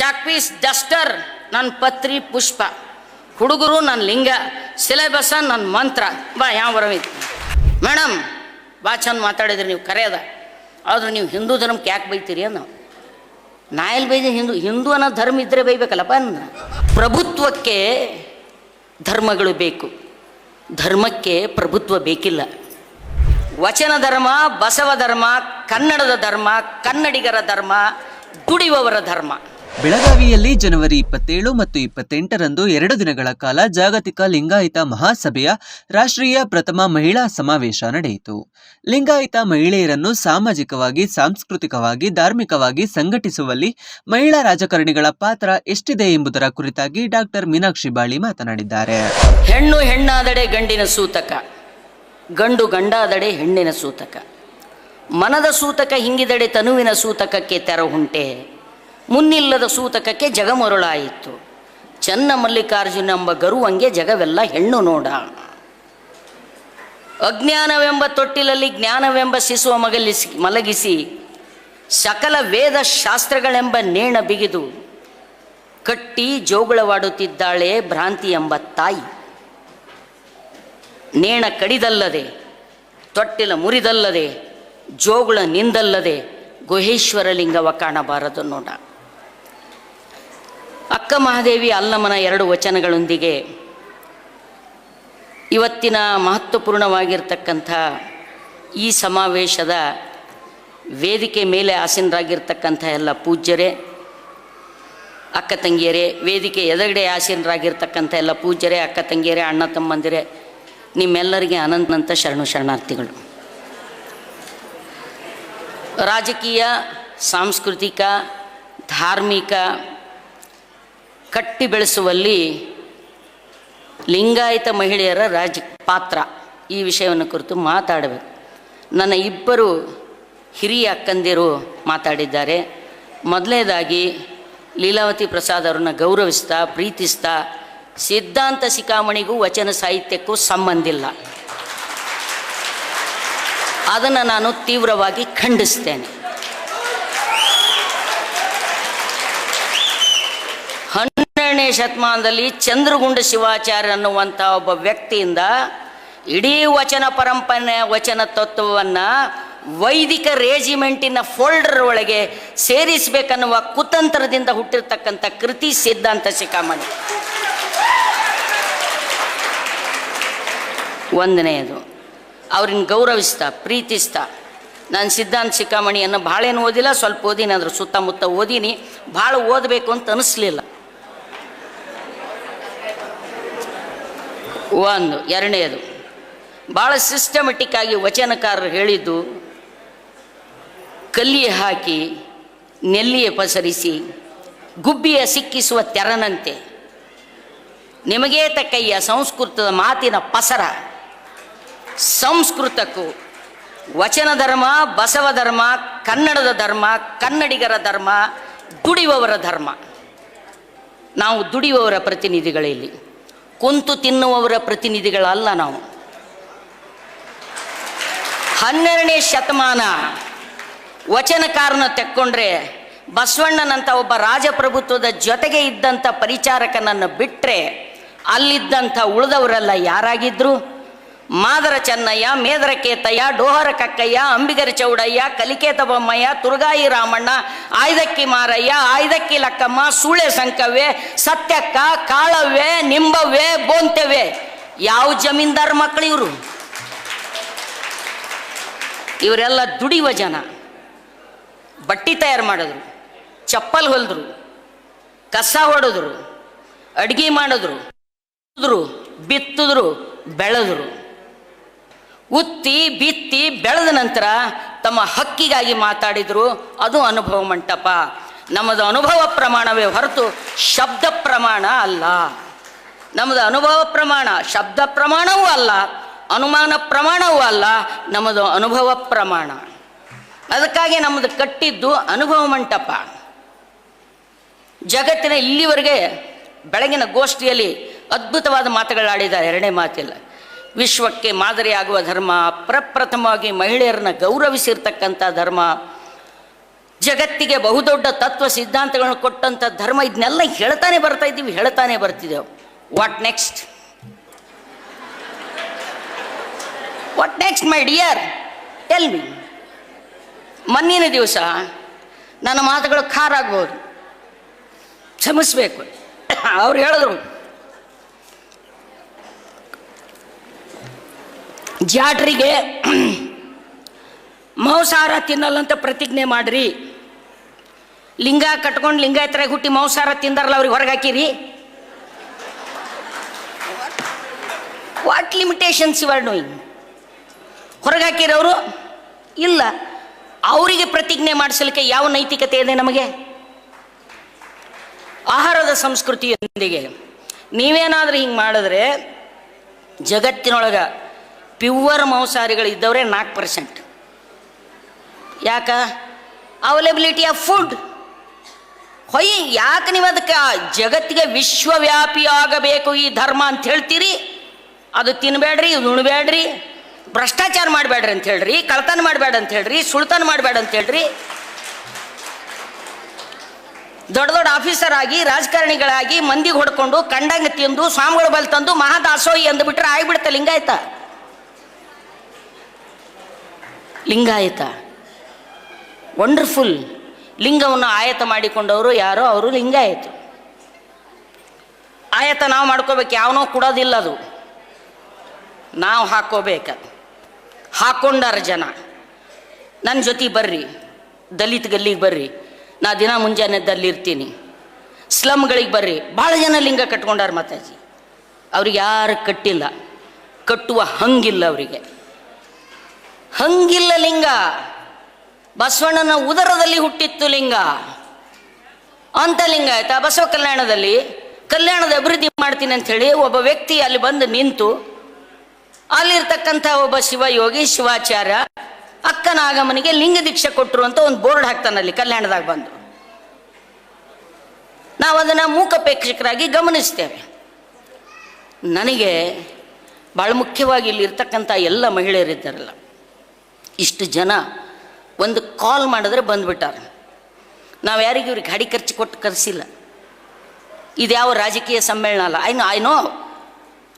Chalk piece Duster ನನ್ನ ಪತ್ರಿ ಪುಷ್ಪ, ಹುಡುಗರು ನನ್ನ ಲಿಂಗ, ಸಿಲೆಬಸ್ ನನ್ನ ಮಂತ್ರ. ಬಾ ಯಾವ ಬರವಿತ್ತು ಮೇಡಮ್, ಬಾ ಚಂದ ಮಾತಾಡಿದ್ರಿ ನೀವು, ಕರೆ ಅದ. ಆದ್ರೆ ನೀವು ಹಿಂದೂ ಧರ್ಮಕ್ಕೆ ಯಾಕೆ ಬೈತೀರಿ ಅನ್ನೋ. ನಾ ಎಲ್ಲಿ ಬೈದೆ? ಹಿಂದೂ ಅನ್ನೋ ಧರ್ಮ ಇದ್ದರೆ ಬೈಬೇಕಲ್ಲಪ್ಪ. ಪ್ರಭುತ್ವಕ್ಕೆ ಧರ್ಮಗಳು ಬೇಕು, ಧರ್ಮಕ್ಕೆ ಪ್ರಭುತ್ವ ಬೇಕಿಲ್ಲ. ವಚನ ಧರ್ಮ, ಬಸವ ಧರ್ಮ, ಕನ್ನಡದ ಧರ್ಮ, ಕನ್ನಡಿಗರ ಧರ್ಮ, ದುಡಿಯುವವರ ಧರ್ಮ. ಬೆಳಗಾವಿಯಲ್ಲಿ ಜನವರಿ 27 ಮತ್ತು 28ರಂದು 2 ದಿನಗಳ ಕಾಲ ಜಾಗತಿಕ ಲಿಂಗಾಯತ ಮಹಾಸಭೆಯ ರಾಷ್ಟ್ರೀಯ ಪ್ರಥಮ ಮಹಿಳಾ ಸಮಾವೇಶ ನಡೆಯಿತು. ಲಿಂಗಾಯತ ಮಹಿಳೆಯರನ್ನು ಸಾಮಾಜಿಕವಾಗಿ, ಸಾಂಸ್ಕೃತಿಕವಾಗಿ, ಧಾರ್ಮಿಕವಾಗಿ ಸಂಘಟಿಸುವಲ್ಲಿ ಮಹಿಳಾ ರಾಜಕಾರಣಿಗಳ ಪಾತ್ರ ಎಷ್ಟಿದೆ ಎಂಬುದರ ಕುರಿತಾಗಿ ಡಾಕ್ಟರ್ ಮೀನಾಕ್ಷಿ ಬಾಳಿ ಮಾತನಾಡಿದ್ದಾರೆ. ಹೆಣ್ಣು ಹೆಣ್ಣಾದಡೆ ಗಂಡಿನ ಸೂತಕ, ಗಂಡು ಗಂಡಾದಡೆ ಹೆಣ್ಣಿನ ಸೂತಕ. ಮನದ ಸೂತಕ ಹಿಂಗಿದಡೆ ತನುವಿನ ಸೂತಕಕ್ಕೆ ತೆರಹುಂಟೆ, ಮುನ್ನಿಲ್ಲದ ಸೂತಕಕ್ಕೆ ಜಗಮರುಳಾಯಿತು. ಚನ್ನ ಮಲ್ಲಿಕಾರ್ಜುನೆಂಬ ಗರುವಂಗೆ ಜಗವೆಲ್ಲ ಹೆಣ್ಣು ನೋಡ. ಅಜ್ಞಾನವೆಂಬ ತೊಟ್ಟಿಲಲ್ಲಿ ಜ್ಞಾನವೆಂಬ ಶಿಶುವ ಮಲಗಿಸಿ, ಸಕಲ ವೇದ ಶಾಸ್ತ್ರಗಳೆಂಬ ನೇಣ ಬಿಗಿದು ಕಟ್ಟಿ ಜೋಗುಳವಾಡುತ್ತಿದ್ದಾಳೆ ಭ್ರಾಂತಿ ಎಂಬ ತಾಯಿ. ನೇಣ ಕಡಿದಲ್ಲದೆ, ತೊಟ್ಟಿಲ ಮುರಿದಲ್ಲದೆ, ಜೋಗುಳ ನಿಂದಲ್ಲದೆ ಗುಹೇಶ್ವರ ಲಿಂಗವ ಕಾಣಬಾರದು ನೋಡ. ಅಕ್ಕ ಮಹಾದೇವಿ ಅಲ್ಲಮನ 2 ವಚನಗಳೊಂದಿಗೆ ಇವತ್ತಿನ ಮಹತ್ವಪೂರ್ಣವಾಗಿರ್ತಕ್ಕಂಥ ಈ ಸಮಾವೇಶದ ವೇದಿಕೆ ಮೇಲೆ ಆಸೀನರಾಗಿರ್ತಕ್ಕಂಥ ಎಲ್ಲ ಪೂಜ್ಯರೇ, ಅಕ್ಕ ತಂಗಿಯರೇ, ವೇದಿಕೆ ಎದುರುಗಡೆ ಆಸೀನರಾಗಿರ್ತಕ್ಕಂಥ ಎಲ್ಲ ಪೂಜ್ಯರೇ, ಅಕ್ಕ ತಂಗಿಯರೇ, ಅಣ್ಣ ತಮ್ಮಂದಿರೇ, ನಿಮ್ಮೆಲ್ಲರಿಗೆ ಅನಂತ ಶರಣು ಶರಣಾರ್ಥಿಗಳು. ರಾಜಕೀಯ, ಸಾಂಸ್ಕೃತಿಕ, ಧಾರ್ಮಿಕ ಕಟ್ಟಿ ಬೆಳೆಸುವಲ್ಲಿ ಲಿಂಗಾಯತ ಮಹಿಳೆಯರ ಪಾತ್ರ, ಈ ವಿಷಯವನ್ನು ಕುರಿತು ಮಾತಾಡಬೇಕು. ನನ್ನ 2 ಹಿರಿಯ ಅಕ್ಕಂದಿರು ಮಾತಾಡಿದ್ದಾರೆ. ಮೊದಲನೇದಾಗಿ ಲೀಲಾವತಿ ಪ್ರಸಾದ್ ಅವ್ರನ್ನ ಗೌರವಿಸ್ತಾ, ಪ್ರೀತಿಸ್ತಾ, ಸಿದ್ಧಾಂತ ಶಿಖಾಮಣಿಗೂ ವಚನ ಸಾಹಿತ್ಯಕ್ಕೂ ಸಂಬಂಧಿಲ್ಲ, ಅದನ್ನು ನಾನು ತೀವ್ರವಾಗಿ ಖಂಡಿಸ್ತೇನೆ. 12ನೇ ಶತಮಾನದಲ್ಲಿ ಚಂದ್ರಗುಂಡ ಶಿವಾಚಾರ್ಯ ಅನ್ನುವಂಥ ಒಬ್ಬ ವ್ಯಕ್ತಿಯಿಂದ ಇಡೀ ವಚನ ಪರಂಪರೆ, ವಚನ ತತ್ವವನ್ನು ವೈದಿಕ ರೇಜಿಮೆಂಟಿನ ಫೋಲ್ಡರ್ ಒಳಗೆ ಸೇರಿಸಬೇಕನ್ನುವ ಕುತಂತ್ರದಿಂದ ಹುಟ್ಟಿರ್ತಕ್ಕಂಥ ಕೃತಿ ಸಿದ್ಧಾಂತ ಶಿಖಾಮಣಿ. ಒಂದನೆಯದು, ಅವ್ರನ್ನ ಗೌರವಿಸ್ತಾ, ಪ್ರೀತಿಸ್ತಾ, ನಾನು ಸಿದ್ಧಾಂತ ಶಿಖಾಮಣಿಯನ್ನು ಭಾಳೇನು ಓದಿಲ್ಲ, ಸ್ವಲ್ಪ ಓದಿನಿ, ಅದ್ರ ಸುತ್ತಮುತ್ತ ಓದಿನಿ, ಭಾಳ ಓದಬೇಕು ಅಂತ ಅನಿಸ್ಲಿಲ್ಲ. ಒಂದು. ಎರಡನೇದು, ಭಾಳ ಸಿಸ್ಟಮೆಟಿಕ್ ಆಗಿ ವಚನಕಾರರು ಹೇಳಿದ್ದು, ಕಲ್ಲಿಯ ಹಾಕಿ ನೆಲ್ಲಿಯ ಪಸರಿಸಿ ಗುಬ್ಬಿಯ ಸಿಕ್ಕಿಸುವ ತೆರನಂತೆ ನಿಮಗೇ ತಕ್ಕಯ್ಯ ಸಂಸ್ಕೃತದ ಮಾತಿನ ಪಸರ. ಸಂಸ್ಕೃತಕ್ಕೂ ವಚನ ಧರ್ಮ, ಬಸವ ಧರ್ಮ, ಕನ್ನಡದ ಧರ್ಮ, ಕನ್ನಡಿಗರ ಧರ್ಮ, ದುಡಿಯುವವರ ಧರ್ಮ. ನಾವು ದುಡಿಯುವವರ ಪ್ರತಿನಿಧಿಗಳಲ್ಲಿ, ಕುಂತು ತಿನ್ನುವವರ ಪ್ರತಿನಿಧಿಗಳಲ್ಲ ನಾವು. 12ನೇ ಶತಮಾನ ವಚನಕಾರನ ತೆಕ್ಕೊಂಡ್ರೆ ಬಸವಣ್ಣನಂಥ ಒಬ್ಬ ರಾಜಪ್ರಭುತ್ವದ ಜೊತೆಗೆ ಇದ್ದಂಥ ಪರಿಚಾರಕನನ್ನು ಬಿಟ್ಟರೆ ಅಲ್ಲಿದ್ದಂಥ ಉಳಿದವರೆಲ್ಲ ಯಾರಾಗಿದ್ರು? ಮಾದರ ಚೆನ್ನಯ್ಯ, ಮೇದರ ಕೇತಯ್ಯ, ಡೋಹರ ಕಕ್ಕಯ್ಯ, ಅಂಬಿಗರ ಚೌಡಯ್ಯ, ಕಲಿಕೇತ ಬೊಮ್ಮಯ್ಯ, ತುರ್ಗಾಯಿ ರಾಮಣ್ಣ, ಆಯ್ದಕ್ಕಿ ಮಾರಯ್ಯ, ಆಯ್ದಕ್ಕಿ ಲಕ್ಕಮ್ಮ, ಸೂಳೆ ಸಂಕವ್ವೆ, ಸತ್ಯಕ್ಕ, ಕಾಳವ್ವೆ, ನಿಂಬವ್ವೆ, ಬೋಂತೆವ್ವೆ. ಯಾವ ಜಮೀನ್ದಾರ ಮಕ್ಕಳು ಇವರು? ಇವರೆಲ್ಲ ದುಡಿಯುವ ಜನ. ಬಟ್ಟೆ ತಯಾರು ಮಾಡಿದ್ರು, ಚಪ್ಪಲ್ ಹೊಲಿದ್ರು, ಕಸ ಹೊಡೆದ್ರು, ಅಡುಗೆ ಮಾಡಿದ್ರು, ಬಿತ್ತಿದ್ರು, ಬೆಳೆದ್ರು. ಉತ್ತಿ ಬಿತ್ತಿ ಬೆಳೆದ ನಂತರ ತಮ್ಮ ಹಕ್ಕಿಗಾಗಿ ಮಾತಾಡಿದರು. ಅದು ಅನುಭವ ಮಂಟಪ. ನಮ್ಮದು ಅನುಭವ ಪ್ರಮಾಣವೇ ಹೊರತು ಶಬ್ದ ಪ್ರಮಾಣ ಅಲ್ಲ. ನಮ್ಮದು ಅನುಭವ ಪ್ರಮಾಣ, ಶಬ್ದ ಪ್ರಮಾಣವೂ ಅಲ್ಲ, ಅನುಮಾನ ಪ್ರಮಾಣವೂ ಅಲ್ಲ, ನಮ್ಮದು ಅನುಭವ ಪ್ರಮಾಣ. ಅದಕ್ಕಾಗಿ ನಮ್ಮದು ಕಟ್ಟಿದ್ದು ಅನುಭವ ಮಂಟಪ. ಜಗತ್ತಿನ ಇಲ್ಲಿವರೆಗೆ ಬೆಳಗಿನ ಗೋಷ್ಠಿಯಲ್ಲಿ ಅದ್ಭುತವಾದ ಮಾತುಗಳಾಡಿದ್ದಾರೆ. 2ನೇ ಮಾತಿಲ್ಲ. ವಿಶ್ವಕ್ಕೆ ಮಾದರಿಯಾಗುವ ಧರ್ಮ, ಪ್ರಪ್ರಥಮವಾಗಿ ಮಹಿಳೆಯರನ್ನ ಗೌರವಿಸಿರ್ತಕ್ಕಂಥ ಧರ್ಮ, ಜಗತ್ತಿಗೆ ಬಹುದೊಡ್ಡ ತತ್ವ ಸಿದ್ಧಾಂತಗಳನ್ನು ಕೊಟ್ಟಂಥ ಧರ್ಮ, ಇದನ್ನೆಲ್ಲ ಹೇಳ್ತಾನೆ ಬರ್ತಾ ಇದ್ದೀವಿ, ಹೇಳ್ತಾನೆ ಬರ್ತಿದ್ದೇವೆ. What next? What next my dear? Tell me. ಮೊನ್ನಿನ ದಿವಸ ನನ್ನ ಮಾತುಗಳು ಖಾರ ಆಗ್ಬೋದು, ಕ್ಷಮಿಸ್ಬೇಕು. ಅವ್ರು ಹೇಳಿದ್ರು, ಜಾಟ್ರಿಗೆ ಮಾಂಸಾಹಾರ ತಿನ್ನಲ್ಲಂತ ಪ್ರತಿಜ್ಞೆ ಮಾಡ್ರಿ. ಲಿಂಗ ಕಟ್ಕೊಂಡು ಲಿಂಗಾಯತರಾಗಿ ಹುಟ್ಟಿ ಮಾಂಸಾಹಾರ ತಿಂದಾರಲ್ಲ, ಅವ್ರಿಗೆ ಹೊರಗೆ ಹಾಕಿರಿ. What limitations you are doing? ಹೊರಗೆ ಹಾಕಿರೋರು ಇಲ್ಲ. ಅವರಿಗೆ ಪ್ರತಿಜ್ಞೆ ಮಾಡಿಸಲಿಕ್ಕೆ ಯಾವ ನೈತಿಕತೆ ಇದೆ ನಮಗೆ? ಆಹಾರದ ಸಂಸ್ಕೃತಿಯೊಂದಿಗೆ ನೀವೇನಾದರೂ ಹಿಂಗೆ ಮಾಡಿದ್ರೆ, ಜಗತ್ತಿನೊಳಗೆ ಪ್ಯೂವರ್ ಮಾಂಸಾಹಾರಿಗಳು ಇದ್ದವರೇ 4%. ಯಾಕ? Availability of food. ಯಾಕೆ ನೀವು ಅದಕ್ಕೆ ಜಗತ್ತಿಗೆ ವಿಶ್ವವ್ಯಾಪಿ ಆಗಬೇಕು ಈ ಧರ್ಮ ಅಂತ ಹೇಳ್ತೀರಿ? ಅದು ತಿನ್ನಬೇಡ್ರಿ, ಇದು ಉಣ್ಬೇಡ್ರಿ, ಭ್ರಷ್ಟಾಚಾರ ಮಾಡಬೇಡ್ರಿ ಅಂತ ಹೇಳ್ರಿ, ಕಳ್ತನ ಮಾಡಬೇಡ ಅಂತ ಹೇಳ್ರಿ, ಸುಳ್ತನ ಮಾಡಬೇಡ ಅಂತ ಹೇಳ್ರಿ. ದೊಡ್ಡ ದೊಡ್ಡ ಆಫೀಸರ್ ಆಗಿ ರಾಜಕಾರಣಿಗಳಾಗಿ ಮಂದಿಗೆ ಹೊಡ್ಕೊಂಡು ಕಂಡಂಗೆ ತಿಂದು ಸ್ವಾಮಿಗಳು ಬಲ್ ತಂದು ಮಹಾದಾಸೋಹಿ ಅಂದ್ಬಿಟ್ರೆ ಆಗಿಬಿಡುತ್ತೆ ಲಿಂಗಾಯತ. ಲಿಂಗಾಯತ ವಂಡರ್ಫುಲ್. ಲಿಂಗವನ್ನು ಆಯತ ಮಾಡಿಕೊಂಡವರು ಯಾರೋ, ಅವರು ಲಿಂಗಾಯತ. ಆಯತ ನಾವು ಮಾಡ್ಕೋಬೇಕು, ಯಾವನೋ ಕೊಡೋದಿಲ್ಲ, ಅದು ನಾವು ಹಾಕೋಬೇಕದು. ಹಾಕ್ಕೊಂಡಾರ ಜನ. ನನ್ನ ಜೊತೆ ಬರ್ರಿ, ದಲಿತ ಗಲ್ಲಿಗೆ ಬರ್ರಿ, ನಾ ದಿನ ಮುಂಜಾನೆದ್ದಲ್ಲಿರ್ತೀನಿ. ಸ್ಲಮ್ಗಳಿಗೆ ಬರ್ರಿ, ಭಾಳ ಜನ ಲಿಂಗ ಕಟ್ಕೊಂಡಾರ ಮಾತಾಜಿ. ಅವ್ರಿಗೆ ಯಾರು ಕಟ್ಟಿಲ್ಲ, ಕಟ್ಟುವ ಹಂಗಿಲ್ಲ ಅವರಿಗೆ, ಹಂಗಿಲ್ಲ ಲಿಂಗ. ಬಸವಣ್ಣನ ಉದರದಲ್ಲಿ ಹುಟ್ಟಿತ್ತು ಲಿಂಗ ಅಂತ ಲಿಂಗ ಆಯ್ತಾ. ಬಸವ ಕಲ್ಯಾಣದಲ್ಲಿ ಕಲ್ಯಾಣದ ಅಭಿವೃದ್ಧಿ ಮಾಡ್ತೀನಿ ಅಂಥೇಳಿ ಒಬ್ಬ ವ್ಯಕ್ತಿ ಅಲ್ಲಿ ಬಂದು ನಿಂತು, ಅಲ್ಲಿರ್ತಕ್ಕಂಥ ಒಬ್ಬ ಶಿವಯೋಗಿ ಶಿವಾಚಾರ್ಯ ಅಕ್ಕನಾಗಮನಿಗೆ ಲಿಂಗ ದೀಕ್ಷೆ ಕೊಟ್ಟರು ಅಂತ ಒಂದು ಬೋರ್ಡ್ ಹಾಕ್ತಾನಲ್ಲಿ ಕಲ್ಯಾಣದಾಗ ಬಂದು. ನಾವು ಅದನ್ನು ಮೂಕಪೇಕ್ಷಕರಾಗಿ ಗಮನಿಸ್ತೇವೆ. ನನಗೆ ಭಾಳ ಮುಖ್ಯವಾಗಿ ಇಲ್ಲಿ ಇರ್ತಕ್ಕಂಥ ಎಲ್ಲ ಮಹಿಳೆಯರಿದ್ದಾರಲ್ಲ, ಇಷ್ಟು ಜನ ಒಂದು ಕಾಲ್ ಮಾಡಿದ್ರೆ ಬಂದುಬಿಟ್ಟಾರ. ನಾವು ಯಾರಿಗೂ ಇವ್ರಿಗೆ ಗಾಡಿ ಖರ್ಚು ಕೊಟ್ಟು ಕರೆಸಿಲ್ಲ. ಇದ್ಯಾವ ರಾಜಕೀಯ ಸಮ್ಮೇಳನ ಅಲ್ಲ. ಐ ನೋ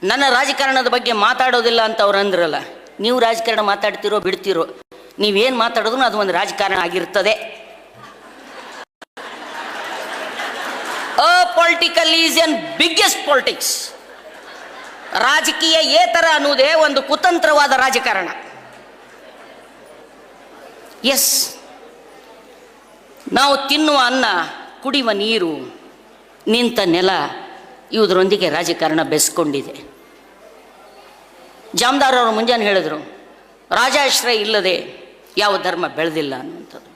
ನನ್ನ ರಾಜಕಾರಣದ ಬಗ್ಗೆ ಮಾತಾಡೋದಿಲ್ಲ ಅಂತ ಅವ್ರು ಅಂದ್ರಲ್ಲ. ನೀವು ರಾಜಕಾರಣ ಮಾತಾಡ್ತಿರೋ ಬಿಡ್ತಿರೋ, ನೀವೇನು ಮಾತಾಡೋದು ಅದು ಒಂದು ರಾಜಕಾರಣ ಆಗಿರ್ತದೆ. Political is N biggest politics. ರಾಜಕೀಯ ಏತರ ಅನ್ನುವುದೇ ಒಂದು ಕುತಂತ್ರವಾದ ರಾಜಕಾರಣ. ಎಸ್, ನಾವು ತಿನ್ನುವ ಅನ್ನ, ಕುಡಿಯುವ ನೀರು, ನಿಂತ ನೆಲ, ಇವುದರೊಂದಿಗೆ ರಾಜಕಾರಣ ಬೆಸ್ಕೊಂಡಿದೆ. ಜಾಮದಾರ್ ಅವರು ಮುಂಜಾನೆ ಹೇಳಿದರು, ರಾಜಾಶ್ರಯ ಇಲ್ಲದೆ ಯಾವ ಧರ್ಮ ಬೆಳೆದಿಲ್ಲ ಅನ್ನುವಂಥದ್ದು.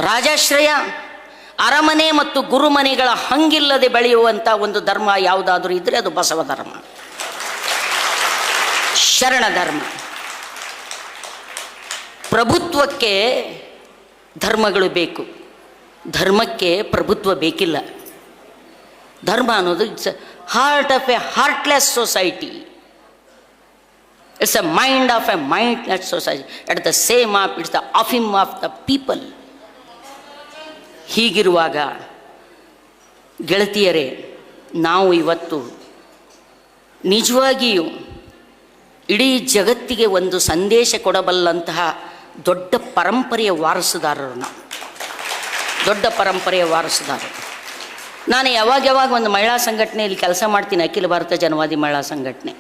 ರಾಜಾಶ್ರಯ, ಅರಮನೆ ಮತ್ತು ಗುರುಮನೆಗಳ ಹಂಗಿಲ್ಲದೆ ಬೆಳೆಯುವಂಥ ಒಂದು ಧರ್ಮ ಯಾವುದಾದ್ರೂ ಇದ್ದರೆ ಅದು ಬಸವ ಧರ್ಮ, ಶರಣ ಧರ್ಮ. ಪ್ರಭುತ್ವಕ್ಕೆ ಧರ್ಮಗಳು ಬೇಕು, ಧರ್ಮಕ್ಕೆ ಪ್ರಭುತ್ವ ಬೇಕಿಲ್ಲ. ಧರ್ಮ ಅನ್ನೋದು it's heart of a heartless society. It's a mind of a mindless society. At the same of it's the ಆಫಿಮ್ ಆಫ್ ದ ಪೀಪಲ್. ಹೀಗಿರುವಾಗ ಗೆಳತಿಯರೇ, ನಾವು ಇವತ್ತು ನಿಜವಾಗಿಯೂ ಇಡೀ ಜಗತ್ತಿಗೆ ಒಂದು ಸಂದೇಶ ಕೊಡಬಲ್ಲಂತಹ ದೊಡ್ಡ ಪರಂಪರೆಯ ವಾರಸುದಾರರು ನಾವು, ದೊಡ್ಡ ಪರಂಪರೆಯ ವಾರಸುದಾರರು. ನಾನು ಯಾವಾಗ ಒಂದು ಮಹಿಳಾ ಸಂಘಟನೆಯಲ್ಲಿ ಕೆಲಸ ಮಾಡ್ತೀನಿ, ಅಖಿಲ ಭಾರತ ಜನವಾದಿ ಮಹಿಳಾ ಸಂಘಟನೆ.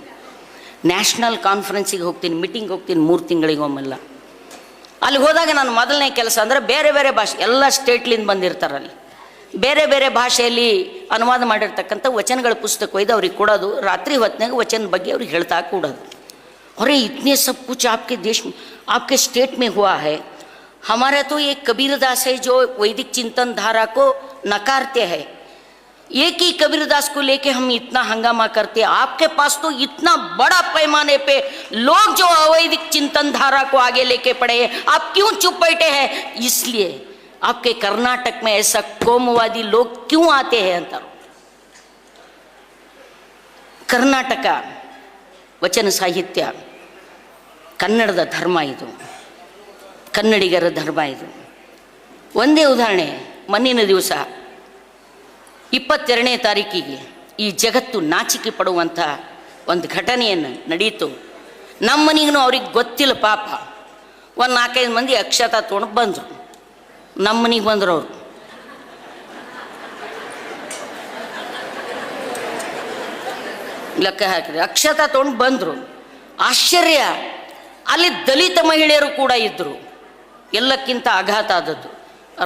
ನ್ಯಾಷನಲ್ ಕಾನ್ಫರೆನ್ಸಿಗೆ ಹೋಗ್ತೀನಿ, ಮೀಟಿಂಗ್ ಹೋಗ್ತೀನಿ 3 ತಿಂಗಳಿಗೊಮ್ಮೆಲ್ಲ. ಅಲ್ಲಿಗೆ ಹೋದಾಗ ನಾನು ಮೊದಲನೇ ಕೆಲಸ ಅಂದರೆ ಬೇರೆ ಬೇರೆ ಭಾಷೆ, ಎಲ್ಲ ಸ್ಟೇಟ್ಲಿಂದ ಬಂದಿರ್ತಾರಲ್ಲಿ, ಬೇರೆ ಬೇರೆ ಭಾಷೆಯಲ್ಲಿ ಅನುವಾದ ಮಾಡಿರ್ತಕ್ಕಂಥ ವಚನಗಳ ಪುಸ್ತಕ ಒಯ್ದು ಅವ್ರಿಗೆ ಕೊಡೋದು. ರಾತ್ರಿ ಹೊತ್ತಿನಾಗ ವಚನದ ಬಗ್ಗೆ ಅವ್ರಿಗೆ ಹೇಳ್ತಾ ಕೂಡೋದು. अरे इतने सब कुछ आपके देश में, आपके स्टेट में हुआ है. हमारा तो ये कबीरदास है जो वैदिक चिंतन धारा को नकारते हैं. एक ही कबीरदास को लेके हम इतना हंगामा करते हैं. आपके पास तो इतना बड़ा पैमाने पे लोग जो अवैदिक चिंतन धारा को आगे लेके पड़े हैं, आप क्यों चुप बैठे हैं? इसलिए आपके कर्नाटक में ऐसा कोमवादी लोग क्यों आते हैं ಅಂತ. ಕರ್ನಾಟಕ ವಚನ ಸಾಹಿತ್ಯ ಕನ್ನಡದ ಧರ್ಮ, ಇದು ಕನ್ನಡಿಗರ ಧರ್ಮ. ಇದು ಒಂದೇ ಉದಾಹರಣೆ, ಮಣ್ಣಿನ ದಿವಸ 22ನೇ ತಾರೀಕಿಗೆ ಈ ಜಗತ್ತು ನಾಚಿಕೆ ಪಡುವಂಥ ಒಂದು ಘಟನೆಯನ್ನು ನಡೀತು. ನಮ್ಮ ಮನೆಗೂ ಅವ್ರಿಗೆ ಗೊತ್ತಿಲ್ಲ ಪಾಪ. ಒಂದು 4-5 ಮಂದಿ ಅಕ್ಷತಾ ತೊಗೊಂಡು ಬಂದರು. ನಮ್ಮ ಮನೆಗೆ ಬಂದರು ಅವರು. ಲೆಕ್ಕ ಹಾಕಿದೆ, ಅಕ್ಷತಾ ತೊಗೊಂಡು ಬಂದರು. ಆಶ್ಚರ್ಯ, ಅಲ್ಲಿ ದಲಿತ ಮಹಿಳೆಯರು ಕೂಡ ಇದ್ದರು. ಎಲ್ಲಕ್ಕಿಂತ ಆಘಾತ ಆದದ್ದು,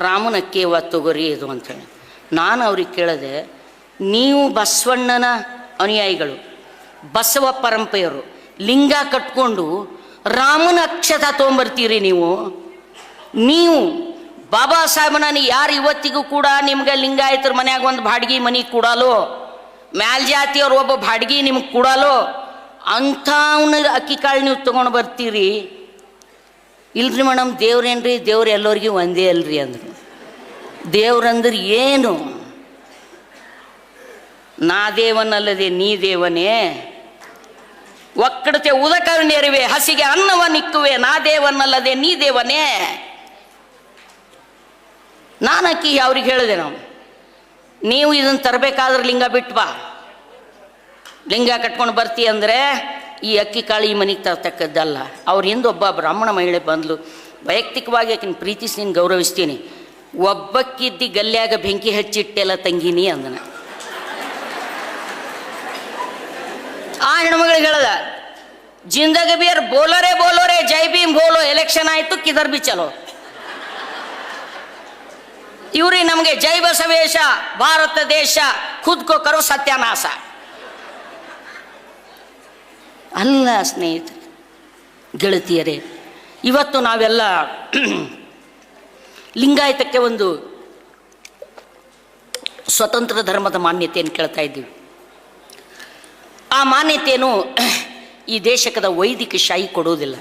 ರಾಮನ ಅಕ್ಕಿಯವ ತಗೋರಿ ಇದು ಅಂಥೇಳಿ. ನಾನು ಅವ್ರಿಗೆ ಕೇಳಿದೆ, ನೀವು ಬಸವಣ್ಣನ ಅನುಯಾಯಿಗಳು, ಬಸವ ಪರಂಪರೆಯವರು, ಲಿಂಗ ಕಟ್ಕೊಂಡು ರಾಮನ ಅಕ್ಷತಾ ತೊಗೊಂಬರ್ತೀರಿ ನೀವು ಬಾಬಾ ಸಾಹೇಬನ ಯಾರು ಇವತ್ತಿಗೂ ಕೂಡ ನಿಮ್ಗೆ ಲಿಂಗಾಯತರ ಮನ್ಯಾಗ ಒಂದು ಬಾಡಿಗೆ ಮನೆ ಕೊಡಲೋ, ಮ್ಯಾಲ್ಜಾತಿಯವ್ರು ಒಬ್ಬ ಬಾಡಿಗೆ ನಿಮ್ಗೆ ಕೊಡಲೋ ಅಂಥವನ್ನ ಅಕ್ಕಿ ಕಾಳು ನೀವು ತೊಗೊಂಡು ಬರ್ತೀರಿ? ಇಲ್ರಿ ಮೇಡಮ್, ದೇವ್ರೇನ್ರಿ, ದೇವ್ರು ಎಲ್ಲರಿಗೂ ಒಂದೇ ಅಲ್ರಿ ಅಂದರು. ದೇವ್ರಂದ್ರೆ ಏನು? ನಾ ದೇವನಲ್ಲದೆ ನೀ ದೇವನೇ, ಒಕ್ಕಡತೆ ಉದಕ ನೆರವೆ, ಹಸಿಗೆ ಅನ್ನವ ನಿಕ್ಕುವೆ, ನಾ ದೇವನಲ್ಲದೆ ನೀ ದೇವನೇ. ನಾನು ಅಕ್ಕಿ ಅವ್ರಿಗೆ ಹೇಳಿದೆ, ನೀವು ಇದನ್ನು ತರಬೇಕಾದ್ರೆ ಲಿಂಗ ಬಿಟ್ಟು ಬಾ, ಲಿಂಗ ಕಟ್ಕೊಂಡು ಬರ್ತಿ ಅಂದರೆ ಈ ಅಕ್ಕಿ ಕಾಳು ಈ ಮನೆಗೆ ತರ್ತಕ್ಕದ್ದಲ್ಲ. ಅವ್ರ ಹಿಂದೊಬ್ಬ ಬ್ರಾಹ್ಮಣ ಮಹಿಳೆ ಬಂದ್ಲು. ವೈಯಕ್ತಿಕವಾಗಿ ಆಕಿನ ಪ್ರೀತಿಸಿ ನೀನು ಗೌರವಿಸ್ತೀನಿ. ಒಬ್ಬಕ್ಕಿದ್ದಿ ಗಲ್ಯಾಗ ಬೆಂಕಿ ಹಚ್ಚಿಟ್ಟೆಲ್ಲ ತಂಗಿನಿ ಅಂದನ. ಆ ಹೆಣ್ಮಗಳಿಗೆ ಹೇಳ್ದ, ಜಿಂದಗಿ ಬಿಯರ್ ಬೋಲೋರೆ ಜೈ ಭೀಮ್ ಬೋಲೋ, ಎಲೆಕ್ಷನ್ ಆಯ್ತು ಕಿದರ್ ಬಿ ಚಲೋ. ಇವ್ರಿ ನಮಗೆ ಜೈ ಬಸವೇಶ, ಭಾರತ ದೇಶ, ಖುದ್ ಕೋ ಕರೋ ಸತ್ಯಾನಾಶ. ಅಲ್ಲ ಸ್ನೇಹಿತರೆ, ಗೆಳತಿಯರೇ, ಇವತ್ತು ನಾವೆಲ್ಲ ಲಿಂಗಾಯತಕ್ಕೆ ಒಂದು ಸ್ವತಂತ್ರ ಧರ್ಮದ ಮಾನ್ಯತೆಯನ್ನು ಕೇಳ್ತಾ ಇದ್ದೀವಿ. ಆ ಮಾನ್ಯತೆಯನ್ನು ಈ ದೇಶದ ವೈದಿಕ ಶಾಹಿ ಕೊಡೋದಿಲ್ಲ,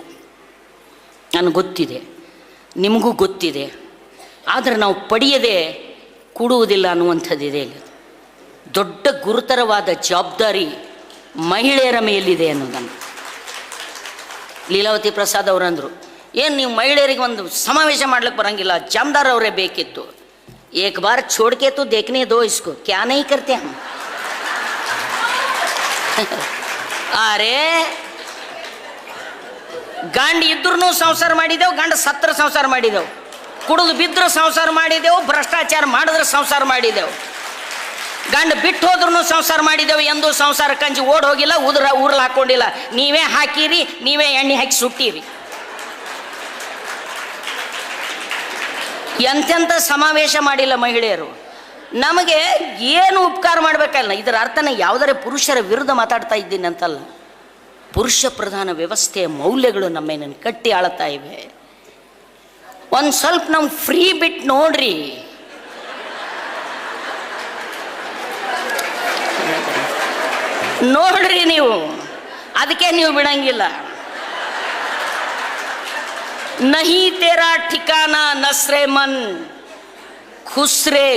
ನನಗೆ ಗೊತ್ತಿದೆ, ನಿಮಗೂ ಗೊತ್ತಿದೆ. ಆದರೆ ನಾವು ಪಡೆಯದೆ ಕೊಡುವುದಿಲ್ಲ ಅನ್ನುವಂಥದ್ದಿದೆ. ದೊಡ್ಡ ಗುರುತರವಾದ ಜವಾಬ್ದಾರಿ ಮಹಿಳೆಯರ ಮೇಲಿದೆ ಅನ್ನೋದನ್ನು ಲೀಲಾವತಿ ಪ್ರಸಾದ್ ಅವರಂದರು. ಏನು ನೀವು ಮಹಿಳೆಯರಿಗೆ ಒಂದು ಸಮಾವೇಶ ಮಾಡ್ಲಿಕ್ಕೆ ಬರಂಗಿಲ್ಲ, ಜಾಮದಾರ್ ಅವರೇ ಬೇಕಿತ್ತು. ಏಕ್ ಬಾರ್ छोड़के तो देखने दो इसको, क्या नहीं करते हम. ಅರೆ, ಗಂಡ ಇದ್ರೂ ಸಂಸಾರ ಮಾಡಿದೆವು, ಗಂಡ ಸತ್ರ ಸಂಸಾರ ಮಾಡಿದೆವು, ಕುಡಿದು ಬಿದ್ದರೂ ಸಂಸಾರ ಮಾಡಿದೆವು, ಭ್ರಷ್ಟಾಚಾರ ಮಾಡಿದ್ರೆ ಸಂಸಾರ ಮಾಡಿದೆವು, ಗಂಡ ಬಿಟ್ಟು ಹೋದ್ರೂ ಸಂಸಾರ ಮಾಡಿದೆವು. ಎಂದು ಸಂಸಾರ ಕಂಜಿ ಓಡ್ ಹೋಗಿಲ್ಲ, ಊರ್ಲ ಹಾಕೊಂಡಿಲ್ಲ. ನೀವೇ ಹಾಕಿರಿ, ನೀವೇ ಎಣ್ಣೆ ಹಾಕಿ ಸುಟ್ಟಿರಿ. ಎಂತೆಂಥ ಸಮಾವೇಶ ಮಾಡಿಲ್ಲ ಮಹಿಳೆಯರು. ನಮಗೆ ಏನು ಉಪಕಾರ ಮಾಡಬೇಕಲ್ಲ. ಇದರ ಅರ್ಥನ ಯಾವುದರ ಪುರುಷರ ವಿರುದ್ಧ ಮಾತಾಡ್ತಾ ಇದ್ದೀನಿ ಅಂತಲ್ಲ. ಪುರುಷ ಪ್ರಧಾನ ವ್ಯವಸ್ಥೆಯ ಮೌಲ್ಯಗಳು ನಮ್ಮನ್ನು ಕಟ್ಟಿ ಆಳ್ತಾ ಇವೆ. ಒಂದು ಸ್ವಲ್ಪ ನಾವು ಫ್ರೀ ಬಿಟ್ಟು ನೋಡ್ರಿ. ನೋಡ್ರಿ ನೀವು, ಅದಕ್ಕೆ ನೀವು ಬಿಡಂಗಿಲ್ಲ. ನಹಿ ತೇರಾ ठिकाना नसरे मन खुसरे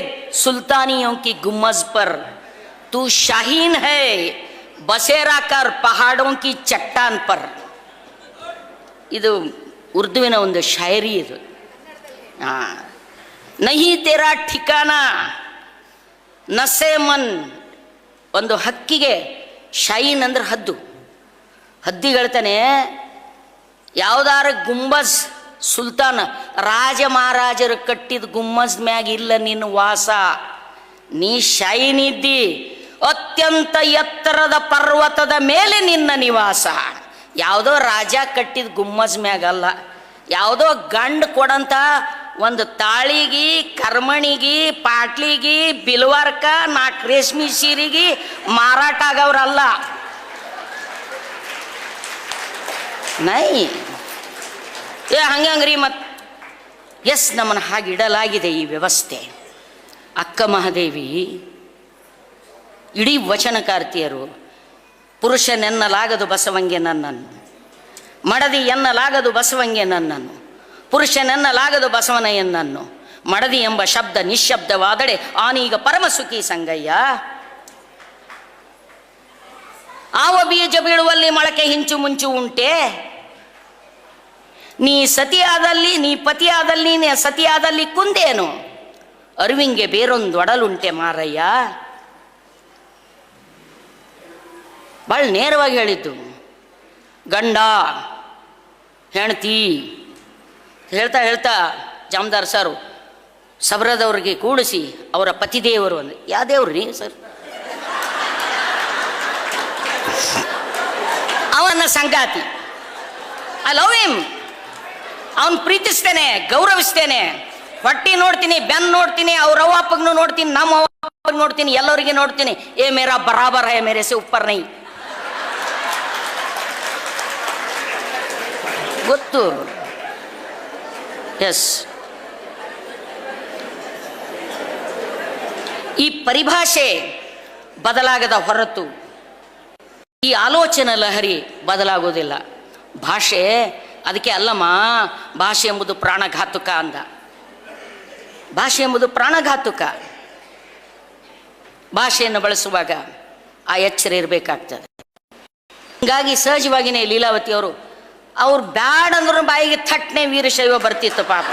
सुल्तानियों की गुम्बज पर, तू शाहीन है बसेरा कर पहाड़ों की चट्टान पर. ಇದು ಉರ್ದುವಿನ ಒಂದು ಶಾಯರಿ ಇದು. ನಹಿ ತೇರಾ ठिकाना ನಸೆ ಮನ್. ಒಂದು ಹಕ್ಕಿಗೆ ಶಾಹೀನ್ ಅಂದ್ರೆ ಹದ್ದು, ಹದ್ದಿಗಳ್ತಾನೆ. ಯಾವುದಾರ ಗುಂಬಜ್, ಸುಲ್ತಾನ್ ರಾಜ ಮಹಾರಾಜರು ಕಟ್ಟಿದ ಗುಮ್ಮಜ್ ಮ್ಯಾಗ ಇಲ್ಲ ನಿನ್ನ ವಾಸ. ನೀ ಶಾಹೀನ್ ಇದ್ದಿ, ಅತ್ಯಂತ ಎತ್ತರದ ಪರ್ವತದ ಮೇಲೆ ನಿನ್ನ ನಿವಾಸ. ಯಾವುದೋ ರಾಜ ಕಟ್ಟಿದ ಗುಮ್ಮಜ್ ಮ್ಯಾಗ ಅಲ್ಲ. ಯಾವುದೋ ಗಂಡು ಕೊಡಂತ ಒಂದು ತಾಳಿಗಿ, ಕರ್ಮಣಿಗಿ, ಪಾಟ್ಲಿಗಿ, ಬಿಲ್ವಾರ್ಕ, 4 ರೇಷ್ಮೆ ಸೀರೆಗಿ ಮಾರಾಟ ಆಗವ್ರಲ್ಲ. ನೈ ಹಂಗಂಗ್ರಿ. ಮತ್ತು ಎಸ್, ನಮ್ಮನ್ನು ಹಾಗೆ ಇಡಲಾಗಿದೆ ಈ ವ್ಯವಸ್ಥೆ. ಅಕ್ಕ ಮಹಾದೇವಿ, ಇಡೀ ವಚನಕಾರ್ತಿಯರು, ಪುರುಷನೆನ್ನಲಾಗದು ಬಸವಂಗೆ ನನ್ನನ್ನು, ಮಡದಿ ಎನ್ನಲಾಗದು ಬಸವಂಗೆ ನನ್ನನ್ನು, ಪುರುಷನೆನ್ನಲಾಗದು ಬಸವನ ಎನ್ನನ್ನು, ಮಡದಿ ಎಂಬ ಶಬ್ದ ನಿಶ್ಶಬ್ದವಾದಡೆ ಆನೀಗ ಪರಮಸುಖಿ ಸಂಗಯ್ಯ. ಆವ ಬೀಜ ಬೀಳುವಲ್ಲಿ ಮೊಳಕೆ ಹಿಂಚು ಮುಂಚು ಉಂಟೆ, ನೀ ಸತಿಯಾದಲ್ಲಿ ನೀ ಪತಿಯಾದಲ್ಲಿ ನೀ ಸತಿಯಾದಲ್ಲಿ ಕುಂದೇನು, ಅರಿವಿಂಗೆ ಬೇರೊಂದು ಒಡಲುಂಟೆ ಮಾರಯ್ಯ. ಭಾಳ ನೇರವಾಗಿ ಹೇಳಿದ್ದು. ಗಂಡ ಹೆಂಡತಿ ಹೇಳ್ತಾ ಹೇಳ್ತಾ ಜಾಮದಾರ್ ಸರ್ ಸಬರದವ್ರಿಗೆ ಕೂಡಿಸಿ ಅವರ ಪತಿದೇವರು ಅಂದ್ರೆ, ಯಾವ ದೇವ್ರು ರೀ ಸರ್? ಅವನ ಸಂಗಾತಿ. I love him. ಅವನ್ ಪ್ರೀತಿಸ್ತೇನೆ, ಗೌರವಿಸ್ತೇನೆ. ಹೊಟ್ಟಿ ನೋಡ್ತೀನಿ, ಬೆನ್ ನೋಡ್ತೀನಿ, ಅವ್ರ ಅವ್ವ ಅಪ್ಪಗೂ ನೋಡ್ತೀನಿ, ನಮ್ಮ ಅವ್ವ ಅಪ್ಪಗೆ ನೋಡ್ತೀನಿ, ಎಲ್ಲರಿಗೆ ನೋಡ್ತೀನಿ. ಏ ಮೇರಾ ಬರಾಬರ್ ಹೈ ಮೇರೆ ಸೆ ಉಪ್ಪರ್ ನೈ. ಗೊತ್ತು. ಎಸ್, ಈ ಪರಿಭಾಷೆ ಬದಲಾಗದ ಹೊರತು ಈ ಆಲೋಚನಾ ಲಹರಿ ಬದಲಾಗೋದಿಲ್ಲ. ಭಾಷೆ ಅದಕ್ಕೆ ಅಲ್ಲಮ್ಮ, ಭಾಷೆ ಎಂಬುದು ಪ್ರಾಣಘಾತುಕ ಅಂದ. ಭಾಷೆ ಎಂಬುದು ಪ್ರಾಣಘಾತುಕ. ಭಾಷೆಯನ್ನು ಬಳಸುವಾಗ ಆ ಎಚ್ಚರ ಇರಬೇಕಾಗ್ತದೆ. ಹೀಗಾಗಿ ಸಹಜವಾಗಿಯೇ ಲೀಲಾವತಿ ಅವ್ರು ಬ್ಯಾಡ್ ಅಂದ್ರೂ ಬಾಯಿಗೆ ಥಟ್ನೆ ವೀರಶೈವ ಬರ್ತಿತ್ತು ಪಾಪ.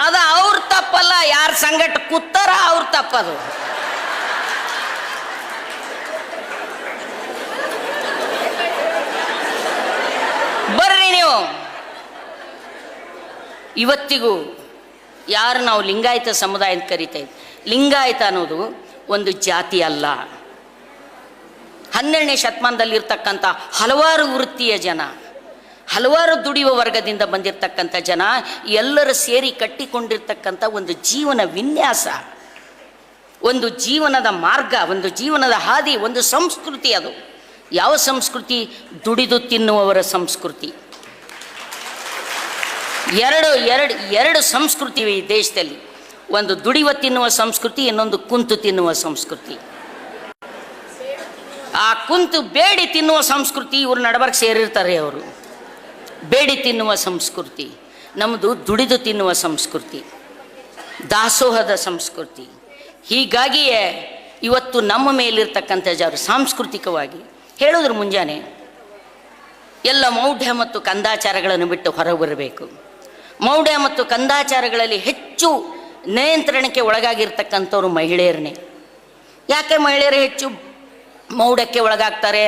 ಅದು ಅವ್ರ ತಪ್ಪಲ್ಲ, ಯಾರ ಸಂಗಟ ಕೂತಾರ ಅವ್ರ ತಪ್ಪದು. ಬರ್ರಿ ನೀವು. ಇವತ್ತಿಗೂ ಯಾರು ನಾವು ಲಿಂಗಾಯತ ಸಮುದಾಯ ಅಂತ ಕರಿತಾ ಇದ್ವಿ, ಲಿಂಗಾಯತ ಅನ್ನೋದು ಒಂದು ಜಾತಿ ಅಲ್ಲ. 12ನೇ ಶತಮಾನದಲ್ಲಿ ಇರ್ತಕ್ಕಂಥ ಹಲವಾರು ವೃತ್ತಿಯ ಜನ, ಹಲವಾರು ದುಡಿಯುವ ವರ್ಗದಿಂದ ಬಂದಿರತಕ್ಕಂಥ ಜನ ಎಲ್ಲರೂ ಸೇರಿ ಕಟ್ಟಿಕೊಂಡಿರ್ತಕ್ಕಂಥ ಒಂದು ಜೀವನ ವಿನ್ಯಾಸ, ಒಂದು ಜೀವನದ ಮಾರ್ಗ, ಒಂದು ಜೀವನದ ಹಾದಿ, ಒಂದು ಸಂಸ್ಕೃತಿ. ಅದು ಯಾವ ಸಂಸ್ಕೃತಿ? ದುಡಿದು ತಿನ್ನುವವರ ಸಂಸ್ಕೃತಿ. ಎರಡು ಸಂಸ್ಕೃತಿ ಈ ದೇಶದಲ್ಲಿ. ಒಂದು ದುಡಿಯುವ ತಿನ್ನುವ ಸಂಸ್ಕೃತಿ, ಇನ್ನೊಂದು ಕುಂತು ತಿನ್ನುವ ಸಂಸ್ಕೃತಿ. ಆ ಕುಂತು ಬೇಡಿ ತಿನ್ನುವ ಸಂಸ್ಕೃತಿ ಇವ್ರ ನಡಬರ್ಕ್ ಸೇರಿರ್ತಾರೆ. ಅವರು ಬೇಡಿ ತಿನ್ನುವ ಸಂಸ್ಕೃತಿ. ನಮ್ಮದು ದುಡಿದು ತಿನ್ನುವ ಸಂಸ್ಕೃತಿ, ದಾಸೋಹದ ಸಂಸ್ಕೃತಿ. ಹೀಗಾಗಿಯೇ ಇವತ್ತು ನಮ್ಮ ಮೇಲಿರ್ತಕ್ಕಂಥ ಜನರು ಸಾಂಸ್ಕೃತಿಕವಾಗಿ ಹೇಳಿದ್ರು ಮುಂಜಾನೆ ಎಲ್ಲ ಮೌಢ್ಯ ಮತ್ತು ಕಂದಾಚಾರಗಳನ್ನು ಬಿಟ್ಟು ಹೊರಗೆ ಬರಬೇಕು. ಮೌಢ್ಯ ಮತ್ತು ಕಂದಾಚಾರಗಳಲ್ಲಿ ಹೆಚ್ಚು ನಿಯಂತ್ರಣಕ್ಕೆ ಒಳಗಾಗಿರ್ತಕ್ಕಂಥವ್ರು ಮಹಿಳೆಯರನ್ನೇ. ಯಾಕೆ ಮಹಿಳೆಯರು ಹೆಚ್ಚು ಮೌಢ್ಯಕ್ಕೆ ಒಳಗಾಗ್ತಾರೆ?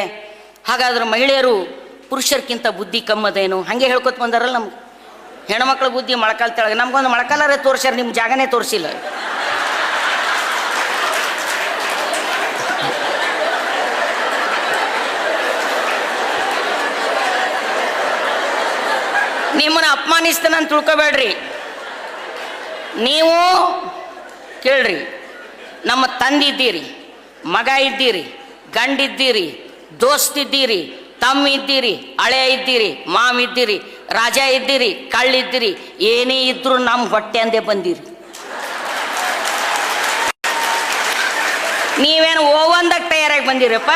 ಹಾಗಾದ್ರೆ ಮಹಿಳೆಯರು ಪುರುಷರ್ಕಿಂತ ಬುದ್ಧಿ ಕಮ್ಮದೇನು? ಹಾಗೆ ಹೇಳ್ಕೊತ ಬಂದಾರಲ್ಲ ನಮ್ಗೆ. ಹೆಣ್ಮಕ್ಳ ಬುದ್ಧಿ ಮೊಳಕಾಲ್ ತೆಳಗೆ. ನಮ್ಗೊಂದು ಮೊಳಕಾಲರೇ ತೋರಿಸ್ಯಾರ, ನಿಮ್ಮ ಜಾಗನೇ ತೋರಿಸಿಲ್ಲ. ನಿಮ್ಮನ್ನು ಅಪಮಾನಿಸ್ತೇನೆ ಅಂತ ತಿಳ್ಕೊಬೇಡ್ರಿ. ನೀವು ಕೇಳ್ರಿ, ನಮ್ಮ ತಂದಿದ್ದೀರಿ, ಮಗ ಇದ್ದೀರಿ, ಗಂಡಿದ್ದೀರಿ, ದೋಸ್ತಿದ್ದೀರಿ, ತಮ್ಮ ಇದ್ದೀರಿ, ಹಳೆ ಇದ್ದೀರಿ, ಮಾಮ್ ಇದ್ದೀರಿ, ರಾಜ ಇದ್ದೀರಿ, ಕಳ್ಳಿದ್ದೀರಿ, ಏನೇ ಇದ್ರು ನಮ್ಮ ಹೊಟ್ಟೆ ಅಂದೇ ಬಂದಿರಿ. ನೀವೇನು ಓವಂದಾಗ ತಯಾರಾಗಿ ಬಂದಿರಪ್ಪ.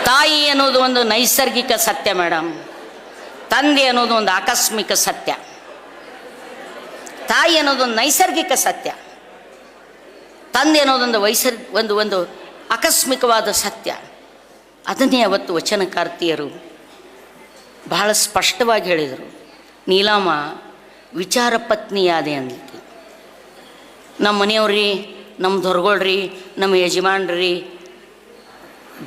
ತಾಯಿ ಅನ್ನೋದು ಒಂದು ನೈಸರ್ಗಿಕ ಸತ್ಯ ಮೇಡಮ್. ತಂದೆ ಅನ್ನೋದು ಒಂದು ಆಕಸ್ಮಿಕ ಸತ್ಯ. ತಾಯಿ ಅನ್ನೋದು ಒಂದು ನೈಸರ್ಗಿಕ ಸತ್ಯ, ತಂದೆ ಅನ್ನೋದೊಂದು ಒಂದು ಆಕಸ್ಮಿಕವಾದ ಸತ್ಯ. ಅದನ್ನೇ ಅವತ್ತು ವಚನಕಾರ್ತಿಯರು ಬಹಳ ಸ್ಪಷ್ಟವಾಗಿ ಹೇಳಿದರು. ನೀಲಾಮ ವಿಚಾರ ಪತ್ನಿಯಾದೆ ಅನ್ಲಿಕ್ಕೆ. ನಮ್ಮ ಮನೆಯವ್ರಿ, ನಮ್ಮ ದೊರಗೊಳ್ರಿ, ನಮ್ಮ ಯಜಮಾನ್ರಿ,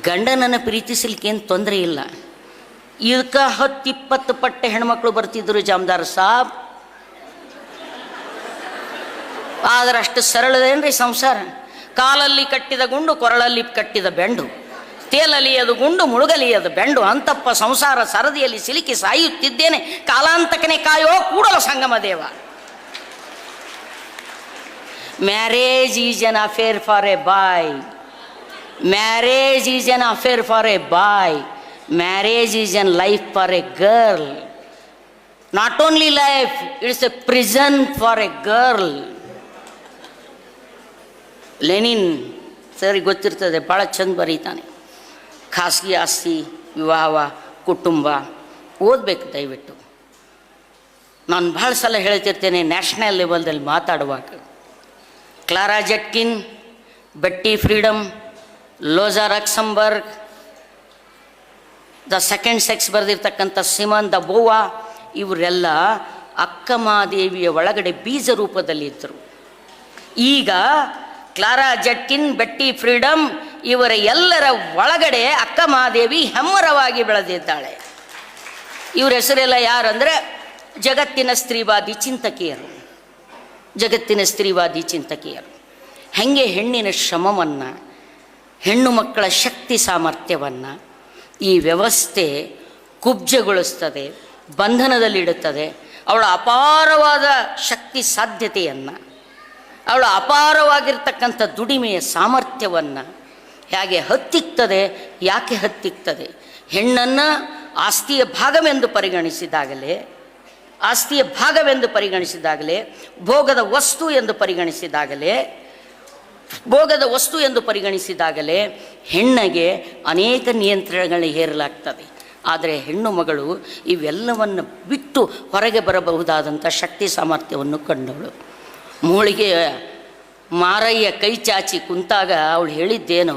ಗಂಡನನ್ನು ಪ್ರೀತಿಸಲಿಕ್ಕೆ ಏನು ತೊಂದರೆ ಇಲ್ಲ. ಇದಕ್ಕೆ 10-20 ಪಟ್ಟೆ ಹೆಣ್ಮಕ್ಳು ಬರ್ತಿದ್ರು ಜಾಮದಾರ್ ಸಾಬ್. ಆದ್ರೆ ಅಷ್ಟು ಸರಳದೇನ್ರಿ ಸಂಸಾರ? ಕಾಲಲ್ಲಿ ಕಟ್ಟಿದ ಗುಂಡು, ಕೊರಳಲ್ಲಿ ಕಟ್ಟಿದ ಬೆಂಡು, ತೇಲಲಿಯದು ಗುಂಡು, ಮುಳುಗಲಿಯದು ಬೆಂಡು. ಅಂತಪ್ಪ ಸಂಸಾರ ಸರದಿಯಲ್ಲಿ ಸಿಲುಕಿ ಸಾಯುತ್ತಿದ್ದೇನೆ, ಕಾಲಾಂತಕನೇ ಕಾಯೋ Kudala Sangama Deva. Marriage is an affair for a boy. Marriage is an affair for a boy. Marriage is an life for a girl. Not only life, it's a prison for a girl. Lenin ಸರಿ ಗೊತ್ತಿರ್ತದೆ, ಭಾಳ ಚಂದ ಬರೀತಾನೆ. ಖಾಸಗಿ ಆಸ್ತಿ, ವಿವಾಹ, ಕುಟುಂಬ ಓದಬೇಕು ದಯವಿಟ್ಟು. ನಾನು ಭಾಳ ಸಲ ಹೇಳ್ತಿರ್ತೇನೆ ನ್ಯಾಷನಲ್ ಲೆವೆಲ್ದಲ್ಲಿ ಮಾತಾಡುವಾಗ, Clara Zetkin, Betty Friedan, Rosa Luxemburg, the second sex ಬರೆದಿರ್ತಕ್ಕಂಥ ಸಿಮನ್ ದ ಬೋವಾ, ಇವರೆಲ್ಲ ಅಕ್ಕ ಮಹಾದೇವಿಯ ಒಳಗಡೆ ಬೀಜ ರೂಪದಲ್ಲಿ ಇದ್ದರು. ಈಗ ಕ್ಲಾರಾ ಜೆಟ್ಕಿನ್, ಬೆಟ್ಟಿ ಫ್ರೀಡಮ್ ಇವರ ಎಲ್ಲರ ಒಳಗಡೆ ಅಕ್ಕ ಮಹಾದೇವಿ ಹೆಮ್ಮರವಾಗಿ ಬೆಳೆದಿದ್ದಾಳೆ. ಇವ್ರ ಹೆಸರೆಲ್ಲ ಯಾರಂದರೆ ಜಗತ್ತಿನ ಸ್ತ್ರೀವಾದಿ ಚಿಂತಕಿಯರು. ಜಗತ್ತಿನ ಸ್ತ್ರೀವಾದಿ ಚಿಂತಕಿಯರು ಹೆಂಗೆ ಹೆಣ್ಣಿನ ಶ್ರಮವನ್ನು, ಹೆಣ್ಣು ಮಕ್ಕಳ ಶಕ್ತಿ ಸಾಮರ್ಥ್ಯವನ್ನು ಈ ವ್ಯವಸ್ಥೆ ಕುಬ್ಜಗೊಳಿಸ್ತದೆ, ಬಂಧನದಲ್ಲಿಡುತ್ತದೆ. ಅವಳ ಅಪಾರವಾದ ಶಕ್ತಿ ಸಾಧ್ಯತೆಯನ್ನು, ಅವಳ ಅಪಾರವಾಗಿರ್ತಕ್ಕಂಥ ದುಡಿಮೆಯ ಸಾಮರ್ಥ್ಯವನ್ನು ಹೇಗೆ ಹತ್ತಿಕ್ತದೆ, ಯಾಕೆ ಹತ್ತಿಕ್ತದೆ? ಹೆಣ್ಣನ್ನು ಆಸ್ತಿಯ ಭಾಗವೆಂದು ಪರಿಗಣಿಸಿದಾಗಲೇ, ಆಸ್ತಿಯ ಭಾಗವೆಂದು ಪರಿಗಣಿಸಿದಾಗಲೇ, ಭೋಗದ ವಸ್ತು ಎಂದು ಪರಿಗಣಿಸಿದಾಗಲೇ, ಭೋಗದ ವಸ್ತು ಎಂದು ಪರಿಗಣಿಸಿದಾಗಲೇ ಹೆಣ್ಣಿಗೆ ಅನೇಕ ನಿಯಂತ್ರಣಗಳು ಹೇರಲಾಗ್ತದೆ. ಆದರೆ ಹೆಣ್ಣು ಮಗಳು ಇವೆಲ್ಲವನ್ನು ಬಿಟ್ಟು ಹೊರಗೆ ಬರಬಹುದಾದಂಥ ಶಕ್ತಿ ಸಾಮರ್ಥ್ಯವನ್ನು ಕಂಡವಳು. ಮೂಳಿಗೆ ಮಾರಯ್ಯ ಕೈ ಚಾಚಿ ಕುಂತಾಗ ಅವಳು ಹೇಳಿದ್ದೇನು?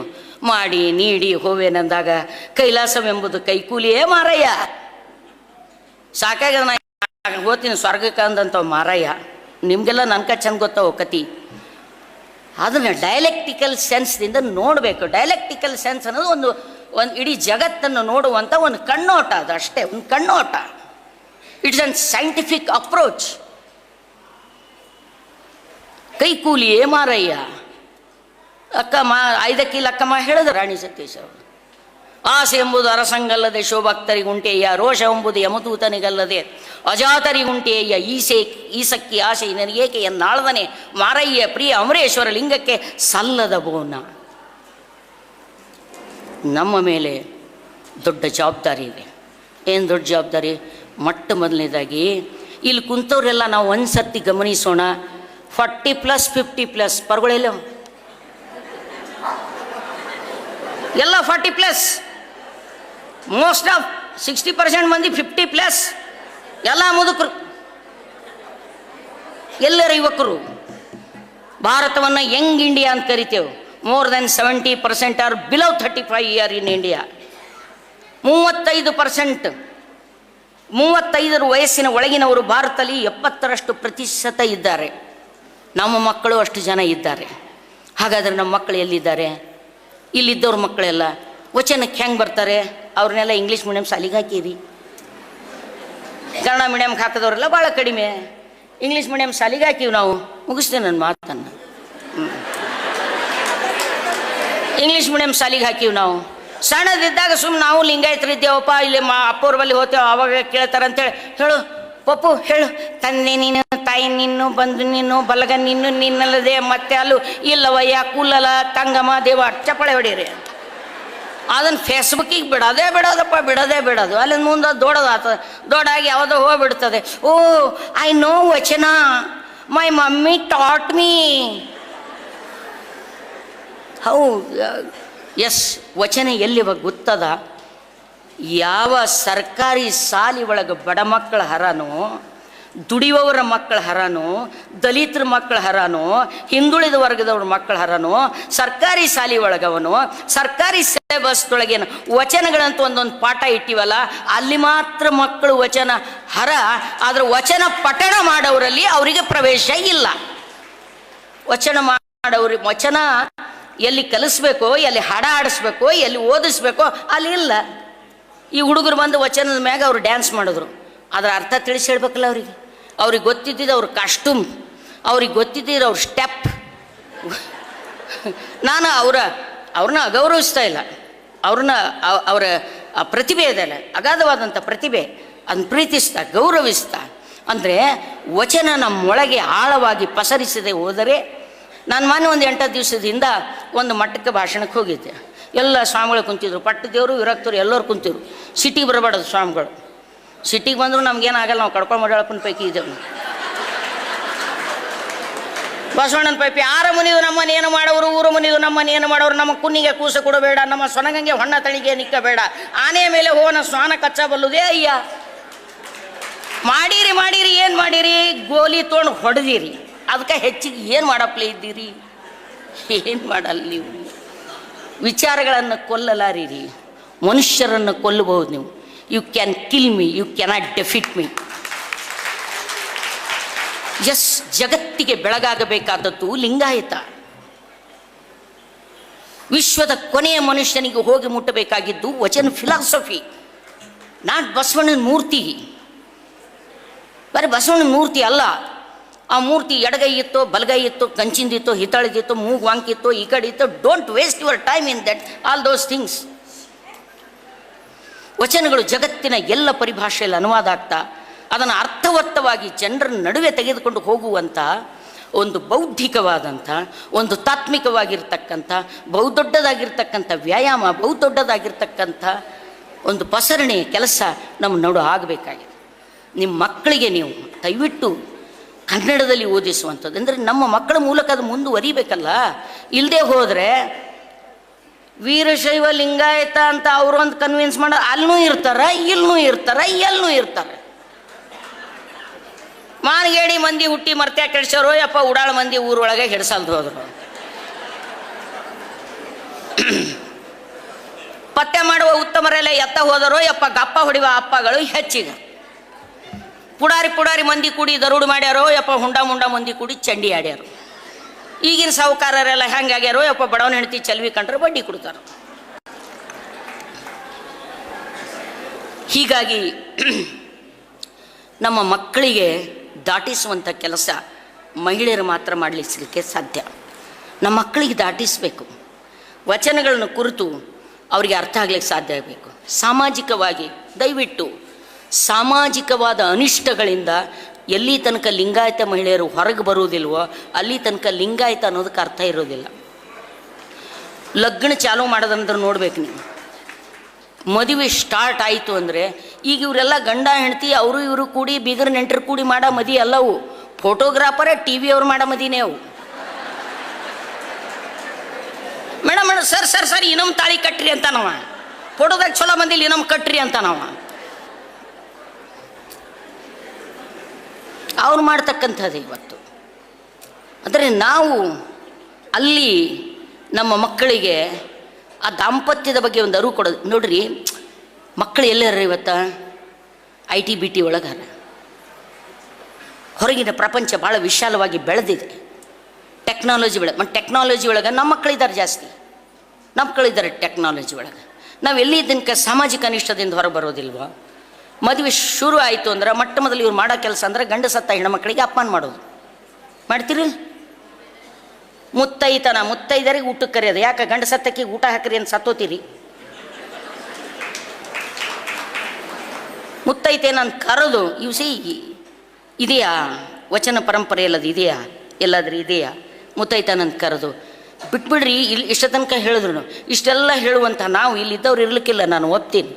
ಮಾಡಿ ನೀಡಿ ಹೋವೇನಂದಾಗ ಕೈಲಾಸವೆಂಬುದು ಕೈಕೂಲಿಯೇ ಮಾರಯ್ಯ. ಸಾಕಾಗ ನಾನು ಹೋಗ್ತೀನಿ ಸ್ವರ್ಗಕ್ಕೆ ಅಂದಂಥ ಮಾರಯ್ಯ. ನಿಮಗೆಲ್ಲ ನನ್ಕ ಚಂದ ಗೊತ್ತಾವ ಕತಿ. ಅದನ್ನು ಡೈಲೆಕ್ಟಿಕಲ್ ಸೆನ್ಸ್ನಿಂದ ನೋಡಬೇಕು. ಡೈಲೆಕ್ಟಿಕಲ್ ಸೆನ್ಸ್ ಅನ್ನೋದು ಒಂದು ಇಡೀ ಜಗತ್ತನ್ನು ನೋಡುವಂಥ ಒಂದು ಕಣ್ಣೋಟ, ಅದು ಅಷ್ಟೇ, ಒಂದು ಕಣ್ಣೋಟ. It's unscientific approach. ಕೈಕೂಲಿಯೇ ಮಾರಯ್ಯ. ಐದಕ್ಕಿಲಕ್ಕಮ್ಮ ಹೇಳಿದ್ರು ರಾಣಿ ಸತೀಶ್ ಅವರು. ಆಸೆ ಎಂಬುದು ಅರಸಂಗಲ್ಲದೆ ಶೋಭಕ್ತರಿಗುಂಟೆಯ್ಯ, ರೋಷ ಎಂಬುದು ಯಮದೂತನಿಗಲ್ಲದೆ ಅಜಾತರಿಗುಂಟೆಯ್ಯ, ಈಸಕ್ಕಿ ಆಸೆ ನನಗೇಕೆ ಎನ್ನಾಳದನೆ ಮಾರಯ್ಯ ಪ್ರಿಯ ಅಮರೇಶ್ವರ ಲಿಂಗಕ್ಕೆ ಸಲ್ಲದ ಬೋನ. ನಮ್ಮ ಮೇಲೆ ದೊಡ್ಡ ಜವಾಬ್ದಾರಿ ಇದೆ. ಏನು ದೊಡ್ಡ ಜವಾಬ್ದಾರಿ? ಮೊಟ್ಟ ಮೊದಲನೇದಾಗಿ ಇಲ್ಲಿ ಕುಂತವ್ರೆಲ್ಲ ನಾವು ಒಂದು ಸರ್ತಿ ಗಮನಿಸೋಣ. 40+, 50+, ಪರ್ಗಳೆಲ್ಲ ಎಲ್ಲ 40+, ಮೋಸ್ಟ್ ಆಫ್ 60% ಮಂದಿ 50+, ಎಲ್ಲ ಮುದುಕರು, ಎಲ್ಲರ ಯುವಕರು. ಭಾರತವನ್ನು ಯಂಗ್ ಇಂಡಿಯಾ ಅಂತ ಕರಿತೇವೆ. More than 70% are below 35 year in India. 35 ವಯಸ್ಸಿನ ಒಳಗಿನವರು ಭಾರತದಲ್ಲಿ 70% ಇದ್ದಾರೆ. ನಮ್ಮ ಮಕ್ಕಳು ಅಷ್ಟು ಜನ ಇದ್ದಾರೆ. ಹಾಗಾದರೆ ನಮ್ಮ ಮಕ್ಕಳು ಎಲ್ಲಿದ್ದಾರೆ? ಇಲ್ಲಿದ್ದವ್ರ ಮಕ್ಕಳೆಲ್ಲ ವಚನಕ್ಕೆ ಹೆಂಗೆ ಬರ್ತಾರೆ? ಅವ್ರನ್ನೆಲ್ಲ ಇಂಗ್ಲೀಷ್ ಮೀಡಿಯಮ್ ಶಾಲೆಗೆ ಹಾಕೀರಿ. ಕನ್ನಡ ಮೀಡಿಯಮ್ಗೆ ಹಾಕಿದವರೆಲ್ಲ ಭಾಳ ಕಡಿಮೆ. ಇಂಗ್ಲೀಷ್ ಮೀಡಿಯಮ್ ಶಾಲೆಗೆ ಹಾಕಿವಿ ನಾವು. ಮುಗಿಸ್ತೇನೆ ನನ್ನ ಮಾತನ್ನು. ಇಂಗ್ಲೀಷ್ ಮೀಡಿಯಮ್ ಶಾಲೆಗೆ ಹಾಕಿವಿ ನಾವು. ಸಣ್ಣದಿದ್ದಾಗ ಸುಮ್ಮನೆ ನಾವು ಲಿಂಗಾಯತರಿದ್ದೇವಪ್ಪ, ಇಲ್ಲಿ ಅಪ್ಪವ್ರ ಬಳಿ ಹೋಗ್ತೇವೆ, ಅವಾಗ ಕೇಳ್ತಾರಂತೇಳಿ ಹೇಳು ಪಪ್ಪು ಹೇಳು, ತಂದೆ ನೀನು, ತಾಯಿ ನೀನು, ಬಂದು ನೀನು, ಬಲಗ ನೀನು, ನಿನ್ನಲ್ಲದೆ ಮತ್ತೆ ಅಲ್ಲೂ ಇಲ್ಲವಯ್ಯ ಕೂಲಲ ತಂಗಮ್ಮ ದೇವ ಚಪ್ಪಳೆ ಹೊಡೀರಿ. ಅದನ್ನು ಫೇಸ್ಬುಕ್ಕಿಗೆ ಬಿಡೋದಪ್ಪ, ಬಿಡೋದೇ ಬಿಡೋದು. ಅಲ್ಲಿಂದ ಮುಂದೆ ದೊಡ್ಡದಾಗ್ತದೆ. ದೊಡ್ಡಾಗಿ ಯಾವುದೋ ಹೋಗ್ಬಿಡ್ತದೆ. ಓ ಐ ನೋ ವಚನ, ಮೈ ಮಮ್ಮಿ ಟಾಟ್ ಮೀ. ಹೌ ಎಸ್, ವಚನ ಎಲ್ಲಿ ಗೊತ್ತದ? ಯಾವ ಸರ್ಕಾರಿ ಶಾಲೆ ಒಳಗೆ ಬಡ ಮಕ್ಕಳ ಹರಾನೋ, ದುಡಿಯುವವರ ಮಕ್ಕಳ ಹರಾನೋ, ದಲಿತರ ಮಕ್ಕಳ ಹರಾನೋ, ಹಿಂದುಳಿದ ವರ್ಗದವ್ರ ಮಕ್ಕಳ ಹರಾನೋ, ಸರ್ಕಾರಿ ಶಾಲೆ ಒಳಗವನು, ಸರ್ಕಾರಿ ಸಿಲೆಬಸ್ದೊಳಗೇನು ವಚನಗಳಂತ ಒಂದೊಂದು ಪಾಠ ಇಟ್ಟಿವಲ್ಲ, ಅಲ್ಲಿ ಮಾತ್ರ ಮಕ್ಕಳು ವಚನ ಹರ. ಆದ್ರೆ ವಚನ ಪಠಣ ಮಾಡೋರಲ್ಲಿ ಅವರಿಗೆ ಪ್ರವೇಶ ಇಲ್ಲ. ವಚನ ಮಾಡೋರಿಗೆ ವಚನ ಎಲ್ಲಿ ಕಲಿಸ್ಬೇಕೋ, ಎಲ್ಲಿ ಹಾಡ ಆಡಿಸ್ಬೇಕೋ, ಎಲ್ಲಿ ಓದಿಸ್ಬೇಕೋ ಅಲ್ಲಿ ಇಲ್ಲ. ಈ ಹುಡುಗರು ಬಂದು ವಚನದ ಮ್ಯಾಗ ಅವ್ರು ಡ್ಯಾನ್ಸ್ ಮಾಡಿದ್ರು. ಅದರ ಅರ್ಥ ತಿಳಿಸಿ ಹೇಳ್ಬೇಕಲ್ಲ ಅವ್ರಿಗೆ. ಅವ್ರಿಗೆ ಗೊತ್ತಿದ್ದಿದ್ದು ಅವ್ರ ಕಾಸ್ಟ್ಯೂಮ್, ಅವ್ರಿಗೆ ಗೊತ್ತಿದ್ದಿದ್ದು ಅವ್ರ ಸ್ಟೆಪ್. ನಾನು ಅವ್ರನ್ನ ಅಗೌರವಿಸ್ತಾ ಇಲ್ಲ. ಅವರ ಪ್ರತಿಭೆ ಇದೆಯಲ್ಲ, ಅಗಾಧವಾದಂಥ ಪ್ರತಿಭೆ, ಅದನ್ನು ಪ್ರೀತಿಸ್ತಾ ಗೌರವಿಸ್ತಾ. ಅಂದರೆ ವಚನ ನಮ್ಮೊಳಗೆ ಆಳವಾಗಿ ಪಸರಿಸದೆ ಹೋದರೆ. ನಾನು ಮೊನ್ನೆ ಒಂದು 8 ದಿವಸದಿಂದ ಒಂದು ಮಠಕ್ಕೆ ಭಾಷಣಕ್ಕೆ ಹೋಗಿದ್ದೆ. ಎಲ್ಲ ಸ್ವಾಮಿಗಳು ಕುಂತಿದ್ರು, ಪಟ್ಟದೇವರು ವಿರಕ್ತರು ಎಲ್ಲರೂ ಕುಂತಿದ್ರು. ಸಿಟಿಗೆ ಬರಬಾರ್ದು ಸ್ವಾಮಿಗಳು. ಸಿಟಿಗೆ ಬಂದರೂ ನಮ್ಗೇನಾಗಲ್ಲ, ನಾವು ಕಡ್ಕೊಂಡು ಮಡ್ಯಾಳಪ್ಪನ ಪೈಕಿ ಇದ್ದೇವೆ. ಬಸವಣ್ಣನ ಪೈಪಿ ಆರ ಮುನಿದು ನಮ್ಮನ್ನು ಏನು ಮಾಡೋರು, ಊರ ಮುನಿದು ನಮ್ಮನ್ನು ಏನು ಮಾಡೋರು, ನಮ್ಮ ಕುನ್ನಿಗೆ ಕೂಸ ಕೊಡಬೇಡ, ನಮ್ಮ ಸೊನಗಂಗೆ ಹೊಣ್ಣ ತಳಿಗೆ ನಿಕ್ಕಬೇಡ, ಆನೆ ಮೇಲೆ ಹೋನ ಸ್ವಾನ ಕಚ್ಚಬಲ್ಲುದೇ ಅಯ್ಯ. ಮಾಡಿರಿ ಏನು ಮಾಡಿರಿ? ಗೋಲಿ ತೊಗೊಂಡು ಹೊಡೆದಿರಿ, ಅದಕ್ಕೆ ಹೆಚ್ಚಿಗೆ ಏನು ಮಾಡಪ್ಲೇ ಇದ್ದೀರಿ? ಏನು ಮಾಡಲ್ಲ ನೀವು. ವಿಚಾರಗಳನ್ನು ಕೊಲ್ಲಲಾರಿರಿ, ಮನುಷ್ಯರನ್ನು ಕೊಲ್ಲಬಹುದು ನೀವು. You can kill me, you cannot defeat me. ಜಗತ್ತಿಗೆ ಬೆಳಗಾಗಬೇಕಾದದ್ದು ಲಿಂಗಾಯತ. ವಿಶ್ವದ ಕೊನೆಯ ಮನುಷ್ಯನಿಗೆ ಹೋಗಿ ಮುಟ್ಟಬೇಕಾಗಿದ್ದು ವಚನ ಫಿಲಾಸಫಿ, ನಾಟ್ ಬಸವಣ್ಣನ ಮೂರ್ತಿ. ಬರೀ ಬಸವಣ್ಣನ ಮೂರ್ತಿ ಅಲ್ಲ, ಆ ಮೂರ್ತಿ ಎಡಗೈ ಇತ್ತೋ ಬಲಗೈ ಇತ್ತೋ ಕಂಚಿಂದಿತ್ತೋ ಹಿತ್ತಾಳಿದಿತ್ತೋ ಮೂಗು ವಾಂಕಿತ್ತೋ ಈ ಕಡೆ ಇತ್ತೋ. Don't waste your time in that all those things. ವಚನಗಳು ಜಗತ್ತಿನ ಎಲ್ಲ ಪರಿಭಾಷೆಯಲ್ಲಿ ಅನುವಾದ ಆಗ್ತಾ ಅದನ್ನು ಅರ್ಥವತ್ತವಾಗಿ ಜನರ ನಡುವೆ ತೆಗೆದುಕೊಂಡು ಹೋಗುವಂಥ ಒಂದು ಬೌದ್ಧಿಕವಾದಂಥ, ಒಂದು ತಾತ್ವಿಕವಾಗಿರ್ತಕ್ಕಂಥ, ಬಹುದೊಡ್ಡದಾಗಿರ್ತಕ್ಕಂಥ ವ್ಯಾಯಾಮ, ಬಹುದೊಡ್ಡದಾಗಿರ್ತಕ್ಕಂಥ ಒಂದು ಪಸರಣೆಯ ಕೆಲಸ ನಮ್ಮ ನಡು ಆಗಬೇಕಾಗಿದೆ. ನಿಮ್ಮ ಮಕ್ಕಳಿಗೆ ನೀವು ದಯವಿಟ್ಟು ಕನ್ನಡದಲ್ಲಿ ಓದಿಸುವಂಥದ್ದು. ಅಂದರೆ ನಮ್ಮ ಮಕ್ಕಳ ಮೂಲಕ ಅದು ಮುಂದುವರಿಬೇಕಲ್ಲ. ಇಲ್ಲದೆ ಹೋದರೆ ವೀರಶೈವ ಲಿಂಗಾಯತ ಅಂತ ಅವರು ಒಂದು ಕನ್ವಿನ್ಸ್ ಮಾಡೋ ಅಲ್ಲೂ ಇರ್ತಾರೆ, ಇಲ್ಲೂ ಇರ್ತಾರೆ, ಎಲ್ಲೂ ಇರ್ತಾರೆ. ಮಾನಗೇಡಿ ಮಂದಿ ಹುಟ್ಟಿ ಮರ್ತ್ಯಾ ಕೆಡ್ಸೋರು ಯಪ್ಪ, ಉಡಾಳ ಮಂದಿ ಊರೊಳಗೆ ಹಿಡ್ಸಲ್ದು ಹೋದ್ರು. ಪತ್ತೆ ಮಾಡುವ ಉತ್ತಮರೆಲ್ಲ ಎತ್ತ ಹೋದರೋ ಯಪ್ಪ, ಗಪ್ಪ ಹೊಡಿವ ಅಪ್ಪಗಳು ಹೆಚ್ಚಿಗೆ. ಪುಡಾರಿ ಮಂದಿ ಕೂಡಿ ದರೋಡು ಮಾಡ್ಯಾರೋ ಯಪ್ಪ, ಹುಂಡ ಮುಂಡ ಮಂದಿ ಕೂಡಿ ಚಂಡಿ ಆಡ್ಯಾರು. ಈಗಿನ ಸಾಹುಕಾರರೆಲ್ಲ ಹೆಂಗಾಗ್ಯಾರೋ ಯಪ್ಪ, ಬಡವನ ಹೆಂಡತಿ ಚಲ್ವಿ ಕಂಡ್ರೆ ಬಡ್ಡಿ ಕೊಡ್ತಾರ. ಹೀಗಾಗಿ ನಮ್ಮ ಮಕ್ಕಳಿಗೆ ದಾಟಿಸುವಂಥ ಕೆಲಸ ಮಹಿಳೆಯರು ಮಾತ್ರ ಮಾಡಲಿಕ್ಕೆ ಸಾಧ್ಯ. ನಮ್ಮ ಮಕ್ಕಳಿಗೆ ದಾಟಿಸಬೇಕು, ವಚನಗಳನ್ನು ಕುರಿತು ಅವರಿಗೆ ಅರ್ಥ ಆಗ್ಲಿಕ್ಕೆ ಸಾಧ್ಯ ಆಗಬೇಕು. ಸಾಮಾಜಿಕವಾಗಿ ದಯವಿಟ್ಟು ಸಾಮಾಜಿಕವಾದ ಅನಿಷ್ಟಗಳಿಂದ ಎಲ್ಲಿ ತನಕ ಲಿಂಗಾಯತ ಮಹಿಳೆಯರು ಹೊರಗೆ ಬರುವುದಿಲ್ವೋ ಅಲ್ಲಿ ತನಕ ಲಿಂಗಾಯತ ಅನ್ನೋದಕ್ಕೆ ಅರ್ಥ ಇರೋದಿಲ್ಲ. ಲಗ್ನ ಚಾಲೂ ಮಾಡೋದಂದ್ರೆ ನೋಡ್ಬೇಕು ನೀವು. ಮದುವೆ ಸ್ಟಾರ್ಟ್ ಆಯಿತು ಅಂದರೆ ಈಗ ಇವರೆಲ್ಲ ಗಂಡ ಹೆಂಡತಿ ಅವರು ಇವರು ಕೂಡಿ ಬೀಗರ ನೆಂಟರು ಕೂಡಿ ಮಾಡೋ ಮದಿ ಅಲ್ಲವು, ಫೋಟೋಗ್ರಾಫರೇ ಟಿ ವಿ ಅವ್ರು ಮಾಡೋ ಮದಿನೇ ಅವು. ಮೇಡಮ್ ಸರ್ ಇನ್ನೊಮ್ಮೆ ತಾಳಿ ಕಟ್ರಿ ಅಂತ ನಾವ, ಫೋಟೋದಾಗ ಚಲೋ ಮಂದಿಲಿ ಇನ್ನೊಮ್ಮೆ ಕಟ್ರಿ ಅಂತ ನಾವ. ಅವ್ರು ಮಾಡ್ತಕ್ಕಂಥದ್ದು ಇವತ್ತು. ಅಂದರೆ ನಾವು ಅಲ್ಲಿ ನಮ್ಮ ಮಕ್ಕಳಿಗೆ ಆ ದಾಂಪತ್ಯದ ಬಗ್ಗೆ ಒಂದು ಅರಿವು ಕೊಡೋದು. ನೋಡ್ರಿ, ಮಕ್ಕಳು ಎಲ್ಲಾರ ಇವತ್ತು IT-BT ಒಳಗಾರ. ಹೊರಗಿನ ಪ್ರಪಂಚ ಭಾಳ ವಿಶಾಲವಾಗಿ ಬೆಳೆದಿದೆ. ಟೆಕ್ನಾಲಜಿ ಒಳಗೆ ನಮ್ಮ ಮಕ್ಕಳಿದ್ದಾರೆ ಜಾಸ್ತಿ, ನಮ್ಮ ಮಕ್ಕಳಿದ್ದಾರೆ ಟೆಕ್ನಾಲಜಿ ಒಳಗೆ. ನಾವು ಎಲ್ಲಿ ತನಕ ಸಾಮಾಜಿಕ ಅನಿಷ್ಟದಿಂದ ಹೊರ ಬರೋದಿಲ್ವೋ. ಮದುವೆ ಶುರು ಆಯಿತು ಅಂದ್ರೆ ಮೊಟ್ಟ ಮೊದಲು ಇವ್ರು ಮಾಡೋ ಕೆಲಸ ಅಂದರೆ ಗಂಡ ಸತ್ತ ಹೆಣ್ಮಕ್ಳಿಗೆ ಅಪ್ಪನ ಮಾಡೋದು. ಮಾಡ್ತೀರಿ? ಮುತ್ತೈದರಿಗೆ ಊಟಕ್ಕೆ ಕರೆಯೋದು. ಯಾಕೆ? ಗಂಡ ಸತ್ತಕ್ಕೆ ಊಟ ಹಾಕ್ರಿ ಅಂತ ಸತ್ತೋತೀರಿ. ಮುತ್ತೈತೆ ನಾನು ಕರೆದು ಸಿ ಇದೆಯಾ ವಚನ ಪರಂಪರೆಯಲ್ಲದು ಇದೆಯಾ, ಎಲ್ಲಾದ್ರೂ ಇದೆಯಾ? ಮುತ್ತೈತನಂತ ಕರೆದು ಬಿಟ್ಬಿಡ್ರಿ. ಇಲ್ಲಿ ಇಷ್ಟ ತನಕ ಹೇಳಿದ್ರು, ಇಷ್ಟೆಲ್ಲ ಹೇಳುವಂಥ ನಾವು ಇಲ್ಲಿದ್ದವ್ರು ಇರ್ಲಿಕ್ಕಿಲ್ಲ, ನಾನು ಒಪ್ತೀನಿ.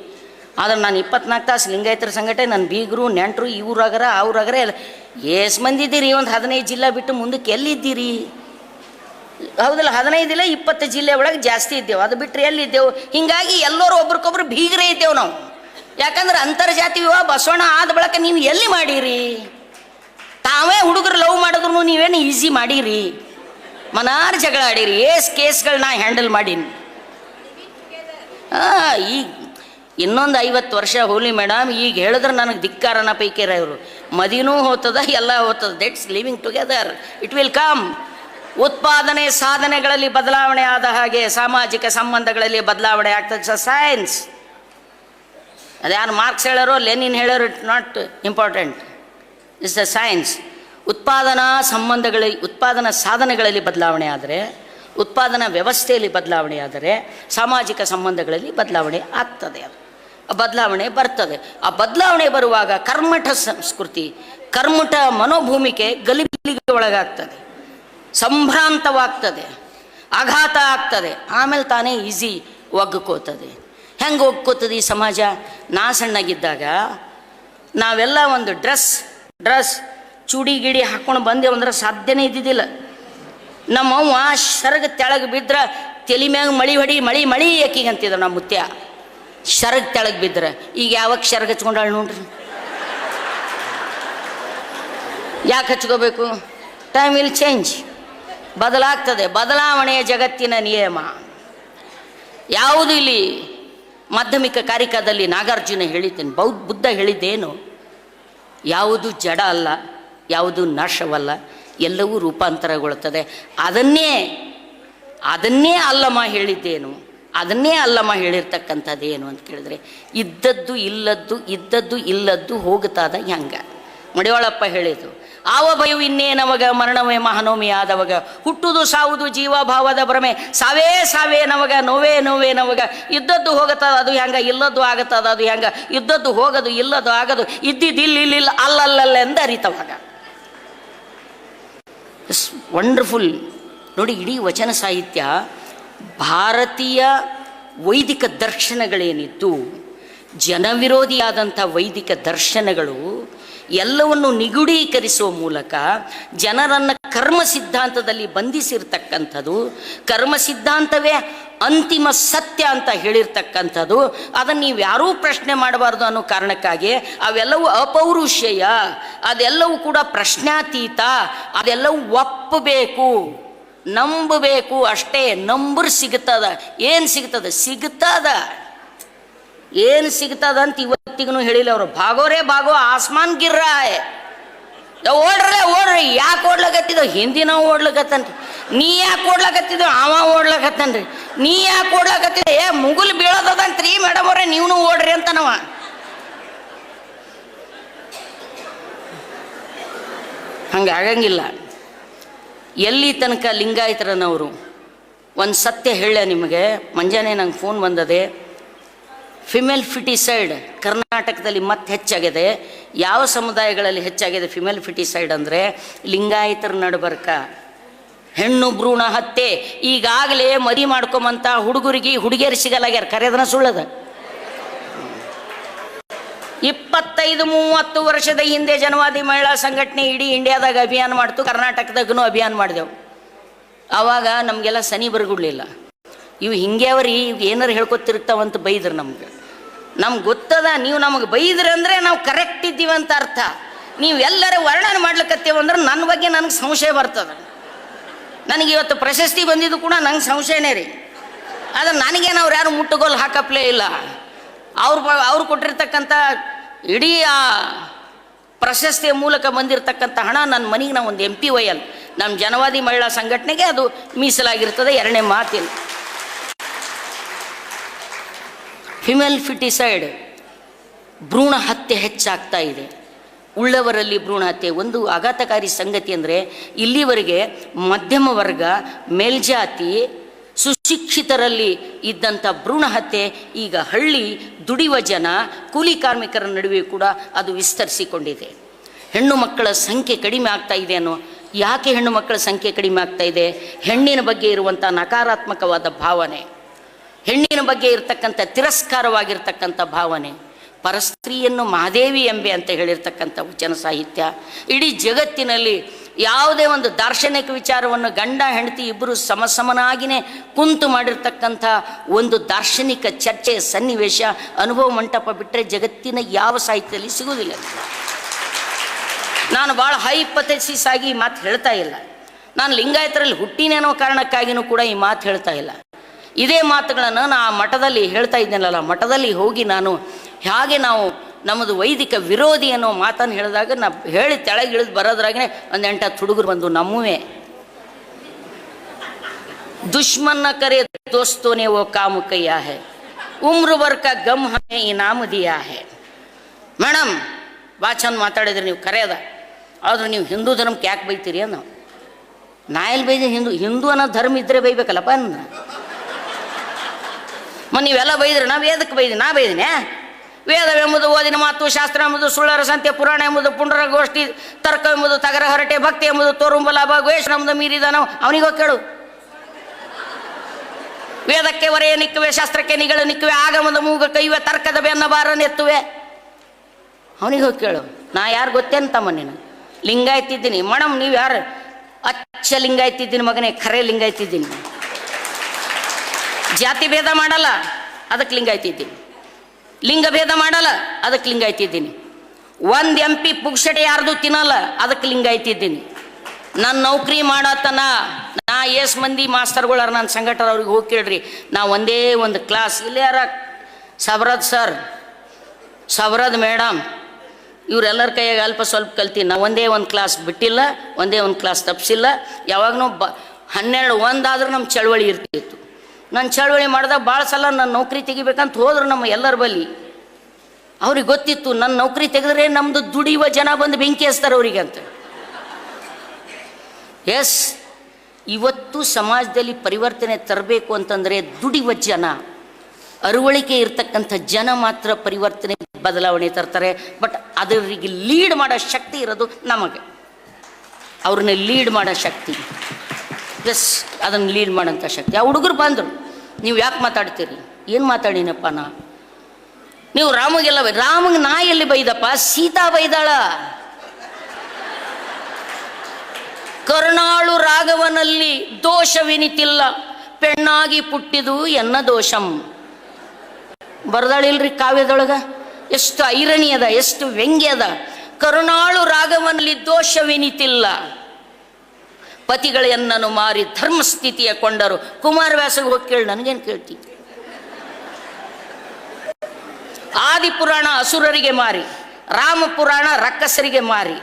ಆದ್ರೆ ನಾನು 24 ತಾಸು ಲಿಂಗಾಯತರ ಸಂಘಟನೆ, ನನ್ನ ಬೀಗರು ನೆಂಟರು ಇವ್ರಾಗರ ಅವ್ರಾಗರ ಎಲ್ಲ ಎಷ್ಟು ಮಂದಿ ಇದ್ದೀರಿ? ಒಂದು 15 ಜಿಲ್ಲೆ ಬಿಟ್ಟು ಮುಂದಕ್ಕೆ ಎಲ್ಲಿದ್ದೀರಿ? ಹೌದಲ್ಲ, 15 ಇಲ್ಲ 20 ಜಿಲ್ಲೆ ಒಳಗೆ ಜಾಸ್ತಿ ಇದ್ದೇವೆ. ಅದು ಬಿಟ್ಟರೆ ಎಲ್ಲಿದ್ದೆವು? ಹೀಗಾಗಿ ಎಲ್ಲರೂ ಒಬ್ರಿಗೊಬ್ರು ಬೀಗರೇ ಇದ್ದೇವೆ ನಾವು. ಯಾಕಂದ್ರೆ ಅಂತರ್ಜಾತಿ ವಿವಾಹ ಬಸವಣ್ಣ ಆದ ಬಳಕ ನೀವು ಎಲ್ಲಿ ಮಾಡೀರಿ? ತಾವೇ ಹುಡುಗರು ಲವ್ ಮಾಡಿದ್ರು ನೀವೇನು ಈಸಿ ಮಾಡೀರಿ? ಮನಾರು ಜಗಳ ಆಡೀರಿ. ಕೇಸ್ಗಳನ್ನ ಹ್ಯಾಂಡಲ್ ಮಾಡೀನಿ. ಈಗ ಇನ್ನೊಂದು 50 ವರ್ಷ ಹೋಲಿ ಮೇಡಮ್. ಈಗ ಹೇಳಿದ್ರೆ ನನಗೆ ಧಿಕ್ಕಾರನ ಪೈಕೇರ ಇವರು. ಮದಿನೂ ಹೋಗ್ತದ, ಎಲ್ಲ ಹೋಗ್ತದ. That's living together, it will come. ಉತ್ಪಾದನೆ ಸಾಧನೆಗಳಲ್ಲಿ ಬದಲಾವಣೆ ಆದ ಹಾಗೆ ಸಾಮಾಜಿಕ ಸಂಬಂಧಗಳಲ್ಲಿ ಬದಲಾವಣೆ ಆಗ್ತದೆ. ಸೈನ್ಸ್ ಅದ್ಯಾರು ಮಾರ್ಕ್ಸ್ ಹೇಳೋರು ಲೆನಿನ್ ಹೇಳೋರು, it not important. It's the science. ಉತ್ಪಾದನಾ ಸಾಧನೆಗಳಲ್ಲಿ ಬದಲಾವಣೆ ಆದರೆ, ಉತ್ಪಾದನಾ ವ್ಯವಸ್ಥೆಯಲ್ಲಿ ಬದಲಾವಣೆ ಆದರೆ ಸಾಮಾಜಿಕ ಸಂಬಂಧಗಳಲ್ಲಿ ಬದಲಾವಣೆ ಆಗ್ತದೆ. ಅದು ಬದಲಾವಣೆ ಬರ್ತದೆ. ಆ ಬದಲಾವಣೆ ಬರುವಾಗ ಕರ್ಮಠ ಸಂಸ್ಕೃತಿ, ಕರ್ಮಠ ಮನೋಭೂಮಿಕೆ ಗಲಿಬಿಲಿಗೆ ಒಳಗಾಗ್ತದೆ, ಸಂಭ್ರಾಂತವಾಗ್ತದೆ, ಆಘಾತ ಆಗ್ತದೆ. ಆಮೇಲೆ ತಾನೇ ಈಸಿ ಒಗ್ಕೋತದೆ. ಹೆಂಗೆ ಒಗ್ಕೋತದೆ ಈ ಸಮಾಜ? ನಾ ಸಣ್ಣಗಿದ್ದಾಗ ನಾವೆಲ್ಲ ಒಂದು ಡ್ರೆಸ್ ಚೂಡಿ ಗಿಡಿ ಹಾಕ್ಕೊಂಡು ಬಂದೇವು ಅಂದ್ರೆ ಸಾಧ್ಯನೇ ಇದ್ದಿದ್ದಿಲ್ಲ. ನಮ್ಮವ್ವ ಶರಗ ತೆಳಗೆ ಬಿದ್ರೆ ತಲೆ ಮ್ಯಾಗ ಮಳಿ ಯಾಕಿಗೆ ಅಂತಿದ್ರು ನಮ್ಮ ಮುತ್ಯ. ಶರಗ ತೆಳಗೆ ಬಿದ್ರೆ ಈಗ ಯಾವಾಗ ಶರಗ ಹಚ್ಕೊಂಡಾಳು ನೋಡ್ರಿ. ಯಾಕೆ ಹಚ್ಕೋಬೇಕು? ಟೈಮ್ ವಿಲ್ ಚೇಂಜ್, ಬದಲಾಗ್ತದೆ. ಬದಲಾವಣೆಯ ಜಗತ್ತಿನ ನಿಯಮ. ಯಾವುದು ಇಲ್ಲಿ ಮಾಧ್ಯಮಿಕ ಕಾರಿಕಾದಲ್ಲಿ ನಾಗಾರ್ಜುನ ಹೇಳಿದ್ದೇನೆ, ಬುದ್ಧ ಹೇಳಿದ್ದೇನು? ಯಾವುದು ಜಡ ಅಲ್ಲ, ಯಾವುದು ನಾಶವಲ್ಲ, ಎಲ್ಲವೂ ರೂಪಾಂತರಗೊಳ್ಳುತ್ತದೆ. ಅದನ್ನೇ ಅಲ್ಲಮ್ಮ ಹೇಳಿದ್ದೇನು, ಅದನ್ನೇ ಅಲ್ಲಮ್ಮ ಹೇಳಿರ್ತಕ್ಕಂಥದ್ದೇನು ಅಂತ ಕೇಳಿದ್ರೆ, ಇದ್ದದ್ದು ಇಲ್ಲದ್ದು ಹೋಗುತ್ತಾದ ಹೆಂಗ. ಮಡಿವಾಳಪ್ಪ ಹೇಳಿದ್ದು, ಆವ ಭಯವು ಇನ್ನೇನವಾಗ ಮರಣವೇ ಮಹಾನೋಮಿ ಆದವಾಗ, ಹುಟ್ಟುದು ಸಾವುದು ಜೀವಭಾವದ ಭ್ರಮೆ, ಸಾವೇ ನವಾಗ, ನೋವೇ ನವಾಗ. ಇದ್ದದ್ದು ಹೋಗುತ್ತದ ಅದು ಹೆಂಗ, ಇಲ್ಲದ್ದು ಆಗತ್ತದ ಅದು ಹೆಂಗ, ಇದ್ದದ್ದು ಹೋಗದು ಇಲ್ಲದ್ದು ಆಗದು, ಇದ್ದಿದ್ದಿಲ್ಲ ಅಲ್ಲಲ್ಲೆಂದು ಅರಿತವಾಗ. It's wonderful. ನೋಡಿ, ಇಡೀ ವಚನ ಸಾಹಿತ್ಯ ಭಾರತೀಯ ವೈದಿಕ ದರ್ಶನಗಳೇನಿದ್ದು, ಜನವಿರೋಧಿಯಾದಂಥ ವೈದಿಕ ದರ್ಶನಗಳು ಎಲ್ಲವನ್ನು ನಿಗೂಢೀಕರಿಸುವ ಮೂಲಕ ಜನರನ್ನು ಕರ್ಮ ಸಿದ್ಧಾಂತದಲ್ಲಿ ಬಂಧಿಸಿರ್ತಕ್ಕಂಥದ್ದು, ಕರ್ಮ ಸಿದ್ಧಾಂತವೇ ಅಂತಿಮ ಸತ್ಯ ಅಂತ ಹೇಳಿರ್ತಕ್ಕಂಥದ್ದು. ಅದನ್ನು ನೀವು ಯಾರೂ ಪ್ರಶ್ನೆ ಮಾಡಬಾರ್ದು ಅನ್ನೋ ಕಾರಣಕ್ಕಾಗಿ ಅವೆಲ್ಲವೂ ಅಪೌರುಷೇಯ, ಅದೆಲ್ಲವೂ ಕೂಡ ಪ್ರಶ್ನಾತೀತ, ಅದೆಲ್ಲವೂ ಒಪ್ಪಬೇಕು, ನಂಬಬೇಕು ಅಷ್ಟೇ. ನಂಬರ್ ಸಿಗ್ತದ. ಏನು ಸಿಗ್ತದ ಅಂತ ಇವತ್ತಿಗೂ ಹೇಳಿಲ್ಲ ಅವರು. ಭಾಗೋ ಆಸ್ಮಾನ್ ಗಿರ್ರಾಯ್, ಓಡ್ರಿ. ಯಾಕೆ ಓಡ್ಲಕತ್ತಿದ್ದೋ? ಹಿಂದಿನ ಓಡ್ಲಕತ್ತನ್ರಿ. ನೀ ಯಾಕೆ ಓಡ್ಲಕತ್ತಿದ್ದೋ? ಅವ ಓಡ್ಲಕತ್ತನ್ರಿ. ನೀ ಯಾಕೆ ಓಡ್ಲಕತ್ತಿದ್ದೆ? ಮುಗುಲ್ ಬೀಳೋದಂತ್ರಿ ಮೇಡಮ್ ಅವ್ರೆ, ನೀವು ಓಡ್ರಿ ಅಂತನವ. ಹಂಗೆ ಆಗಂಗಿಲ್ಲ. ಎಲ್ಲಿ ತನಕ ಲಿಂಗಾಯತರನವರು ಒಂದು ಸತ್ಯ ಹೇಳ ನಿಮಗೆ. ಮುಂಜಾನೆ ನಂಗೆ ಫೋನ್ ಬಂದದೆ, ಫಿಮೇಲ್ ಫಿಟಿಸೈಡ್ ಕರ್ನಾಟಕದಲ್ಲಿ ಮತ್ತೆ ಹೆಚ್ಚಾಗಿದೆ. ಯಾವ ಸಮುದಾಯಗಳಲ್ಲಿ ಹೆಚ್ಚಾಗಿದೆ ಫಿಮೇಲ್ ಫಿಟಿಸೈಡ್ ಅಂದರೆ ಲಿಂಗಾಯತರ ನಡಬರ್ಕ ಹೆಣ್ಣು ಭ್ರೂಣ ಹತ್ಯೆ. ಈಗಾಗಲೇ ಮದಿ ಮಾಡ್ಕೊಂಬಂತ ಹುಡುಗರಿಗೆ ಹುಡುಗಿಯರು ಸಿಗಲಾಗ್ಯಾರ. ಕರೆದನ ಸುಳ್ಳದ. 25-30 ವರ್ಷದ ಹಿಂದೆ ಜನವಾದಿ ಮಹಿಳಾ ಸಂಘಟನೆ ಇಡೀ ಇಂಡಿಯಾದಾಗ ಅಭಿಯಾನ ಮಾಡ್ತು, ಕರ್ನಾಟಕದಾಗೂ ಅಭಿಯಾನ ಮಾಡಿದೆವು. ಆವಾಗ ನಮಗೆಲ್ಲ ಸನಿ ಬರಗುಡ್ಲಿಲ್ಲ. ಇವು ಹಿಂಗೆ ಅವ್ರಿ ಇವು ಏನಾರು ಹೇಳ್ಕೊತಿರ್ತಾವಂತ ಬೈದ್ರು ನಮ್ಗೆ ಗೊತ್ತದ. ನೀವು ನಮಗೆ ಬೈದ್ರಿ ಅಂದರೆ ನಾವು ಕರೆಕ್ಟ್ ಇದ್ದೀವಿ ಅಂತ ಅರ್ಥ. ನೀವು ಎಲ್ಲರೂ ವರ್ಣನೆ ಮಾಡ್ಲಿಕ್ಕತ್ತೇವಂದ್ರೆ ನನ್ನ ಬಗ್ಗೆ ನನಗೆ ಸಂಶಯ ಬರ್ತದೆ. ನನಗೆ ಇವತ್ತು ಪ್ರಶಸ್ತಿ ಬಂದಿದ್ದು ಕೂಡ ನಂಗೆ ಸಂಶಯನೇ ರೀ. ಆದರೆ ನನಗೇನು ಅವ್ರು ಯಾರು ಮುಟ್ಟುಗೋಲು ಹಾಕಪ್ಲೇ ಇಲ್ಲ. ಅವ್ರು ಕೊಟ್ಟಿರ್ತಕ್ಕಂಥ ಇಡೀ ಆ ಪ್ರಶಸ್ತಿಯ ಮೂಲಕ ಬಂದಿರತಕ್ಕಂಥ ಹಣ ನನ್ನ ಮನೆಗೆ ನಾವು ಒಂದು MPYL ನಮ್ಮ ಜನವಾದಿ ಮಹಿಳಾ ಸಂಘಟನೆಗೆ ಅದು ಮೀಸಲಾಗಿರ್ತದೆ. ಎರಡನೇ ಮಾತಿಲ್ಲ. ಫಿಮೇಲ್ ಫಿಟಿಸೈಡ್ ಭ್ರೂಣ ಹತ್ಯೆ ಹೆಚ್ಚಾಗ್ತಾ ಇದೆ. ಉಳ್ಳವರಲ್ಲಿ ಭ್ರೂಣ ಹತ್ಯೆ ಒಂದು ಆಘಾತಕಾರಿ ಸಂಗತಿ. ಅಂದರೆ ಇಲ್ಲಿವರೆಗೆ ಮಧ್ಯಮ ವರ್ಗ, ಮೇಲ್ಜಾತಿ, ಸುಶಿಕ್ಷಿತರಲ್ಲಿ ಇದ್ದಂಥ ಭ್ರೂಣ ಹತ್ಯೆ ಈಗ ಹಳ್ಳಿ ದುಡಿಯುವ ಜನ, ಕೂಲಿ ಕಾರ್ಮಿಕರ ನಡುವೆ ಕೂಡ ಅದು ವಿಸ್ತರಿಸಿಕೊಂಡಿದೆ. ಹೆಣ್ಣು ಮಕ್ಕಳ ಸಂಖ್ಯೆ ಕಡಿಮೆ ಆಗ್ತಾ ಇದೆ ಅನ್ನೋ. ಯಾಕೆ ಹೆಣ್ಣು ಮಕ್ಕಳ ಸಂಖ್ಯೆ ಕಡಿಮೆ ಆಗ್ತಾ ಇದೆ? ಹೆಣ್ಣಿನ ಬಗ್ಗೆ ಇರುವಂಥ ನಕಾರಾತ್ಮಕವಾದ ಭಾವನೆ, ಹೆಣ್ಣಿನ ಬಗ್ಗೆ ಇರತಕ್ಕಂಥ ತಿರಸ್ಕಾರವಾಗಿರ್ತಕ್ಕಂಥ ಭಾವನೆ. ಪರಸ್ತ್ರೀಯನ್ನು ಮಹಾದೇವಿ ಎಂಬೆ ಅಂತ ಹೇಳಿರ್ತಕ್ಕಂಥ ವಚನ ಸಾಹಿತ್ಯ ಇಡೀ ಜಗತ್ತಿನಲ್ಲಿ ಯಾವುದೇ ಒಂದು ದಾರ್ಶನಿಕ ವಿಚಾರವನ್ನು ಗಂಡ ಹೆಂಡತಿ ಇಬ್ಬರು ಸಮನಾಗಿಯೇ ಕುಂತು ಮಾಡಿರ್ತಕ್ಕಂಥ ಒಂದು ದಾರ್ಶನಿಕ ಚರ್ಚೆ, ಸನ್ನಿವೇಶ, ಅನುಭವ ಮಂಟಪ ಬಿಟ್ಟರೆ ಜಗತ್ತಿನ ಯಾವ ಸಾಹಿತ್ಯದಲ್ಲಿ ಸಿಗುವುದಿಲ್ಲ. ನಾನು ಭಾಳ ಹೈಪಥೆಸಿಸ್ ಆಗಿ ಈ ಮಾತು ಹೇಳ್ತಾ ಇಲ್ಲ. ನಾನು ಲಿಂಗಾಯತರಲ್ಲಿ ಹುಟ್ಟಿನೇನೋ ಕಾರಣಕ್ಕಾಗಿಯೂ ಕೂಡ ಈ ಮಾತು ಹೇಳ್ತಾ ಇಲ್ಲ. ಇದೇ ಮಾತುಗಳನ್ನು ನಾ ಮಠದಲ್ಲಿ ಹೇಳ್ತಾ ಇದ್ದೇನಲ್ಲ, ಮಠದಲ್ಲಿ ಹೋಗಿ ನಾನು ಹಾಗೆ ನಾವು ನಮ್ಮದು ವೈದಿಕ ವಿರೋಧಿ ಅನ್ನೋ ಮಾತನ್ನು ಹೇಳಿದಾಗ ನಾ ಹೇಳಿ ತೆಳಗೆ ಇಳಿದು ಬರೋದ್ರಾಗೇ ಒಂದು 8-10 ಹುಡುಗರು ಬಂದು ನಮ್ಮವೇ ದುಶ್ಮನ್ನ ಕರೆ ದೋಸ್ತೋನೆ ಓ ಕಾಮು ಕೈಯಾ ಹೇ ಉಮ್ರ ವರ್ಕ ಗಮ್ ಹಮೆ ಇನಾಮ್ ದಿಯಾ ಹೇ. ಮೇಡಮ್ ಭಾಳ ಚಂದ ಮಾತಾಡಿದ್ರಿ ನೀವು, ಕರೆಯದ. ಆದ್ರೆ ನೀವು ಹಿಂದೂ ಧರ್ಮಕ್ಕೆ ಯಾಕೆ ಬೈತೀರಿ ಅನ್ನೋ. ನಾ ಎಲ್ಲಿ ಬೈದೆ? ಹಿಂದೂ ಅನ್ನೋ ಧರ್ಮ ಇದ್ರೆ ಬೈಬೇಕಲ್ಲಪ್ಪ ಅಂದ. ನೀವೆಲ್ಲ ಬೈದ್ರಿ, ನಾವು ವೇದಕ್ಕೆ ಬೈದಿನಿ. ನಾ ಬೈದಿನೇ? ವೇದವೆಂಬುದು ಓದಿನ ಮಾತು, ಶಾಸ್ತ್ರ ಎಂಬುದು ಸುಳ್ಳರ ಸಂತೆ, ಪುರಾಣ ಎಂಬುದು ಪುಂಡರ ಗೋಷ್ಠಿ, ತರ್ಕ ಎಂಬುದು ತಗರ ಹರಟೆ, ಭಕ್ತಿ ಎಂಬುದು ತೋರುಂಬ ಲಾಭ, ದ್ವೇಷ ಎಂಬುದು ಮೀರಿದ ನಾವು. ಅವನಿಗೋಗಿ ಕೇಳು. ವೇದಕ್ಕೆ ವರೆಯ ನಿಕ್ಕುವೆ, ಶಾಸ್ತ್ರಕ್ಕೆ ನಿಗಳು ನಿಕ್ಕುವೆ, ಆಗಮದ ಮೂಗ ಕೈವೆ, ತರ್ಕದ ಬೆನ್ನ ಬಾರನೆತ್ತುವೆ. ಅವನಿಗೋಗಿ ಕೇಳು. ನಾ ಯಾರು ಗೊತ್ತೇನು ತಮ್ಮ? ನೀನು ಲಿಂಗಾಯತಿದ್ದೀನಿ. ಮೇಡಮ್ ನೀವು ಯಾರು? ಅಚ್ಚ ಲಿಂಗಾಯತಿದ್ದೀನಿ ಮಗನೇ, ಖರೆ ಲಿಂಗಾಯತಿದ್ದೀನಿ. ಜಾತಿ ಭೇದ ಮಾಡಲ್ಲ, ಅದಕ್ಕೆ ಲಿಂಗಾಯತಿದ್ದೀನಿ. ಲಿಂಗ ಭೇದ ಮಾಡಲ್ಲ, ಅದಕ್ಕೆ ಲಿಂಗಾಯತಿದ್ದೀನಿ. ಒಂದು MP ಪುಕ್ಷಟೆ ಯಾರ್ದು ತಿನ್ನಲ್ಲ, ಅದಕ್ಕೆ ಲಿಂಗಾಯತಿದ್ದೀನಿ. ನನ್ನ ನೌಕರಿ ಮಾಡತನ ನಾ ಎಷ್ಟು ಮಂದಿ ಮಾಸ್ತರ್ಗಳಾರ ನನ್ನ ಸಂಘಟನೆ ಅವ್ರಿಗೆ ಹೋಗಿ ಕೇಳ್ರಿ. ನಾ ಒಂದೇ ಒಂದು ಕ್ಲಾಸ್ ಇಲ್ಲೇ ಯಾರ ಸಬರದ್ ಸರ್, ಸಬರದ್ ಮೇಡಮ್, ಇವರೆಲ್ಲರ ಕೈಯಾಗ ಅಲ್ಪ ಸ್ವಲ್ಪ ಕಲ್ತೀನಿ. ನಾ ಒಂದೇ ಒಂದು ಕ್ಲಾಸ್ ಬಿಟ್ಟಿಲ್ಲ, ಒಂದೇ ಒಂದು ಕ್ಲಾಸ್ ತಪ್ಪಿಸಿಲ್ಲ. ಯಾವಾಗೂ 12 ಆದ್ರೂ ನಮ್ಮ ಚಳವಳಿ ಇರ್ತಿತ್ತು. ನನ್ನ ಚಳವಳಿ ಮಾಡಿದಾಗ ಭಾಳ ಸಲ ನನ್ನ ನೌಕರಿ ತೆಗಿಬೇಕಂತ ಹೋದ್ರು ನಮ್ಮ ಎಲ್ಲರ ಬಳಿ. ಅವ್ರಿಗೆ ಗೊತ್ತಿತ್ತು ನನ್ನ ನೌಕರಿ ತೆಗೆದ್ರೆ ನಮ್ಮದು ದುಡಿಯುವ ಜನ ಬಂದು ಬೆಂಕಿ ಹಚ್ತಾರೆ ಅವ್ರಿಗೆ ಅಂತ. ಎಸ್, ಇವತ್ತು ಸಮಾಜದಲ್ಲಿ ಪರಿವರ್ತನೆ ತರಬೇಕು ಅಂತಂದರೆ ದುಡಿಯುವ ಜನ, ಅರವಳಿಕೆ ಇರ್ತಕ್ಕಂಥ ಜನ ಮಾತ್ರ ಪರಿವರ್ತನೆ ಬದಲಾವಣೆ ತರ್ತಾರೆ. ಬಟ್ ಅದರಿಗೆ ಲೀಡ್ ಮಾಡೋ ಶಕ್ತಿ ಇರೋದು ನಮಗೆ, ಅವ್ರನ್ನ ಲೀಡ್ ಮಾಡೋ ಶಕ್ತಿ. ಎಸ್, ಅದನ್ನು ಲೀಡ್ ಮಾಡೋಂಥ ಶಕ್ತಿ. ಆ ಹುಡುಗರು ಬಂದರು, ನೀವು ಯಾಕೆ ಮಾತಾಡ್ತೀರಿ? ಏನು ಮಾತಾಡಿನಪ್ಪ ನಾ? ನೀವು ರಾಮಗೆಲ್ಲ ರಾಮಗೆ ನಾ ಎಲ್ಲಿ ಬೈದಪ್ಪ? ಸೀತಾ ಬೈದಾಳ. ಕರುಣಾಳು ರಾಘವನಲ್ಲಿ ದೋಷವೆನಿತಿಲ್ಲ, ಪೆಣ್ಣಾಗಿ ಪುಟ್ಟಿದು ಎನ್ನ ದೋಷಂ. ಬರ್ದಾಳಿಲ್ರಿ ಕಾವ್ಯದೊಳಗ. ಎಷ್ಟು ಐರಣಿ ಅದ, ಎಷ್ಟು ವ್ಯಂಗ್ಯ ಅದ. ಕರುಣಾಳು ರಾಘವನಲ್ಲಿ ದೋಷವೆನಿತಿಲ್ಲ, ಪತಿಗಳೆನ್ನನು ಮಾರಿ ಧರ್ಮಸ್ಥಿತಿಯ ಕೊಂಡರು. ಕುಮಾರವ್ಯಾಸಗೆ ಹೋಗಿ ಕೇಳಿ, ನನಗೇನು ಕೇಳ್ತಿ? ಆದಿ ಪುರಾಣ ಅಸುರರಿಗೆ ಮಾರಿ, ರಾಮ ಪುರಾಣ ರಕ್ಕಸರಿಗೆ ಮಾರಿ,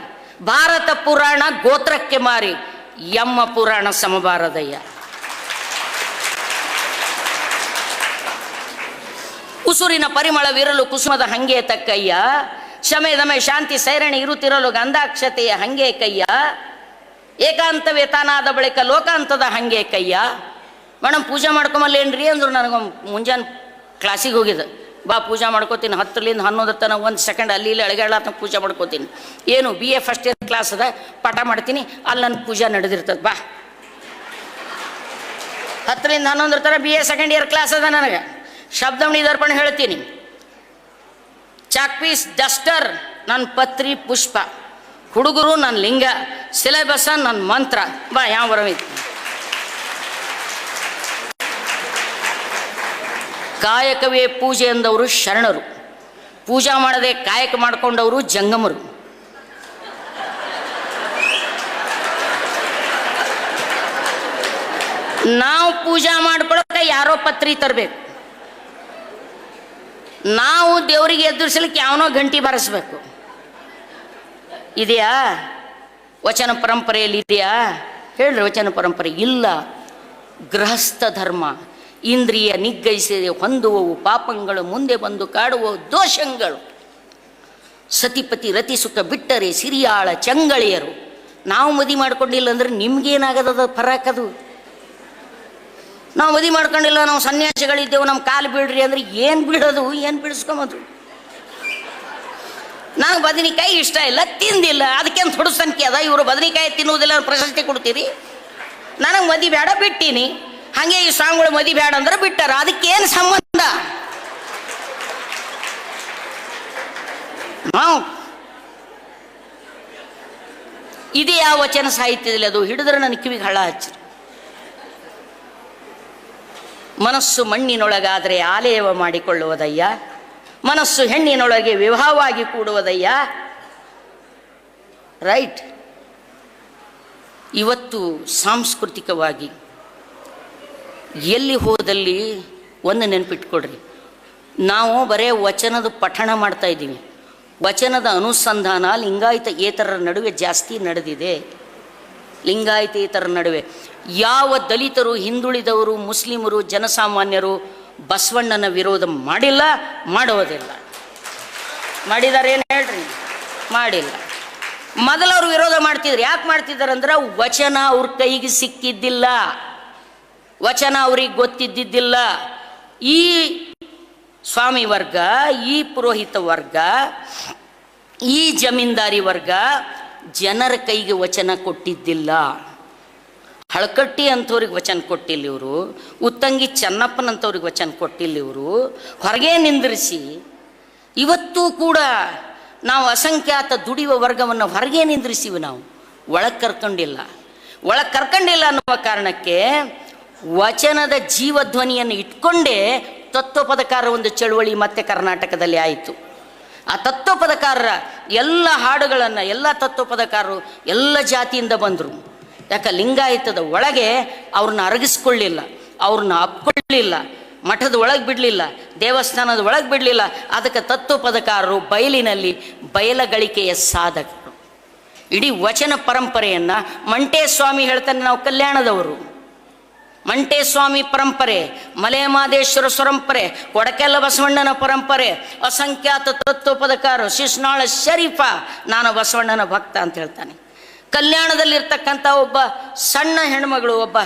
ಭಾರತ ಪುರಾಣ ಗೋತ್ರಕ್ಕೆ ಮಾರಿ, ಯಮ್ಮ ಪುರಾಣ ಸಮಬಾರದಯ್ಯ. ಉಸುರಿನ ಪರಿಮಳವಿರಲು ಕುಸುಮದ ಹಂಗೆ ತಕ್ಕಯ್ಯ, ಶಮೆ ದಮೆ ಶಾಂತಿ ಸೈರಣಿ ಇರುತ್ತಿರಲು ಗಂಧಾಕ್ಷತೆಯ ಹಂಗೆ ಕಯ್ಯ, ಏಕಾಂತವೇ ತಾನಾದ ಬಳಿಕ ಲೋಕಾಂತದ ಹಂಗೆ ಕಯ್ಯ. ಮೇಡಮ್ ಪೂಜೆ ಮಾಡ್ಕೊಂಬಲ್ಲೇನ್ರಿ ಅಂದ್ರು. ನನಗೆ ಮುಂಜಾನೆ ಕ್ಲಾಸಿಗೆ ಹೋಗಿದ್ದೆ. ಬಾ ಪೂಜೆ ಮಾಡ್ಕೋತೀನಿ, 10ರಿಂದ 11 ತನಕ 1 ಸೆಕೆಂಡ್ ಅಲ್ಲಿ ಇಲ್ಲಿ ಅಳಗಾಡ್ಲಾತ ಪೂಜೆ ಮಾಡ್ಕೋತೀನಿ. ಏನು BA ಫಸ್ಟ್ ಇಯರ್ ಕ್ಲಾಸ್ ಅದ, ಪಾಠ ಮಾಡ್ತೀನಿ, ಅಲ್ಲಿ ನನ್ನ ಪೂಜೆ ನಡೆದಿರ್ತದೆ. ಬಾ 10ರಿಂದ 11 ತನಕ BA ಸೆಕೆಂಡ್ ಇಯರ್ ಕ್ಲಾಸ್ ಅದ. ನನಗೆ ಶಬ್ದಮಣಿ ದರ್ಪಣ ಹೇಳ್ತೀನಿ. ಚಾಕ್ ಪೀಸ್ ಡಸ್ಟರ್ ನನ್ನ ಪತ್ರಿ ಪುಷ್ಪ, ಹುಡುಗರು ನನ್ನ ಲಿಂಗ, ಸಿಲೆಬಸ್ ನನ್ನ ಮಂತ್ರ. ಬಾ ಯಾವ ಬರಬೇಕು? ಕಾಯಕವೇ ಪೂಜೆ ಎಂದವರು ಶರಣರು, ಪೂಜಾ ಮಾಡದೆ ಕಾಯಕ ಮಾಡಿಕೊಂಡವರು ಜಂಗಮರು. ನಾವು ಪೂಜಾ ಮಾಡ್ಕೊಳಕ್ಕೆ ಯಾರೋ ಪತ್ರಿ ತರಬೇಕು, ನಾವು ದೇವರಿಗೆ ಎದುರಿಸಲಿಕ್ಕೆ ಯಾವನೋ ಗಂಟಿ ಬಾರಿಸ್ಬೇಕು. ಇದೆಯಾ ವಚನ ಪರಂಪರೆಯಲ್ಲಿ? ಇದೆಯಾ ಹೇಳ್ರಿ ವಚನ ಪರಂಪರೆ? ಇಲ್ಲ. ಗೃಹಸ್ಥ ಧರ್ಮ, ಇಂದ್ರಿಯ ನಿಗ್ರಹಿಸದೆ ಹೊಂದುವವು ಪಾಪಗಳು, ಮುಂದೆ ಬಂದು ಕಾಡುವ ದೋಷಗಳು. ಸತಿಪತಿ ರತಿ ಸುಖ ಬಿಟ್ಟರೆ ಸಿರಿಯಾಳ ಚಂಗಳಿಯರು. ನಾವು ಮದಿ ಮಾಡ್ಕೊಂಡಿಲ್ಲ ಅಂದ್ರೆ ನಿಮ್ಗೇನಾಗದ ಫರಾಕದು? ನಾವು ಮದಿ ಮಾಡ್ಕೊಂಡಿಲ್ಲ, ನಾವು ಸನ್ಯಾಸಿಗಳಿದ್ದೇವೆ, ನಮ್ಮ ಕಾಲು ಬೀಳ್ರಿ ಅಂದ್ರೆ ಏನು ಬೀಳೋದು, ಏನು ಬಿಡಿಸ್ಕೊಂಬೋದು? ನನಗೆ ಬದನೆಕಾಯಿ ಇಷ್ಟ ಇಲ್ಲ, ತಿಂದಿಲ್ಲ, ಅದಕ್ಕೇನು ಥೊಡು ಸಂಖ್ಯೆ ಅದ? ಇವರು ಬದನೆಕಾಯಿ ತಿನ್ನುವುದಿಲ್ಲ ಪ್ರಶಸ್ತಿ ಕೊಡ್ತೀರಿ? ನನಗೆ ಮದಿ ಬೇಡ ಬಿಟ್ಟೀನಿ, ಹಾಗೆ ಈ ಸ್ವಾಮಿಗಳು ಮದಿ ಬೇಡ ಅಂದ್ರೆ ಬಿಟ್ಟಾರ, ಅದಕ್ಕೇನು ಸಂಬಂಧ? ನಾವು ಇದೇ ಯಾವ ವಚನ ಸಾಹಿತ್ಯದಲ್ಲಿ ಅದು ಹಿಡಿದ್ರೆ ನನ್ನ ಕಿವಿಗೆ ಹಳ ಹಚ್ಚಿ. ಮನಸ್ಸು ಮಣ್ಣಿನೊಳಗಾದರೆ ಆಲಯವ ಮಾಡಿಕೊಳ್ಳುವುದಯ್ಯ, ಮನಸ್ಸು ಹೆಣ್ಣಿನೊಳಗೆ ವಿವಾಹವಾಗಿ ಕೂಡುವುದಯ್ಯ. ರೈಟ್. ಇವತ್ತು ಸಾಂಸ್ಕೃತಿಕವಾಗಿ ಎಲ್ಲಿ ಹೋದಲ್ಲಿ ಒಂದು ನೆನಪಿಟ್ಕೊಡ್ರಿ, ನಾವು ಬರೇ ವಚನದ ಪಠಣ ಮಾಡ್ತಾ ಇದ್ದೀವಿ. ವಚನದ ಅನುಸಂಧಾನ ಲಿಂಗಾಯತೇತರರ ನಡುವೆ ಜಾಸ್ತಿ ನಡೆದಿದೆ. ಲಿಂಗಾಯತೇತರ ನಡುವೆ ಯಾವ ದಲಿತರು, ಹಿಂದುಳಿದವರು, ಮುಸ್ಲಿಮರು, ಜನಸಾಮಾನ್ಯರು ಬಸವಣ್ಣನ ವಿರೋಧ ಮಾಡಿಲ್ಲ, ಮಾಡೋದಿಲ್ಲ. ಮಾಡಿದ್ದಾರೆ ಏನು ಹೇಳ್ರಿ? ಮಾಡಿಲ್ಲ. ಮೊದಲವ್ರು ವಿರೋಧ ಮಾಡ್ತಿದ್ರು. ಯಾಕೆ ಮಾಡ್ತಿದ್ದಾರೆ ಅಂದ್ರೆ ವಚನ ಅವ್ರ ಕೈಗೆ ಸಿಕ್ಕಿದ್ದಿಲ್ಲ, ವಚನ ಅವ್ರಿಗೆ ಗೊತ್ತಿದ್ದಿದ್ದಿಲ್ಲ. ಈ ಸ್ವಾಮಿ ವರ್ಗ, ಈ ಪುರೋಹಿತ ವರ್ಗ, ಈ ಜಮೀನ್ದಾರಿ ವರ್ಗ ಜನರ ಕೈಗೆ ವಚನ ಕೊಟ್ಟಿದ್ದಿಲ್ಲ. ಹಳಕಟ್ಟಿ ಅಂಥವ್ರಿಗೆ ವಚನ ಕೊಟ್ಟಿಲ್ಲ ಇವರು, ಉತ್ತಂಗಿ ಚೆನ್ನಪ್ಪನಂಥವ್ರಿಗೆ ವಚನ ಕೊಟ್ಟಿಲ್ಲ ಇವರು. ಹೊರಗೆ ನಿಂದಿರಿಸಿ ಇವತ್ತೂ ಕೂಡ ನಾವು ಅಸಂಖ್ಯಾತ ದುಡಿಯುವ ವರ್ಗವನ್ನು ಹೊರಗೆ ನಿಂದಿರಿಸಿವಿ. ನಾವು ಒಳಗೆ ಕರ್ಕೊಂಡಿಲ್ಲ. ಒಳಗೆ ಕರ್ಕೊಂಡಿಲ್ಲ ಅನ್ನುವ ಕಾರಣಕ್ಕೆ ವಚನದ ಜೀವಧ್ವನಿಯನ್ನು ಇಟ್ಕೊಂಡೇ ತತ್ವಪದಕಾರ ಒಂದು ಚಳುವಳಿ ಮತ್ತೆ ಕರ್ನಾಟಕದಲ್ಲಿ ಆಯಿತು. ಆ ತತ್ವಪದಕಾರರ ಎಲ್ಲ ಹಾಡುಗಳನ್ನು ಎಲ್ಲ ತತ್ವಪದಕಾರರು ಎಲ್ಲ ಜಾತಿಯಿಂದ ಬಂದರು. ಯಾಕೆ ಲಿಂಗಾಯತದ ಒಳಗೆ ಅವ್ರನ್ನ ಅರಗಿಸ್ಕೊಳ್ಳಿಲ್ಲ, ಅವ್ರನ್ನ ಅಪ್ಕೊಳ್ಳಿಲ್ಲ, ಮಠದ ಒಳಗೆ ಬಿಡಲಿಲ್ಲ, ದೇವಸ್ಥಾನದ ಒಳಗೆ ಬಿಡಲಿಲ್ಲ. ಅದಕ್ಕೆ ತತ್ವಪದಕಾರರು ಬಯಲಿನಲ್ಲಿ ಬಯಲಗಳಿಕೆಯ ಸಾಧಕರು. ಇಡೀ ವಚನ ಪರಂಪರೆಯನ್ನು ಮಂಟೇಸ್ವಾಮಿ ಹೇಳ್ತಾನೆ, ನಾವು ಕಲ್ಯಾಣದವರು. ಮಂಟೇಸ್ವಾಮಿ ಪರಂಪರೆ, ಮಲೆಮಹದೇಶ್ವರ ಪರಂಪರೆ, ಕೊಡಕೆಲ್ಲ ಬಸವಣ್ಣನ ಪರಂಪರೆ, ಅಸಂಖ್ಯಾತ ತತ್ವಪದಕಾರರು, ಶಿಶ್ನಾಳ ಶರೀಫ, ನಾನು ಬಸವಣ್ಣನ ಭಕ್ತ ಅಂತ ಹೇಳ್ತಾನೆ. ಕಲ್ಯಾಣದಲ್ಲಿರ್ತಕ್ಕಂಥ ಒಬ್ಬ ಸಣ್ಣ ಹೆಣ್ಮಗಳು, ಒಬ್ಬ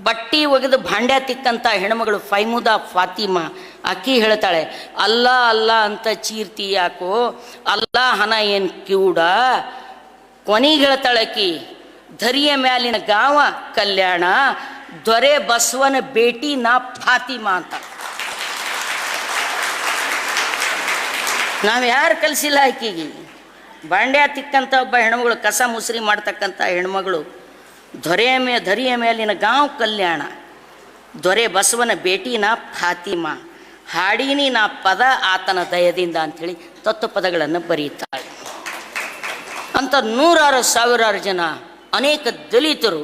ಬಟ್ಟಿ ಒಗೆದು ಭಾಂಡ್ಯ ತಿಕ್ಕಂಥ ಹೆಣ್ಮಗಳು ಫೈಮುದಾ ಫಾತಿಮಾ, ಅಕ್ಕಿ ಹೇಳ್ತಾಳೆ, ಅಲ್ಲ ಅಲ್ಲ ಅಂತ ಚೀರ್ತಿ ಯಾಕೋ, ಅಲ್ಲ ಹನ ಏನು ಕಿವುಡ. ಕೊನೆಗೆ ಹೇಳ್ತಾಳಕಿ, ಧರಿಯ ಮ್ಯಾಲಿನ ಗಾವ ಕಲ್ಯಾಣ, ದೊರೆ ಬಸವನ ಬೇಟಿ ನಾ ಫಾತಿಮಾ ಅಂತ. ನಾವು ಯಾರು ಕಲಿಸಿಲ್ಲ ಆಕಿಗೆ. ಬಾಂಡ್ಯ ತಿಕ್ಕಂಥ ಒಬ್ಬ ಹೆಣ್ಮಗಳು, ಕಸ ಮುಸ್ರಿ ಮಾಡ್ತಕ್ಕಂಥ ಹೆಣ್ಮಗಳು, ಧರಿಯ ಮೇಲಿನ ಗಾಂವ್ ಕಲ್ಯಾಣ, ದೊರೆ ಬಸವನ ಬೇಟಿನ ಫಾತಿಮಾ, ಹಾಡೀನಿ ನಾ ಪದ ಆತನ ದಯದಿಂದ ಅಂಥೇಳಿ ತತ್ವಪದಗಳನ್ನು ಬರೀತಾಳೆ. ಅಂತ ನೂರಾರು ಸಾವಿರಾರು ಜನ, ಅನೇಕ ದಲಿತರು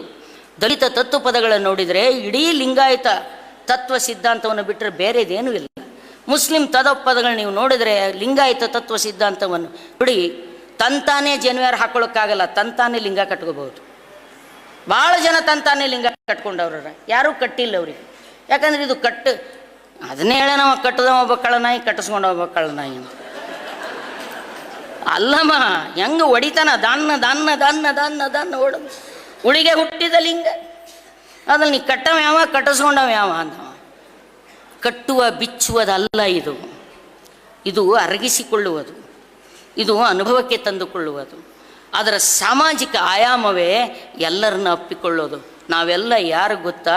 ದಲಿತ ತತ್ವಪದಗಳನ್ನು ನೋಡಿದರೆ ಇಡೀ ಲಿಂಗಾಯತ ತತ್ವ ಸಿದ್ಧಾಂತವನ್ನು ಬಿಟ್ಟರೆ ಬೇರೆದೇನೂ ಇಲ್ಲ. ಮುಸ್ಲಿಂ ತತ್ವಪದಗಳು ನೀವು ನೋಡಿದರೆ ಲಿಂಗಾಯತ ತತ್ವ ಸಿದ್ಧಾಂತವನ್ನು ನೋಡಿ, ತಂತಾನೇ ಜನ್ವಾರ ಹಾಕೊಳ್ಳೋಕ್ಕಾಗಲ್ಲ, ತಂತಾನೇ ಲಿಂಗ ಕಟ್ಕೋಬಹುದು. ಭಾಳ ಜನ ತಂತಾನೇ ಲಿಂಗ ಕಟ್ಕೊಂಡವ್ರ, ಯಾರೂ ಕಟ್ಟಿಲ್ಲ ಅವ್ರಿಗೆ. ಯಾಕಂದ್ರೆ ಇದು ಅದನ್ನೇ ಹೇಳ, ನಾವು ಕಟ್ಟದವ ಒಬ್ಬ ಕಳ್ಳನಾಯಿ, ಕಟ್ಟಿಸ್ಕೊಂಡ ಒಬ್ಬ ಕಳ್ಳನಾಯಿ ಅಂತ. ಅಲ್ಲಮ್ಮ, ಹೆಂಗೆ ಹೊಡಿತಾನ, ದನ್ನ ದನ್ನ ದನ್ನ ದನ್ನ ದನ್ನ ಹೊಡೆದು ಉಳಿಗೆ ಹುಟ್ಟಿದ ಲಿಂಗ. ಅದ್ರಲ್ಲಿ ನೀ ಕಟ್ಟವ ಯಾವ, ಕಟ್ಟಿಸ್ಕೊಂಡವ ಯಾವ ಅಂತ. ಕಟ್ಟುವ ಬಿಚ್ಚುವುದಲ್ಲ ಇದು, ಇದು ಅರಗಿಸಿಕೊಳ್ಳುವುದು, ಇದು ಅನುಭವಕ್ಕೆ ತಂದುಕೊಳ್ಳುವುದು. ಅದರ ಸಾಮಾಜಿಕ ಆಯಾಮವೇ ಎಲ್ಲರನ್ನ ಅಪ್ಪಿಕೊಳ್ಳೋದು. ನಾವೆಲ್ಲ ಯಾರು ಗೊತ್ತಾ?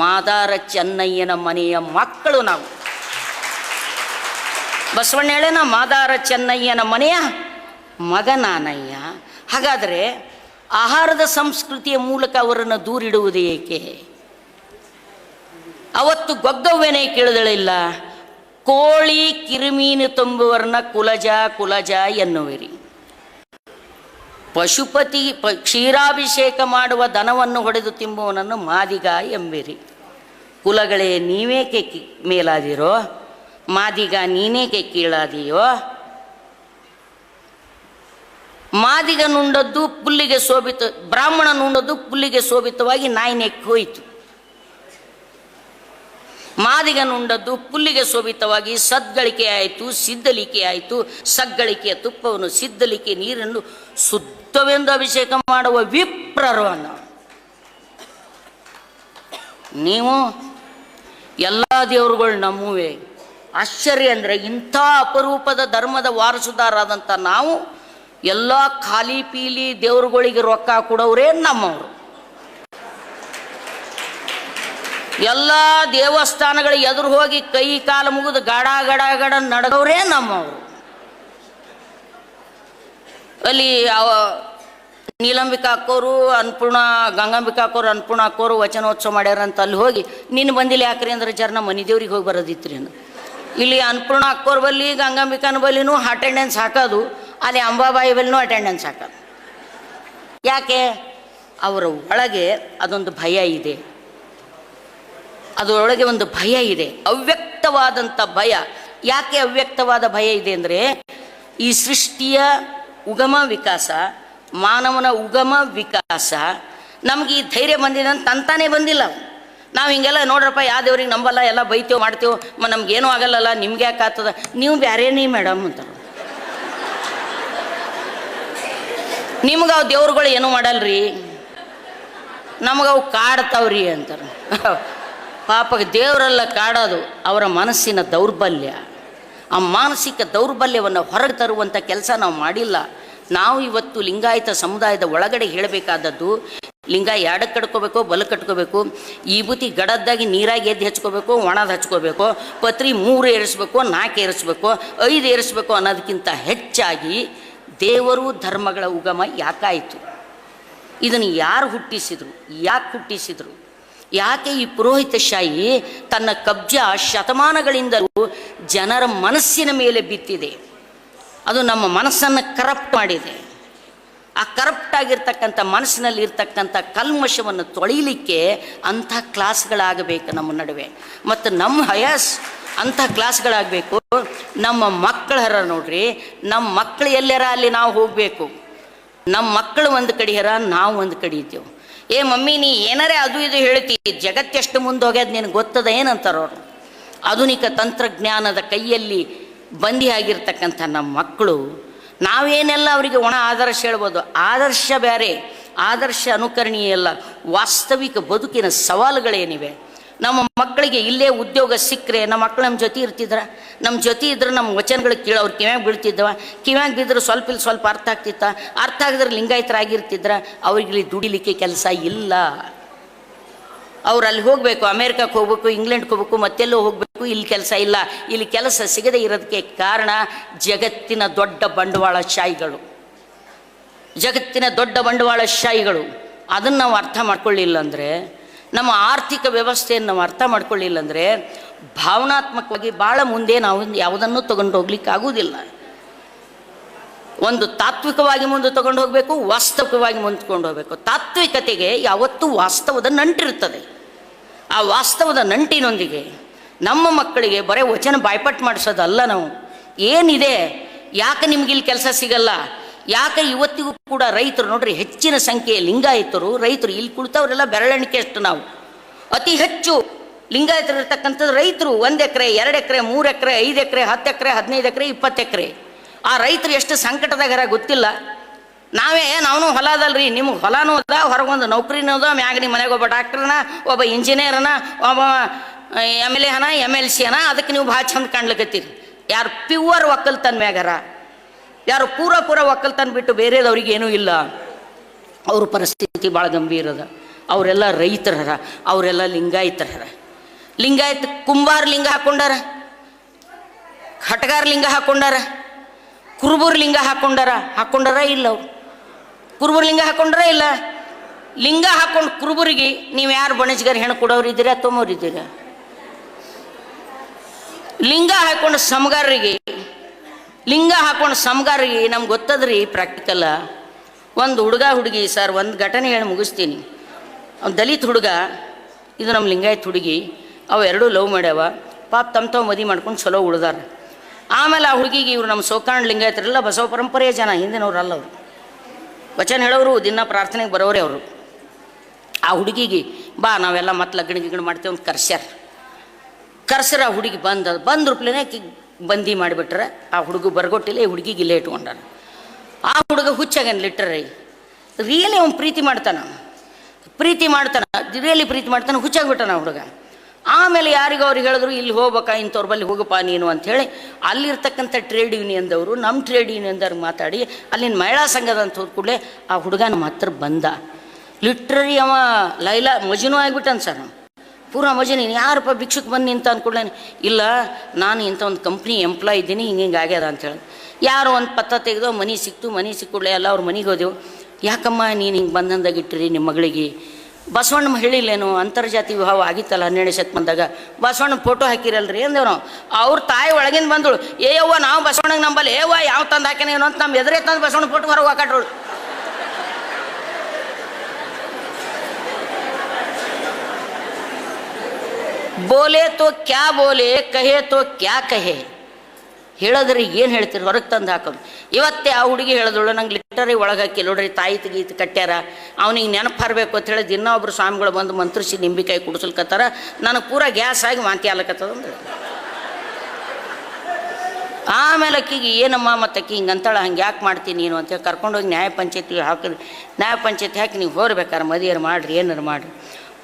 ಮಾದಾರ ಚೆನ್ನಯ್ಯನ ಮನೆಯ ಮಕ್ಕಳು ನಾವು. ಬಸವಣ್ಣ ಹೇಳೇನ, ಮಾದಾರ ಚೆನ್ನಯ್ಯನ ಮನೆಯ ಮಗ ನಾನಯ್ಯ. ಹಾಗಾದರೆ ಆಹಾರದ ಸಂಸ್ಕೃತಿಯ ಮೂಲಕ ಅವರನ್ನು ದೂರಿಡುವುದು ಏಕೆ? ಅವತ್ತು ಗೊಗ್ಗವ್ವನೇ ಕೇಳಿದಳಿಲ್ಲ, ಕೋಳಿ ಕಿರಿಮೀನು ತುಂಬುವರನ್ನ ಕುಲಜ ಎನ್ನುವಿರಿ, ಪಶುಪತಿ ಕ್ಷೀರಾಭಿಷೇಕ ಮಾಡುವ ದನವನ್ನು ಹೊಡೆದು ತಿಂಬುವನನ್ನು ಮಾದಿಗ ಎಂಬಿರಿ. ಕುಲಗಳೇ ನೀವೇಕೆ ಮೇಲಾದಿರೋ, ಮಾದಿಗ ನೀನೇಕೆ ಕೀಳಾದಿಯೋ? ಮಾದಿಗ ನುಂಡದ್ದು ಪುಲ್ಲಿಗೆ ಶೋಭಿತ, ಬ್ರಾಹ್ಮಣ ನುಂಡದ್ದು ಪುಲ್ಲಿಗೆ ಶೋಭಿತವಾಗಿ ನಾಯಿ ನೆಕ್ಕಿ ಹೋಯಿತು. ಮಾದಿಗ ನುಂಡದ್ದು ಪುಲ್ಲಿಗೆ ಶೋಭಿತವಾಗಿ ಸದ್ಗಳಿಕೆ ಆಯಿತು, ಸಿದ್ಧಲಿಕೆ ಆಯಿತು. ಸಗ್ಗಳಿಕೆಯ ತುಪ್ಪವನ್ನು, ಸಿದ್ಧಲಿಕೆ ನೀರನ್ನು ಶುದ್ಧವೆಂದು ಅಭಿಷೇಕ ಮಾಡುವ ವಿಪ್ರರು ಅನ್ನ. ನೀವು ಎಲ್ಲ ದೇವರುಗಳು ನಮ್ಮುವೆ. ಆಶ್ಚರ್ಯ ಅಂದರೆ, ಇಂಥ ಅಪರೂಪದ ಧರ್ಮದ ವಾರಸುದಾರರಾದಂಥ ನಾವು ಎಲ್ಲ ಖಾಲಿ ಪೀಲಿ ದೇವರುಗಳಿಗೆ ರೊಕ್ಕ ಕೊಡೋರೇ ನಮ್ಮವರು. ಎಲ್ಲ ದೇವಸ್ಥಾನಗಳ ಎದುರು ಹೋಗಿ ಕೈ ಕಾಲು ಮುಗಿದು ಗಡ ನಡೆದವರೇ ನಮ್ಮವರು. ಅಲ್ಲಿ ನೀಲಂಬಿಕಾ ಅಕ್ಕೋರು, ಗಂಗಾಂಬಿಕಾ ಅಕ್ಕೋರು ವಚನೋತ್ಸವ ಮಾಡ್ಯಾರಂತ ಅಲ್ಲಿ ಹೋಗಿ, ನಿನ್ನ ಬಂದಿಲ್ಲ ಯಾಕ್ರಿ ಅಂದ್ರೆ, ಜರ್ನ ಮನೆ ದೇವ್ರಿಗೆ ಹೋಗಿ ಬರೋದಿತ್ರಿ ಅನ್ನು. ಇಲ್ಲಿ ಅನ್ನಪೂರ್ಣ ಅಕ್ಕೋರ್ ಬಲ್ಲಿ, ಗಂಗಾಂಬಿಕಾನ ಬಲ್ಲಿನೂ ಅಟೆಂಡೆನ್ಸ್ ಹಾಕೋದು, ಅಲ್ಲಿ ಅಂಬಾಬಾಯಿ ಬಲ್ಲಿನೂ ಅಟೆಂಡೆನ್ಸ್ ಹಾಕೋದು. ಯಾಕೆ? ಅವರ ಒಳಗೆ ಅದೊಂದು ಭಯ ಇದೆ, ಅದರೊಳಗೆ ಒಂದು ಭಯ ಇದೆ, ಅವ್ಯಕ್ತವಾದಂಥ ಭಯ. ಯಾಕೆ ಅವ್ಯಕ್ತವಾದ ಭಯ ಇದೆ ಅಂದರೆ, ಈ ಸೃಷ್ಟಿಯ ಉಗಮ ವಿಕಾಸ, ಮಾನವನ ಉಗಮ ವಿಕಾಸ ನಮ್ಗೆ ಈ ಧೈರ್ಯ ಬಂದಿದೆ ಅಂತ ತಂತಾನೇ ಬಂದಿಲ್ಲ. ನಾವು ಹಿಂಗೆಲ್ಲ ನೋಡ್ರಪ್ಪ, ಯಾವ ದೇವ್ರಿಗೆ ನಂಬಲ್ಲ, ಎಲ್ಲ ಬೈತೇವೆ ಮಾಡ್ತೇವೆ, ನಮ್ಗೇನೂ ಆಗಲ್ಲಲ್ಲ, ನಿಮ್ಗೆ ಯಾಕೆ ಆಗ್ತದ, ನೀವು ಬ್ಯಾರೇನೇ ಮೇಡಮ್ ಅಂತಾರೆ. ನಿಮ್ಗೆ ಅವು ದೇವ್ರುಗಳು ಏನೂ ಮಾಡಲ್ರಿ, ನಮಗೆ ಅವು ಕಾಡ್ತಾವ್ರಿ ಅಂತಾರೆ. ಪಾಪ ದೇವರೆಲ್ಲ ಕಾಡೋದು ಅವರ ಮನಸ್ಸಿನ ದೌರ್ಬಲ್ಯ. ಆ ಮಾನಸಿಕ ದೌರ್ಬಲ್ಯವನ್ನು ಹೊರಗೆ ತರುವಂಥ ಕೆಲಸ ನಾವು ಮಾಡಿಲ್ಲ. ನಾವು ಇವತ್ತು ಲಿಂಗಾಯತ ಸಮುದಾಯದ ಒಳಗಡೆ ಹೇಳಬೇಕಾದದ್ದು, ಲಿಂಗ ಎಡಕ್ಕೆ ಕಟ್ಕೋಬೇಕು, ಬಲಕ್ಕೆ ಕಟ್ಕೋಬೇಕು, ಈ ಬೂತಿ ಗಡದ್ದಾಗಿ ನೀರಾಗಿ ಎದ್ದು ಹಚ್ಕೋಬೇಕು, ಒಣದ ಹಚ್ಕೋಬೇಕು, ಪತ್ರಿ 3 ಏರಿಸ್ಬೇಕು, 4 ಏರಿಸ್ಬೇಕು, 5 ಏರಿಸ್ಬೇಕು ಅನ್ನೋದಕ್ಕಿಂತ ಹೆಚ್ಚಾಗಿ ದೇವರು ಧರ್ಮಗಳ ಉಗಮ ಯಾಕಾಯಿತು? ಇದನ್ನು ಯಾರು ಹುಟ್ಟಿಸಿದ್ರು? ಯಾಕೆ ಹುಟ್ಟಿಸಿದ್ರು? ಯಾಕೆ ಈ ಪುರೋಹಿತಶಾಹಿ ತನ್ನ ಕಬ್ಜಾ ಶತಮಾನಗಳಿಂದಲೂ ಜನರ ಮನಸ್ಸಿನ ಮೇಲೆ ಬಿತ್ತಿದೆ? ಅದು ನಮ್ಮ ಮನಸ್ಸನ್ನು ಕರಪ್ಟ್ ಮಾಡಿದೆ. ಆ ಕರಪ್ಟ್ ಆಗಿರ್ತಕ್ಕಂಥ ಮನಸ್ಸಿನಲ್ಲಿ ಇರ್ತಕ್ಕಂಥ ಕಲ್ಮಶವನ್ನು ತೊಳಿಲಿಕ್ಕೆ ಅಂಥ ಕ್ಲಾಸ್ಗಳಾಗಬೇಕು ನಮ್ಮ ನಡುವೆ. ಮತ್ತು ನಮ್ಮ ಹಯಾಸ್ ಅಂಥ ಕ್ಲಾಸ್ಗಳಾಗಬೇಕು. ನಮ್ಮ ಮಕ್ಕಳರ ನೋಡ್ರಿ, ನಮ್ಮ ಮಕ್ಕಳು ಎಲ್ಲರ ಅಲ್ಲಿ ನಾವು ಹೋಗಬೇಕು. ನಮ್ಮ ಮಕ್ಕಳು ಒಂದು ಕಡೆಯರ, ನಾವು ಒಂದು ಕಡೆ ಇದ್ದೇವೆ. ಏ ಮಮ್ಮಿ ನೀ ಏನಾರೇ ಅದು ಇದು ಹೇಳ್ತಿ, ಜಗತ್ತೆಷ್ಟು ಮುಂದೆ ಹೋಗ್ಯದ ನಿನಗೆ ಗೊತ್ತದ ಏನಂತಾರವ್ರು. ಆಧುನಿಕ ತಂತ್ರಜ್ಞಾನದ ಕೈಯಲ್ಲಿ ಬಂದಿಯಾಗಿರ್ತಕ್ಕಂಥ ನಮ್ಮ ಮಕ್ಕಳು, ನಾವೇನೆಲ್ಲ ಅವರಿಗೆ ಒಣ ಆದರ್ಶ ಹೇಳ್ಬೋದು. ಆದರ್ಶ ಬೇರೆ, ಆದರ್ಶ ಅನುಕರಣೀಯ ಅಲ್ಲ. ವಾಸ್ತವಿಕ ಬದುಕಿನ ಸವಾಲುಗಳೇನಿವೆ. ನಮ್ಮ ಮಕ್ಕಳಿಗೆ ಇಲ್ಲೇ ಉದ್ಯೋಗ ಸಿಕ್ಕರೆ ನಮ್ಮ ಮಕ್ಕಳು ನಮ್ಮ ಜೊತೆ ಇರ್ತಿದ್ರ, ನಮ್ಮ ಜೊತೆ ಇದ್ರೆ ನಮ್ಮ ವಚನಗಳು ಕೇಳಿ ಅವ್ರು ಕಿವ್ಯಾಗ ಬೀಳ್ತಿದ್ದವ. ಕಿವ್ಯಾಗ ಬಿದ್ದರೆ ಸ್ವಲ್ಪ ಅರ್ಥ ಆಗ್ತಿತ್ತ. ಅರ್ಥ ಆಗಿದ್ರೆ ಲಿಂಗಾಯತರಾಗಿರ್ತಿದ್ರ. ಅವ್ರಿಗೆ ದುಡಿಲಿಕ್ಕೆ ಕೆಲಸ ಇಲ್ಲ. ಅವ್ರು ಅಲ್ಲಿ ಹೋಗಬೇಕು, ಅಮೇರಿಕಕ್ಕೆ ಹೋಗ್ಬೇಕು, ಇಂಗ್ಲೆಂಡ್ಗೆ ಹೋಗ್ಬೇಕು, ಮತ್ತೆಲ್ಲೋ ಹೋಗಬೇಕು. ಇಲ್ಲಿ ಕೆಲಸ ಇಲ್ಲ. ಇಲ್ಲಿ ಕೆಲಸ ಸಿಗದೇ ಇರೋದಕ್ಕೆ ಕಾರಣ ಜಗತ್ತಿನ ದೊಡ್ಡ ಬಂಡವಾಳಶಾಹಿಗಳು. ಜಗತ್ತಿನ ದೊಡ್ಡ ಬಂಡವಾಳಶಾಹಿಗಳು ಅದನ್ನು ನಾವು ಅರ್ಥ ಮಾಡ್ಕೊಳ್ಳಿಲ್ಲ ಅಂದರೆ, ನಮ್ಮ ಆರ್ಥಿಕ ವ್ಯವಸ್ಥೆಯನ್ನು ನಾವು ಅರ್ಥ ಮಾಡ್ಕೊಳ್ಳಿಲ್ಲ ಅಂದರೆ, ಭಾವನಾತ್ಮಕವಾಗಿ ಭಾಳ ಮುಂದೆ ನಾವು ಯಾವುದನ್ನು ತಗೊಂಡು ಹೋಗ್ಲಿಕ್ಕೆ ಆಗುವುದಿಲ್ಲ. ಒಂದು ತಾತ್ವಿಕವಾಗಿ ಮುಂದೆ ತಗೊಂಡು ಹೋಗಬೇಕು, ವಾಸ್ತವಿಕವಾಗಿ ಮುಂದೆ ತಗೊಂಡು ಹೋಗಬೇಕು. ತಾತ್ವಿಕತೆಗೆ ಯಾವತ್ತೂ ವಾಸ್ತವದ ನಂಟಿರ್ತದೆ. ಆ ವಾಸ್ತವದ ನಂಟಿನೊಂದಿಗೆ ನಮ್ಮ ಮಕ್ಕಳಿಗೆ ಬರೀ ವಚನ ಬಾಯ್ಪಾಟ್ ಮಾಡಿಸೋದಲ್ಲ. ನಾವು ಏನಿದೆ, ಯಾಕೆ ನಿಮಗಿಲ್ಲಿ ಕೆಲಸ ಸಿಗಲ್ಲ, ಯಾಕೆ ಇವತ್ತಿಗೂ ಕೂಡ ರೈತರು ನೋಡ್ರಿ, ಹೆಚ್ಚಿನ ಸಂಖ್ಯೆಯ ಲಿಂಗಾಯತರು ರೈತರು ಇಲ್ಲಿ ಕುಳಿತವರೆಲ್ಲ ಬೆರಳೆಣಿಕೆ ಅಷ್ಟು. ನಾವು ಅತಿ ಹೆಚ್ಚು ಲಿಂಗಾಯತರು ಇರ್ತಕ್ಕಂಥದ್ದು ರೈತರು. 1 ಎಕರೆ 2 ಎಕರೆ 3 ಎಕರೆ 5 ಎಕರೆ 10 ಎಕರೆ 15 ಎಕರೆ 20 ಎಕರೆ. ಆ ರೈತರು ಎಷ್ಟು ಸಂಕಟದಾಗರ ಗೊತ್ತಿಲ್ಲ. ನಾವು ಹೊಲ ಅದಲ್ರಿ, ನಿಮ್ಗೆ ಹೊಲನೂ ಅದ, ಹೊರಗೊಂದು ನೌಕರಿನೂ ಅದ, ಮ್ಯಾಗ ನಿಮ್ಮ ಮನೆಗೆ ಒಬ್ಬ ಡಾಕ್ಟ್ರನ, ಒಬ್ಬ ಇಂಜಿನಿಯರ್ನ, ಒಬ್ಬ MLA ಹನ MLC ಹನ. ಅದಕ್ಕೆ ನೀವು ಭಾಳ ಚಂದ ಕಾಣ್ಲಿಕ್ಕತ್ತೀರಿ. ಯಾರು ಪ್ಯೂವರ್ ಒಕ್ಕಲ್ತನ ಮ್ಯಾಗಾರ, ಯಾರು ಪೂರ ಒಕ್ಕಲ್ತನ ಬಿಟ್ಟು ಬೇರೆದವ್ರಿಗೆ ಏನೂ ಇಲ್ಲ, ಅವ್ರ ಪರಿಸ್ಥಿತಿ ಭಾಳ ಗಂಭೀರ ಅದ. ಅವರೆಲ್ಲ ರೈತರರ, ಅವರೆಲ್ಲ ಲಿಂಗಾಯತರರ. ಲಿಂಗಾಯತ ಕುಂಬಾರ ಲಿಂಗ ಹಾಕ್ಕೊಂಡಾರ, ಹಟಗಾರ ಲಿಂಗ ಹಾಕ್ಕೊಂಡಾರ, ಕುರುಬೂರ್ ಲಿಂಗ ಹಾಕ್ಕೊಂಡಾರ ಇಲ್ಲ. ಅವ್ರು ಕುರುಬೂರ್ ಲಿಂಗ ಹಾಕ್ಕೊಂಡ್ರ ಇಲ್ಲ. ಲಿಂಗ ಹಾಕ್ಕೊಂಡು ಕುರುಬರಿಗೆ ನೀವು ಯಾರು ಬಣಜ್ಗಾರ ಹೆಣ್ಣು ಕೊಡೋರು ಇದ್ದೀರಾ, ತೊಂಬೋರಿದ್ದೀರಾ? ಲಿಂಗ ಹಾಕ್ಕೊಂಡು ಸಮಗಾರರಿಗೆ ನಮ್ಗೆ ಗೊತ್ತದ್ರಿ ಪ್ರಾಕ್ಟಿಕಲ್ಲ. ಒಂದು ಹುಡುಗಿ ಸರ್, ಒಂದು ಘಟನೆ ಹೇಳಿ ಮುಗಿಸ್ತೀನಿ. ಅವ್ನು ದಲಿತ ಹುಡುಗ, ಇದು ನಮ್ಮ ಲಿಂಗಾಯತ್ ಹುಡುಗಿ. ಅವು ಎರಡೂ ಲವ್ ಮಾಡ್ಯಾವ. ಪಾಪ ತಮ್ಮ ಮದುವೆ ಮಾಡ್ಕೊಂಡು ಚಲೋ ಉಳ್ದಾರ. ಆಮೇಲೆ ಆ ಹುಡುಗಿಗೆ ಇವರು ನಮ್ಮ ಸೋಕಾಂಡ್ ಲಿಂಗಾಯತರೆಲ್ಲ ಬಸವ ಪರಂಪರೆಯ ಜನ, ಹಿಂದಿನವ್ರಲ್ಲ ಅವರು. ವಚನ ಹೇಳೋರು, ದಿನ ಪ್ರಾರ್ಥನೆಗೆ ಬರೋರೇ ಅವರು. ಆ ಹುಡುಗಿಗೆ ಬಾ ನಾವೆಲ್ಲ ಮತ್ತೆ ಲಗ್ನ ಮಾಡ್ತೇವೆ ಅಂತ ಕರ್ಸರ. ಆ ಹುಡುಗಿ ಬಂದ್ರಪ್ಲೇನೆ ಬಂದಿ ಮಾಡಿಬಿಟ್ರೆ. ಆ ಹುಡುಗ ಬರ್ಗೊಟ್ಟಿಲ್ಲ, ಈ ಹುಡುಗಿಗೆ ಇಲ್ಲೇ ಇಟ್ಕೊಂಡಾರ. ಆ ಹುಡುಗ ಹುಚ್ಚಾಗನ್ ಲಿಟ್ರರಿ ರಿಯಲಿ ಅವ್ನು ಪ್ರೀತಿ ಮಾಡ್ತಾನೆ, ರಿಯಲಿ ಪ್ರೀತಿ ಮಾಡ್ತಾನೆ, ಹುಚ್ಚಾಗ್ಬಿಟ್ಟಾನ ಆ ಹುಡುಗ. ಆಮೇಲೆ ಯಾರಿಗೂ ಅವ್ರಿಗೆ ಹೇಳಿದ್ರು, ಇಲ್ಲಿ ಹೋಗ್ಬೇಕಾ, ಇಂಥವ್ರ ಬಲ್ಲಿ ಹೋಗಪ್ಪ ನೀನು ಅಂಥೇಳಿ ಅಲ್ಲಿರ್ತಕ್ಕಂಥ ಟ್ರೇಡ್ ಯೂನಿಯನ್ದವರು ನಮ್ಮ ಟ್ರೇಡ್ ಯೂನಿಯನ್ದವ್ರಿಗೆ ಮಾತಾಡಿ ಅಲ್ಲಿನ ಮಹಿಳಾ ಸಂಘದ ಅಂತ ಹೋದ ಕೂಡಲೇ ಆ ಹುಡುಗ ನಮ್ಮ ಹತ್ರ ಬಂದ. ಲಿಟ್ರರಿ ಅವ ಲೈಲಾ ಮಜನೂ ಆಗಿಬಿಟ್ಟನ್ ಸರ್. ಪೂರಾ ಮಜನಿ. ಯಾರಪ್ಪ ಭಿಕ್ಷಕ್ಕೆ ಬಂದು ನಿಂತ ಅಂದ್ಕೊಡ್ಲೇ, ಇಲ್ಲ ನಾನು ಇಂಥ ಒಂದು ಕಂಪ್ನಿ ಎಂಪ್ಲಾಯ್ ಇದ್ದೀನಿ, ಹಿಂಗೆ ಆಗ್ಯದ ಅಂಥೇಳಿ. ಯಾರೋ ಒಂದು ಪತ್ತ ತೆಗೆದು ಮನೆ ಸಿಕ್ಕೂಡಲೇ ಎಲ್ಲ ಅವ್ರ ಮನೆಗೆ ಹೋದೆವು. ಯಾಕಮ್ಮ ನೀನು ಹಿಂಗೆ ಬಂದಂದಾಗಿಟ್ಟಿರಿ ನಿಮ್ಮ ಮಗಳಿಗೆ? ಬಸವಣ್ಣ ಹೇಳಿಲ್ಲೇನು, ಅಂತರ್ಜಾತಿ ವಿವಾಹ ಆಗಿತ್ತಲ್ಲ 12ನೇ ಶತಮಾನದಾಗ, ಬಸವಣ್ಣ ಫೋಟೋ ಹಾಕಿರಲ್ರಿ ಅಂದೇವ್ ನಾವು. ಅವ್ರ ತಾಯಿ ಒಳಗಿಂದ ಬಂದಳು, ಏಯವ್ವ ನಾವು ಬಸವಣ್ಣಗೆ ನಂಬಲ್ಲಿ, ಯಾವ ತಂದು ಹಾಕ್ಯಾನೇನು ಅಂತ ನಮ್ಮ ಎದುರೇ ತಂದು ಬಸವಣ್ಣ ಫೋಟೋ ಹೊರಗೆ ಹಾಕಾಡ್ರು. ಬೋಲೆ ತೋ ಕ್ಯಾ ಬೋಲೆ, ಕಹೆ ತೋ ಕ್ಯಾ ಕಹೆ. ಹೇಳೋದ್ರಿ ಏನು ಹೇಳ್ತೀರಿ, ಹೊರಗೆ ತಂದು ಹಾಕೋದು. ಇವತ್ತೇ ಆ ಹುಡುಗಿ ಹೇಳಿದಳು, ನಂಗೆ ಲಿಟರಿ ಒಳಗೆ ಹಾಕಿ ನೋಡ್ರಿ, ತಾಯಿ ಗೀತ ಕಟ್ಟ್ಯಾರ, ಅವನಿಗೆ ನೆನಪು ಬರಬೇಕು ಅಂತ ಹೇಳಿ ದಿನ ಒಬ್ರು ಸ್ವಾಮಿಗಳು ಬಂದು ಮಂತ್ರಿಸಿ ನಿಂಬಿಕಾಯಿ ಕುಡಿಸ್ಲಿಕ್ಕತ್ತಾರ. ನನಗೆ ಪೂರಾ ಗ್ಯಾಸ್ ಆಗಿ ವಾಂತಿ ಆಗ್ಲಕ್ಕತ್ತದಂದ್ರೆ. ಆಮೇಲೆ ಅಕ್ಕಿಗೆ ಏನಮ್ಮ ಮತ್ತು ಅಕ್ಕಿ ಹಿಂಗೆ ಅಂತಾಳೆ, ಹಂಗೆ ಯಾಕೆ ಮಾಡ್ತೀನಿ ನೀನು ಅಂತೇಳಿ ಕರ್ಕೊಂಡೋಗಿ ನ್ಯಾಯ ಪಂಚಾಯತಿ ಹಾಕಿದ್ರಿ. ನ್ಯಾಯ ಪಂಚಾಯತಿ ಹಾಕಿ ನೀವು ಹೋಗ್ಬೇಕಾರೆ ಮದುವೆಯರು ಮಾಡಿರಿ, ಏನಾರು ಮಾಡಿರಿ,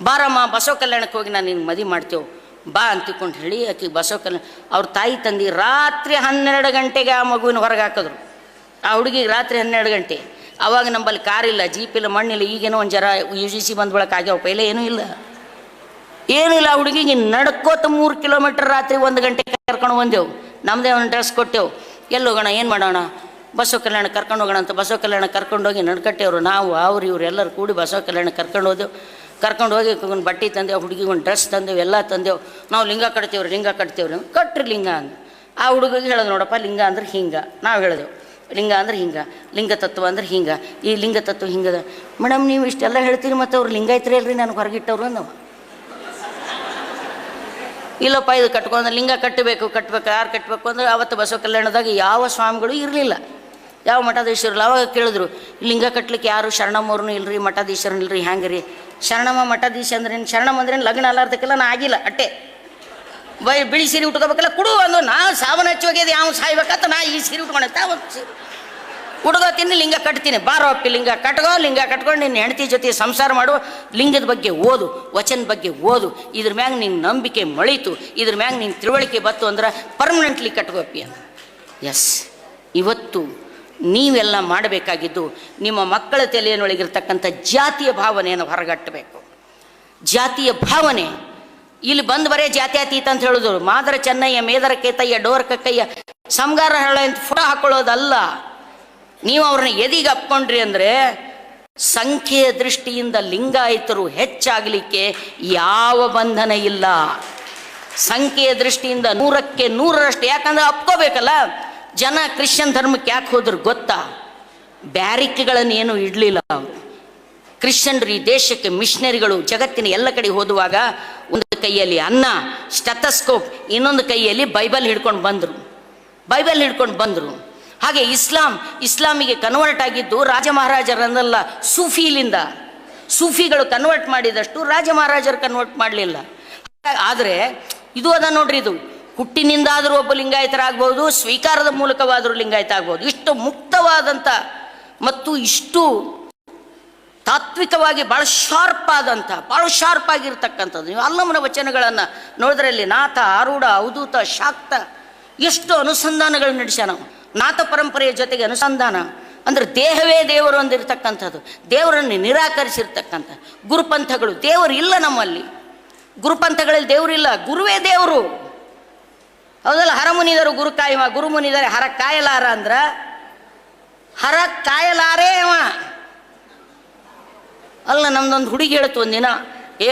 ಬಾರಮ್ಮ ಬಸವ ಕಲ್ಯಾಣಕ್ಕೆ ಹೋಗಿ ನಾನು ನಿನ್ನ ಮದುವೆ ಮಾಡ್ತೇವೆ ಬಾ ಅಂತಿಕೊಂಡು ಹೇಳಿ ಆಕೆ ಬಸವ ಕಲ್ಯಾಣ ಅವ್ರ ತಾಯಿ ತಂದು ರಾತ್ರಿ 12 ಗಂಟೆಗೆ ಆ ಮಗುವಿನ ಹೊರಗೆ ಹಾಕಿದ್ರು. ಆ ಹುಡುಗಿಗೆ ರಾತ್ರಿ 12 ಗಂಟೆ. ಆವಾಗ ನಮ್ಮಲ್ಲಿ ಕಾರಿಲ್ಲ, ಜೀಪ್ ಇಲ್ಲ, ಮಣ್ಣಿಲ್ಲ. ಈಗೇನೋ ಒಂದು ಜರ UGC ಬಂದ ಬಳಕ ಆಗ್ಯಾವ, ಪೈಲೆ ಏನೂ ಇಲ್ಲ. ಆ ಹುಡುಗಿಗೆ ನಡ್ಕೋತ 3 ಕಿಲೋಮೀಟರ್ ರಾತ್ರಿ 1 ಗಂಟೆಗೆ ಕರ್ಕೊಂಡು ಬಂದೆವು. ನಮ್ಮದೇ ಒಂದು ಡ್ರೆಸ್ ಕೊಟ್ಟೆವು. ಎಲ್ಲಿ ಹೋಗೋಣ, ಏನು ಮಾಡೋಣ, ಬಸವ ಕಲ್ಯಾಣ ಕರ್ಕೊಂಡು ಹೋಗೋಣ ಅಂತ ಬಸವ ಕಲ್ಯಾಣ ಕರ್ಕೊಂಡೋಗಿ ನಡ್ಕಟ್ಟೆವ್ರು. ನಾವು ಇವ್ರು ಎಲ್ಲರೂ ಕೂಡಿ ಬಸವ ಕಲ್ಯಾಣ ಕರ್ಕೊಂಡು ಹೋದೆವು. ಕರ್ಕೊಂಡು ಹೋಗಿ ಒಂದು ಬಟ್ಟೆ ತಂದೆವು, ಹುಡುಗಿಗೆ ಒಂದು ಡ್ರೆಸ್ ತಂದೆವು, ಎಲ್ಲ ತಂದೆವು. ನಾವು ಲಿಂಗ ಕಟ್ತೇವ್ರಿ ಕಟ್ರಿ ಲಿಂಗ ಅಂದು. ಆ ಹುಡುಗಿಗೆ ಹೇಳೋದು, ನೋಡಪ್ಪ ಲಿಂಗ ಅಂದ್ರೆ ಹಿಂಗೆ. ನಾವು ಹೇಳಿದೆವು, ಲಿಂಗ ಅಂದ್ರೆ ಹಿಂಗೆ, ಲಿಂಗತತ್ವ ಅಂದ್ರೆ ಹಿಂಗೆ, ಈ ಲಿಂಗತತ್ವ ಹಿಂಗದ. ಮೇಡಮ್ ನೀವು ಇಷ್ಟೆಲ್ಲ ಹೇಳ್ತೀರಿ ಮತ್ತು ಅವ್ರು ಲಿಂಗಾಯತ್ರಿ ಅಲ್ರಿ ನನಗೆ ಹೊರಗಿಟ್ಟವ್ರು ಅಂದವ. ಇಲ್ಲಪ್ಪ ಇದು ಕಟ್ಕೊಂಡು ಲಿಂಗ ಕಟ್ಟಬೇಕು ಯಾರು ಕಟ್ಟಬೇಕು ಅಂದ್ರೆ ಅವತ್ತು ಬಸವ ಕಲ್ಯಾಣದಾಗ ಯಾವ ಸ್ವಾಮಿಗಳು ಇರಲಿಲ್ಲ, ಯಾವ ಮಠಾಧೀಶರಲ್ಲ. ಅವಾಗ ಕೇಳಿದ್ರು ಲಿಂಗ ಕಟ್ಲಿಕ್ಕೆ ಯಾರು ಶರಣಮ್ಮವ್ರನ್ನೂ ಇಲ್ರಿ, ಮಠಾಧೀಶರನ್ನ ಇಲ್ರಿ, ಹ್ಯಾಂಗೆ ರೀ? ಶರಣಮ್ಮ ಮಠಾಧೀಶ ಅಂದ್ರೇನು? ಶರಣಮ್ಮ ಅಂದ್ರೇನು? ಲಗ್ನ ಅಲ್ಲಾರ್ದಕ್ಕೆಲ್ಲ ನಾ ಆಗಿಲ್ಲ ಅಟ್ಟೆ ಬಿಳಿ ಸೀರೆ ಉಟ್ಕೋಬೇಕಲ್ಲ ಕೊಡು ಅಂದು. ನಾ ಸಾವನ್ನ ಹಚ್ಚೋಗ್ಯದ ಯಾವ ಸಾಯ್ಬೇಕಂತ ನಾ ಈ ಸೀರೆ ಉಟ್ಕೊಂಡ ಒಂದು ಸೀರೆ ಉಡ್ಕೋತೀನಿ, ಲಿಂಗ ಕಟ್ತೀನಿ. ಬಾರೋ ಅಪ್ಪಿ ಲಿಂಗ ಕಟ್ಕೊಂಡು ನಿನ್ನ ಹೆಂಡತಿ ಜೊತೆ ಸಂಸಾರ ಮಾಡು, ಲಿಂಗದ ಬಗ್ಗೆ ಓದು, ವಚನದ ಬಗ್ಗೆ ಓದು, ಇದ್ರ ಮ್ಯಾಗ ನಿನ್ನ ನಂಬಿಕೆ ಮಳೀತು, ಇದ್ರ ಮ್ಯಾಗ ನಿನ್ನ ತಿಳುವಳಿಕೆ ಬತ್ತು ಅಂದ್ರೆ ಪರ್ಮನೆಂಟ್ಲಿ ಕಟ್ಕೋಪ್ಪಿ ಅಂತ. ಎಸ್, ಇವತ್ತು ನೀವೆಲ್ಲ ಮಾಡಬೇಕಾಗಿದ್ದು ನಿಮ್ಮ ಮಕ್ಕಳ ತಲೆಯನ್ನೊಳಗಿರ್ತಕ್ಕಂಥ ಜಾತಿಯ ಭಾವನೆಯನ್ನು ಹೊರಗಟ್ಟಬೇಕು. ಜಾತಿಯ ಭಾವನೆ ಇಲ್ಲಿ ಬಂದು ಬರೇ ಜಾತ್ಯತೀತ ಅಂತ ಹೇಳಿದ್ರು. ಮಾದರ ಚೆನ್ನಯ್ಯ, ಮೇದರ ಕೇತಯ್ಯ, ಡೋರ್ ಕಕ್ಕಯ್ಯ, ಸಂಗಾರ ಹೇಳ ಅಂತ ಫೋಟೋ ಹಾಕೊಳ್ಳೋದಲ್ಲ. ನೀವು ಅವ್ರನ್ನ ಎದಿಗೆ ಅಪ್ಕೊಂಡ್ರಿ ಅಂದರೆ ಸಂಖ್ಯೆಯ ದೃಷ್ಟಿಯಿಂದ ಲಿಂಗಾಯತರು ಹೆಚ್ಚಾಗಲಿಕ್ಕೆ ಯಾವ ಬಂಧನ ಇಲ್ಲ. ಸಂಖ್ಯೆಯ ದೃಷ್ಟಿಯಿಂದ 100ಕ್ಕೆ 100ರಷ್ಟು. ಯಾಕಂದ್ರೆ ಅಪ್ಕೋಬೇಕಲ್ಲ. ಜನ ಕ್ರಿಶ್ಚಿಯನ್ ಧರ್ಮಕ್ಕೆ ಯಾಕೆ ಹೋದ್ರು ಗೊತ್ತಾ? ಬ್ಯಾರಿಕ್ಗಳನ್ನು ಏನು ಇಡಲಿಲ್ಲ ಅವರು. ಕ್ರಿಶ್ಚಿಯನ್ರು ಈ ದೇಶಕ್ಕೆ ಮಿಷನರಿಗಳು ಜಗತ್ತಿನ ಎಲ್ಲ ಕಡೆ ಹೋದುವಾಗ ಒಂದು ಕೈಯಲ್ಲಿ ಅನ್ನ, ಸ್ಟೆಥಸ್ಕೋಪ್, ಇನ್ನೊಂದು ಕೈಯಲ್ಲಿ ಬೈಬಲ್ ಹಿಡ್ಕೊಂಡು ಬಂದರು. ಹಾಗೆ ಇಸ್ಲಾಮಿಗೆ ಕನ್ವರ್ಟ್ ಆಗಿದ್ದು ರಾಜ ಮಹಾರಾಜರನ್ನೆಲ್ಲ ಸೂಫಿಗಳು ಕನ್ವರ್ಟ್ ಮಾಡಿದಷ್ಟು ರಾಜ ಮಹಾರಾಜರು ಕನ್ವರ್ಟ್ ಮಾಡಲಿಲ್ಲ. ಆದರೆ ಇದು ಅದ ನೋಡ್ರಿ, ಇದು ಹುಟ್ಟಿನಿಂದಾದರೂ ಒಬ್ಬ ಲಿಂಗಾಯತರಾಗ್ಬೋದು, ಸ್ವೀಕಾರದ ಮೂಲಕವಾದರೂ ಲಿಂಗಾಯತ ಆಗ್ಬೋದು. ಇಷ್ಟು ಮುಕ್ತವಾದಂಥ ಮತ್ತು ಇಷ್ಟು ತಾತ್ವಿಕವಾಗಿ ಭಾಳ ಶಾರ್ಪ್ ಆಗಿರ್ತಕ್ಕಂಥದ್ದು. ನೀವು ಅಲ್ಲಮನ ವಚನಗಳನ್ನು ನೋಡಿದ್ರಲ್ಲಿ ನಾಥ, ಆರೂಢ, ಅವಧೂತ, ಶಾಕ್ತ ಎಷ್ಟು ಅನುಸಂಧಾನಗಳು ನಡೆಸ್ಯಾನ. ನಾಥ ಪರಂಪರೆಯ ಜೊತೆಗೆ ಅನುಸಂಧಾನ ಅಂದರೆ ದೇಹವೇ ದೇವರು ಅಂದಿರ್ತಕ್ಕಂಥದ್ದು, ದೇವರನ್ನು ನಿರಾಕರಿಸಿರ್ತಕ್ಕಂಥ ಗುರುಪಂಥಗಳು. ದೇವರು ಇಲ್ಲ ನಮ್ಮಲ್ಲಿ, ಗುರುಪಂಥಗಳಲ್ಲಿ ದೇವರಿಲ್ಲ, ಗುರುವೇ ದೇವರು. ಹೌದಲ್ಲ? ಹರಮುನಿದರು ಗುರು ಕಾಯಮ, ಗುರು ಮುನಿದರೆ ಹರ ಕಾಯಲಾರ ಅಂದ್ರೆ ಹರ ಕಾಯಲಾರೇ ಅವ ಅಲ್ಲ. ನಮ್ದೊಂದು ಹುಡುಗಿ ಹೇಳ್ತು ಒಂದಿನ,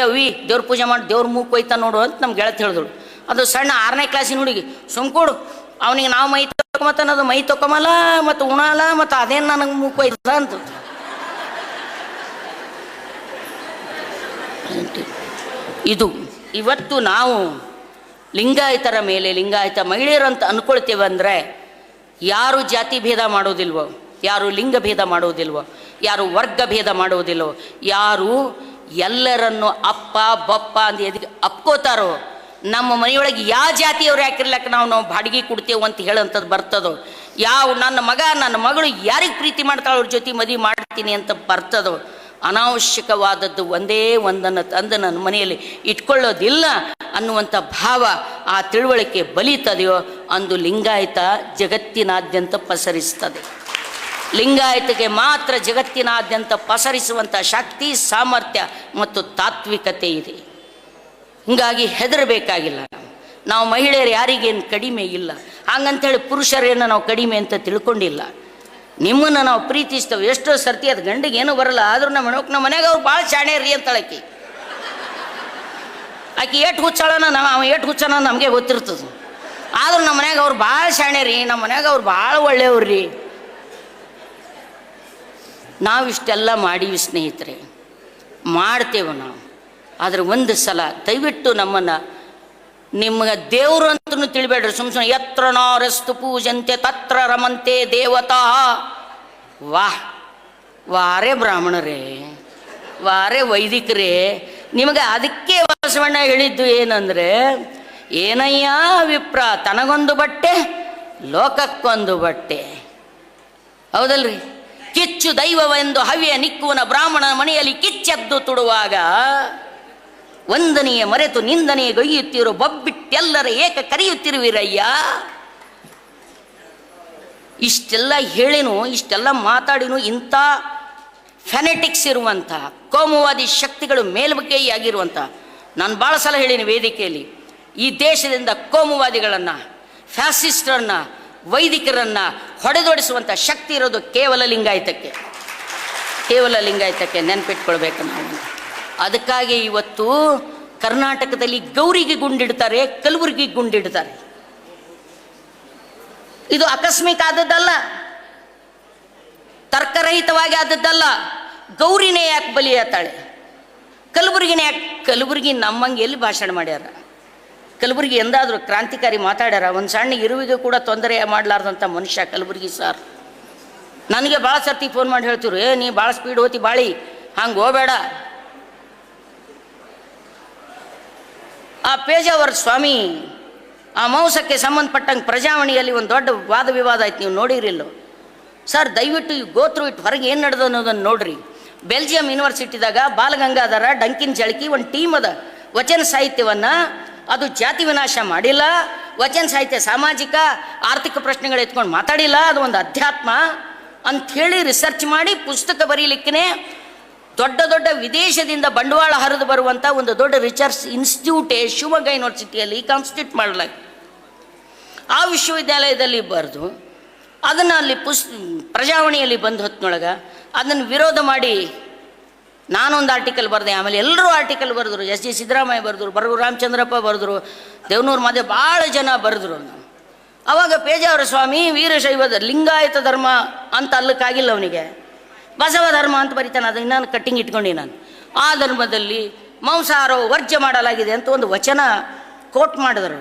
ಅವಿ ದೇವ್ರ ಪೂಜೆ ಮಾಡಿ ದೇವ್ರ ಮೂಕ್ ಹೋಯ್ತಾ ನೋಡು ಅಂತ ನಮ್ಗೆ ಗೆಳತಿ ಹೇಳಿದಳು. ಅದು ಸಣ್ಣ 6ನೇ ಕ್ಲಾಸಿನ ಹುಡುಗಿ. ಸುಮ್ಕೊಡು, ಅವನಿಗೆ ನಾವು ಮೈ ತೊಕೊಂಬತ್ತನ್ನೋದು ಮೈ ತೊಕೊಂಬಲ್ಲ ಮತ್ತು ಉಣಲ್ಲ ಮತ್ತು ಅದೇನು ನನಗೆ ಮೂಕ್ ಹೋಯ್ತದ ಅಂತ. ಇದು ಇವತ್ತು ನಾವು ಲಿಂಗಾಯತರ ಮೇಲೆ, ಲಿಂಗಾಯತ ಮಹಿಳೆಯರು ಅಂತ ಅಂದ್ಕೊಳ್ತೇವೆ ಅಂದರೆ ಯಾರು ಜಾತಿ ಭೇದ ಮಾಡೋದಿಲ್ವೋ, ಯಾರು ಲಿಂಗ ಭೇದ ಮಾಡೋದಿಲ್ವೋ, ಯಾರು ವರ್ಗ ಭೇದ ಮಾಡೋದಿಲ್ವೋ, ಯಾರು ಎಲ್ಲರನ್ನು ಅಪ್ಪ ಬಪ್ಪ ಅಂತ ಎದಕ್ಕೆ ಅಪ್ಕೋತಾರೋ, ನಮ್ಮ ಮನೆಯೊಳಗೆ ಯಾವ ಜಾತಿಯವ್ರು ಯಾಕಿರ್ಲಕ್ಕ ನಾವು ಬಾಡಿಗೆ ಕೊಡ್ತೇವೆ ಅಂತ ಹೇಳೋಂಥದ್ದು ಬರ್ತದೋ, ಯಾವ ನನ್ನ ಮಗಳು ಯಾರಿಗೆ ಪ್ರೀತಿ ಮಾಡ್ತಾಳೋ ಅವ್ರ ಜೊತೆ ಮದುವೆ ಮಾಡ್ತೀನಿ ಅಂತ ಬರ್ತದೋ, ಅನಾವಶ್ಯಕವಾದದ್ದು ಒಂದೇ ಒಂದನ್ನು ತಂದು ನನ್ನ ಮನೆಯಲ್ಲಿ ಇಟ್ಕೊಳ್ಳೋದಿಲ್ಲ ಅನ್ನುವಂಥ ಭಾವ, ಆ ತಿಳುವಳಿಕೆ ಬಲಿತದೆಯೋ ಅಂದು ಲಿಂಗಾಯತ ಜಗತ್ತಿನಾದ್ಯಂತ ಪಸರಿಸ್ತದೆ. ಲಿಂಗಾಯತಕ್ಕೆ ಮಾತ್ರ ಜಗತ್ತಿನಾದ್ಯಂತ ಪಸರಿಸುವಂಥ ಶಕ್ತಿ, ಸಾಮರ್ಥ್ಯ ಮತ್ತು ತಾತ್ವಿಕತೆ ಇದೆ. ಹೀಗಾಗಿ ಹೆದರಬೇಕಾಗಿಲ್ಲ. ನಾವು ಮಹಿಳೆಯರು ಯಾರಿಗೇನು ಕಡಿಮೆ ಇಲ್ಲ, ಹಾಗಂತೇಳಿ ಪುರುಷರೇನು ನಾವು ಕಡಿಮೆ ಅಂತ ತಿಳ್ಕೊಂಡಿಲ್ಲ. ನಿಮ್ಮನ್ನು ನಾವು ಪ್ರೀತಿಸ್ತೇವೆ. ಎಷ್ಟೋ ಸರ್ತಿ ಅದು ಗಂಡಿಗೆ ಏನೂ ಬರಲ್ಲ, ಆದರೂ ನಮ್ಮ ಮನೆಗೆ ಅವ್ರು ಭಾಳ ಶಾಣೆ ರೀ ಅಂತಾಳಕಿ. ಆಕೆ ಏಟು ಹುಚ್ಚಾಳನ ಅವ ಏಟು ಹುಚ್ಚನ ನಮಗೆ ಗೊತ್ತಿರ್ತದೆ. ಆದರೂ ನಮ್ಮ ಮನ್ಯಾಗ ಅವ್ರು ಭಾಳ ಶಾಣೆ ರೀ, ನಮ್ಮ ಮನ್ಯಾಗ ಅವ್ರು ಭಾಳ ಒಳ್ಳೆಯವ್ರು ರೀ. ನಾವಿಷ್ಟೆಲ್ಲ ಮಾಡೀವಿ ಸ್ನೇಹಿತರೆ, ಮಾಡ್ತೇವೆ ನಾವು. ಆದರೆ ಒಂದು ಸಲ ದಯವಿಟ್ಟು ನಮ್ಮನ್ನು ನಿಮ್ಗೆ ದೇವರು ಅಂತೂ ತಿಳಿಬೇಡ್ರಿ. ಸುಮ್ಮನೆ ಯತ್ರ ನಾರಸ್ತು ಪೂಜಂತೆ ತತ್ರ ರಮಂತೆ ದೇವತಾ. ವಾರೇ ಬ್ರಾಹ್ಮಣರೇ, ವಾರೇ ವೈದಿಕರೇ, ನಿಮಗೆ ಅದಕ್ಕೆ ಬಸವಣ್ಣ ಹೇಳಿದ್ದು ಏನಂದರೆ, ಏನಯ್ಯ ವಿಪ್ರ ತನಗೊಂದು ಬಟ್ಟೆ ಲೋಕಕ್ಕೊಂದು ಬಟ್ಟೆ. ಹೌದಲ್ರಿ? ಕಿಚ್ಚು ದೈವವೆಂದು ಹವ್ಯ ನಿಕ್ಕುವನ ಬ್ರಾಹ್ಮಣ ಮನೆಯಲ್ಲಿ ಕಿಚ್ಚೆದ್ದು ತುಡುವಾಗ ವಂದನೆಯ ಮರೆತು ನಿಂದನೆಯ ಗೈಯುತ್ತಿರೋ ಬೊಬ್ಬಿಟ್ಟೆಲ್ಲರ ಏಕ ಕರೆಯುತ್ತಿರುವಿರಯ್ಯ. ಇಷ್ಟೆಲ್ಲ ಹೇಳಿನು, ಇಷ್ಟೆಲ್ಲ ಮಾತಾಡಿನು, ಇಂಥ ಫೆನೆಟಿಕ್ಸ್ ಇರುವಂಥ ಕೋಮುವಾದಿ ಶಕ್ತಿಗಳು ಮೇಲ್ಬಗೆಯಾಗಿರುವಂಥ, ನಾನು ಭಾಳ ಸಲ ಹೇಳೀನಿ ವೇದಿಕೆಯಲ್ಲಿ, ಈ ದೇಶದಿಂದ ಕೋಮುವಾದಿಗಳನ್ನು, ಫ್ಯಾಸಿಸ್ಟರನ್ನು, ವೈದಿಕರನ್ನು ಹೊಡೆದೊಡಿಸುವಂಥ ಶಕ್ತಿ ಇರೋದು ಕೇವಲ ಲಿಂಗಾಯತಕ್ಕೆ ನೆನಪಿಟ್ಕೊಳ್ಬೇಕು ನಾವು. ಅದಕ್ಕಾಗಿ ಇವತ್ತು ಕರ್ನಾಟಕದಲ್ಲಿ ಗೌರಿಗೆ ಗುಂಡಿಡ್ತಾರೆ, ಕಲಬುರಗಿ ಗುಂಡಿಡ್ತಾರೆ. ಇದು ಆಕಸ್ಮಿಕ ಆದದ್ದಲ್ಲ. ತರ್ಕರಹಿತವಾಗಿ ಆದದ್ದಲ್ಲ. ಗೌರಿನೇ ಯಾಕೆ ಬಲಿ ಆತಾಳೆ? ಕಲಬುರಗಿನೇ ಯಾಕೆ? ಕಲಬುರಗಿ ನಮ್ಮಂಗೆ ಎಲ್ಲಿ ಭಾಷಣ ಮಾಡ್ಯಾರ? ಕಲಬುರಗಿ ಎಂದಾದರೂ ಕ್ರಾಂತಿಕಾರಿ ಮಾತಾಡ್ಯಾರ? ಒಂದು ಸಣ್ಣ ಇರುವಿಗೆ ಕೂಡ ತೊಂದರೆ ಮಾಡಲಾರ್ದಂಥ ಮನುಷ್ಯ ಕಲಬುರಗಿ ಸರ್. ನನಗೆ ಭಾಳ ಸರ್ತಿ ಫೋನ್ ಮಾಡಿ ಹೇಳ್ತಿರು, ನೀ ಭಾಳ ಸ್ಪೀಡ್ ಹೋತಿ ಬಾಳಿ, ಹಂಗೆ ಹೋಗಬೇಡ. ಆ ಪೇಜಾವರ ಸ್ವಾಮಿ ಆ ಮಾಂಸಕ್ಕೆ ಸಂಬಂಧಪಟ್ಟಂಗೆ ಪ್ರಜಾವಾಣಿಯಲ್ಲಿ ಒಂದು ದೊಡ್ಡ ವಾದ ವಿವಾದ ಆಯ್ತು, ನೀವು ನೋಡಿರಿಲ್ಲೋ ಸರ್? ದಯವಿಟ್ಟು ಈ ಗೋತ್ರು ಇಟ್ಟು ಹೊರಗೆ ಏನು ನಡೆದು ಅನ್ನೋದನ್ನು ನೋಡ್ರಿ. ಬೆಲ್ಜಿಯಂ ಯೂನಿವರ್ಸಿಟಿದಾಗ ಬಾಲಗಂಗಾಧರ ಡಂಕಿನ್ ಜಳಕಿ ಒಂದು ಟೀಮ್ ಅದ. ವಚನ ಸಾಹಿತ್ಯವನ್ನು ಅದು ಜಾತಿ ವಿನಾಶ ಮಾಡಿಲ್ಲ, ವಚನ ಸಾಹಿತ್ಯ ಸಾಮಾಜಿಕ ಆರ್ಥಿಕ ಪ್ರಶ್ನೆಗಳು ಎತ್ಕೊಂಡು ಮಾತಾಡಿಲ್ಲ, ಅದು ಒಂದು ಅಧ್ಯಾತ್ಮ ಅಂಥೇಳಿ ರಿಸರ್ಚ್ ಮಾಡಿ ಪುಸ್ತಕ ಬರೀಲಿಕ್ಕೆ ದೊಡ್ಡ ದೊಡ್ಡ ವಿದೇಶದಿಂದ ಬಂಡವಾಳ ಹರಿದು ಬರುವಂಥ ಒಂದು ದೊಡ್ಡ ರಿಸರ್ಚ್ ಇನ್ಸ್ಟಿಟ್ಯೂಟೇ ಶಿವಮೊಗ್ಗ ಯೂನಿವರ್ಸಿಟಿಯಲ್ಲಿ ಕಾನ್ಸ್ಟಿಟ್ಯೂಟ್ ಮಾಡಲಾಗಿದೆ. ಆ ವಿಶ್ವವಿದ್ಯಾಲಯದಲ್ಲಿ ಬರೆದು ಅದನ್ನು ಅಲ್ಲಿ ಪ್ರಜಾವಾಣಿಯಲ್ಲಿ ಬಂದು ಹೊತ್ತಿನೊಳಗೆ ಅದನ್ನು ವಿರೋಧ ಮಾಡಿ ನಾನೊಂದು ಆರ್ಟಿಕಲ್ ಬರೆದೆ. ಆಮೇಲೆ ಎಲ್ಲರೂ ಆರ್ಟಿಕಲ್ ಬರೆದ್ರು. ಎಸ್ ಜಿ ಸಿದ್ದರಾಮಯ್ಯ ಬರೆದ್ರು, ಬರಗು ರಾಮಚಂದ್ರಪ್ಪ ಬರೆದ್ರು, ದೇವನೂರು ಮಾದೇ ಭಾಳ ಜನ ಬರೆದ್ರು. ಅವಾಗ ಪೇಜಾವರ ಸ್ವಾಮಿ ವೀರಶೈವದ ಲಿಂಗಾಯತ ಧರ್ಮ ಅಂತ ಅಲ್ಲಕ್ಕಾಗಿಲ್ಲ, ಅವನಿಗೆ ಬಸವ ಧರ್ಮ ಅಂತ ಬರೀತಾನೆ. ಅದು ಇನ್ನೊಂದು ಕಟ್ಟಿಂಗ್ ಇಟ್ಕೊಂಡು ನಾನು ಆ ಧರ್ಮದಲ್ಲಿ ಮಾಂಸಾಹಾರವು ವರ್ಜ್ಯ ಮಾಡಲಾಗಿದೆ ಅಂತ ಒಂದು ವಚನ ಕೋಟ್ ಮಾಡಿದರು.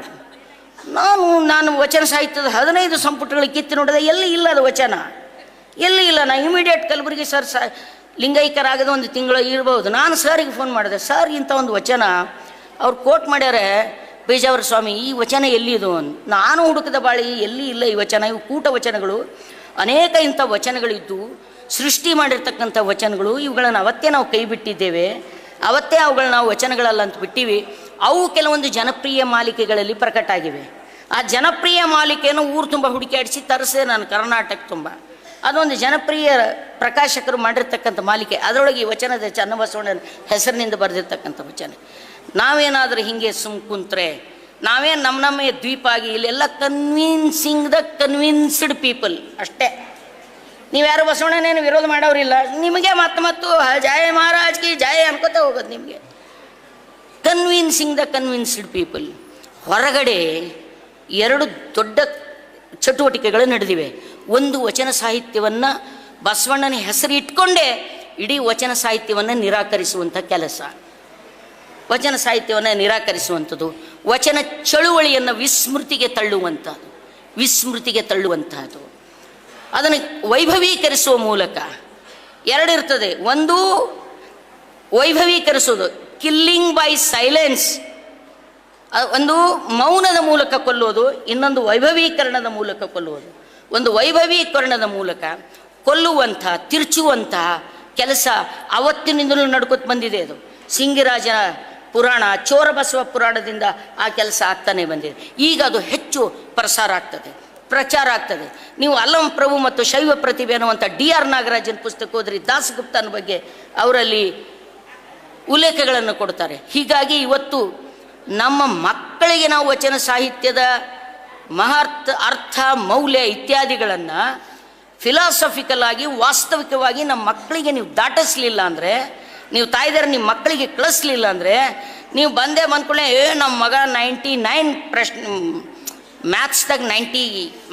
ನಾನು ವಚನ ಸಾಹಿತ್ಯದ 15 ಸಂಪುಟಗಳಿಗೆ ಕಿತ್ತು ನೋಡಿದೆ, ಎಲ್ಲಿ ಇಲ್ಲ ಅದು ವಚನ, ಎಲ್ಲಿ ಇಲ್ಲ. ನಾನು ಇಮಿಡಿಯೇಟ್ ಕಲಬುರಗಿ ಸರ್ ಲಿಂಗೈಕ್ಯರಾಗದ ಒಂದು ತಿಂಗಳು ಇರ್ಬೋದು. ನಾನು ಸರಿಗೆ ಫೋನ್ ಮಾಡಿದೆ, ಸರ್ ಇಂಥ ಒಂದು ವಚನ ಅವ್ರು ಕೋಟ್ ಮಾಡ್ಯಾರೆ ಪೇಜಾವರ ಸ್ವಾಮಿ, ಈ ವಚನ ಎಲ್ಲಿದು ಅಂತ. ನಾನು ಹುಡುಕದ ಬಾಳಿ ಎಲ್ಲಿ ಇಲ್ಲ ಈ ವಚನ. ಇವು ಕೂಟ ವಚನಗಳು, ಅನೇಕ ಇಂಥ ವಚನಗಳಿದ್ದು ಸೃಷ್ಟಿ ಮಾಡಿರ್ತಕ್ಕಂಥ ವಚನಗಳು. ಇವುಗಳನ್ನು ಅವತ್ತೇ ನಾವು ಕೈ ಬಿಟ್ಟಿದ್ದೇವೆ, ಅವತ್ತೇ ಅವುಗಳನ್ನ ನಾವು ವಚನಗಳಲ್ಲ ಅಂತ ಬಿಟ್ಟಿವಿ. ಅವು ಕೆಲವೊಂದು ಜನಪ್ರಿಯ ಮಾಲಿಕೆಗಳಲ್ಲಿ ಪ್ರಕಟ ಆಗಿವೆ. ಆ ಜನಪ್ರಿಯ ಮಾಲಿಕೆಯನ್ನು ಊರು ತುಂಬ ಹುಡುಕಾಡಿಸಿ ತರಿಸಿದೆ ನಾನು ಕರ್ನಾಟಕ ತುಂಬ. ಅದೊಂದು ಜನಪ್ರಿಯ ಪ್ರಕಾಶಕರು ಮಾಡಿರ್ತಕ್ಕಂಥ ಮಾಲಿಕೆ. ಅದರೊಳಗೆ ಈ ವಚನದ ಚನ್ನಬಸವಣ್ಣನ ಹೆಸರಿನಿಂದ ಬರೆದಿರ್ತಕ್ಕಂಥ ವಚನ. ನಾವೇನಾದರೂ ಹೀಗೆ ಕುಂತ್ರೆ ನಾವೇನು ನಮ್ಮ ದ್ವೀಪ ಆಗಿ ಇಲ್ಲೆಲ್ಲ ಕನ್ವಿನ್ಸಿಂಗ್ ದ ಕನ್ವಿನ್ಸ್ಡ್ ಪೀಪಲ್ ಅಷ್ಟೇ. ನೀವ್ಯಾರು ಬಸವಣ್ಣನೇನು ವಿರೋಧ ಮಾಡೋರಿಲ್ಲ, ನಿಮಗೆ ಮತ್ತು ಜಯ ಮಹಾರಾಜ್ ಕಿ ಜಯ ಅನ್ಕೋತ ಹೋಗೋದು ನಿಮಗೆ. Convincing the convinced people. ಹೊರಗಡೆ 2 ದೊಡ್ಡ ಚಟುವಟಿಕೆಗಳು ನಡೆದಿವೆ. ಒಂದು ವಚನ ಸಾಹಿತ್ಯವನ್ನು ಬಸವಣ್ಣನ ಹೆಸರು ಇಟ್ಕೊಂಡೇ ಇಡೀ ವಚನ ಸಾಹಿತ್ಯವನ್ನು ನಿರಾಕರಿಸುವಂಥ ಕೆಲಸ, ವಚನ ಸಾಹಿತ್ಯವನ್ನು ನಿರಾಕರಿಸುವಂಥದ್ದು, ವಚನ ಚಳುವಳಿಯನ್ನು ವಿಸ್ಮೃತಿಗೆ ತಳ್ಳುವಂಥದ್ದು, ಅದನ್ನು ವೈಭವೀಕರಿಸುವ ಮೂಲಕ 2 ಇರ್ತದೆ. ಒಂದು ವೈಭವೀಕರಿಸೋದು, ಕಿಲ್ಲಿಂಗ್ ಬೈ ಸೈಲೆನ್ಸ್, ಒಂದು ಮೌನದ ಮೂಲಕ ಕೊಲ್ಲೋದು, ಇನ್ನೊಂದು ವೈಭವೀಕರಣದ ಮೂಲಕ ಕೊಲ್ಲುವುದು. ಒಂದು ವೈಭವೀಕರಣದ ಮೂಲಕ ಕೊಲ್ಲುವಂಥ ತಿರ್ಚುವಂತಹ ಕೆಲಸ ಅವತ್ತಿನಿಂದಲೂ ನಡ್ಕೊತ ಬಂದಿದೆ. ಅದು ಸಿಂಗಿರಾಜನ ಪುರಾಣ, ಚೋರಬಸವ ಪುರಾಣದಿಂದ ಆ ಕೆಲಸ ಆಗ್ತಾನೆ ಬಂದಿದೆ. ಈಗ ಅದು ಹೆಚ್ಚು ಪ್ರಚಾರ ಆಗ್ತದೆ. ನೀವು ಅಲ್ಲಂ ಪ್ರಭು ಮತ್ತು ಶೈವ ಪ್ರತಿಭೆ ಅನ್ನುವಂಥ DR ನಾಗರಾಜನ ಪುಸ್ತಕ ಹೋದ್ರಿ, ದಾಸಗುಪ್ತನ ಬಗ್ಗೆ ಅವರಲ್ಲಿ ಉಲ್ಲೇಖಗಳನ್ನು ಕೊಡ್ತಾರೆ. ಹೀಗಾಗಿ ಇವತ್ತು ನಮ್ಮ ಮಕ್ಕಳಿಗೆ ನಾವು ವಚನ ಸಾಹಿತ್ಯದ ಅರ್ಥ ಮೌಲ್ಯ ಇತ್ಯಾದಿಗಳನ್ನು ಫಿಲಾಸಫಿಕಲ್ ಆಗಿ ವಾಸ್ತವಿಕವಾಗಿ ನಮ್ಮ ಮಕ್ಕಳಿಗೆ ನೀವು ದಾಟಿಸ್ಲಿಲ್ಲ ಅಂದರೆ, ನೀವು ತಾಯಿದಾರ ನಿಮ್ಮ ಮಕ್ಕಳಿಗೆ ಕಳಿಸ್ಲಿಲ್ಲ ಅಂದರೆ, ನೀವು ಬಂದ್ಕೊಳ್ಳೆ ನಮ್ಮ ಮಗ 99 ಮ್ಯಾಥ್ಸ್ದಾಗ 90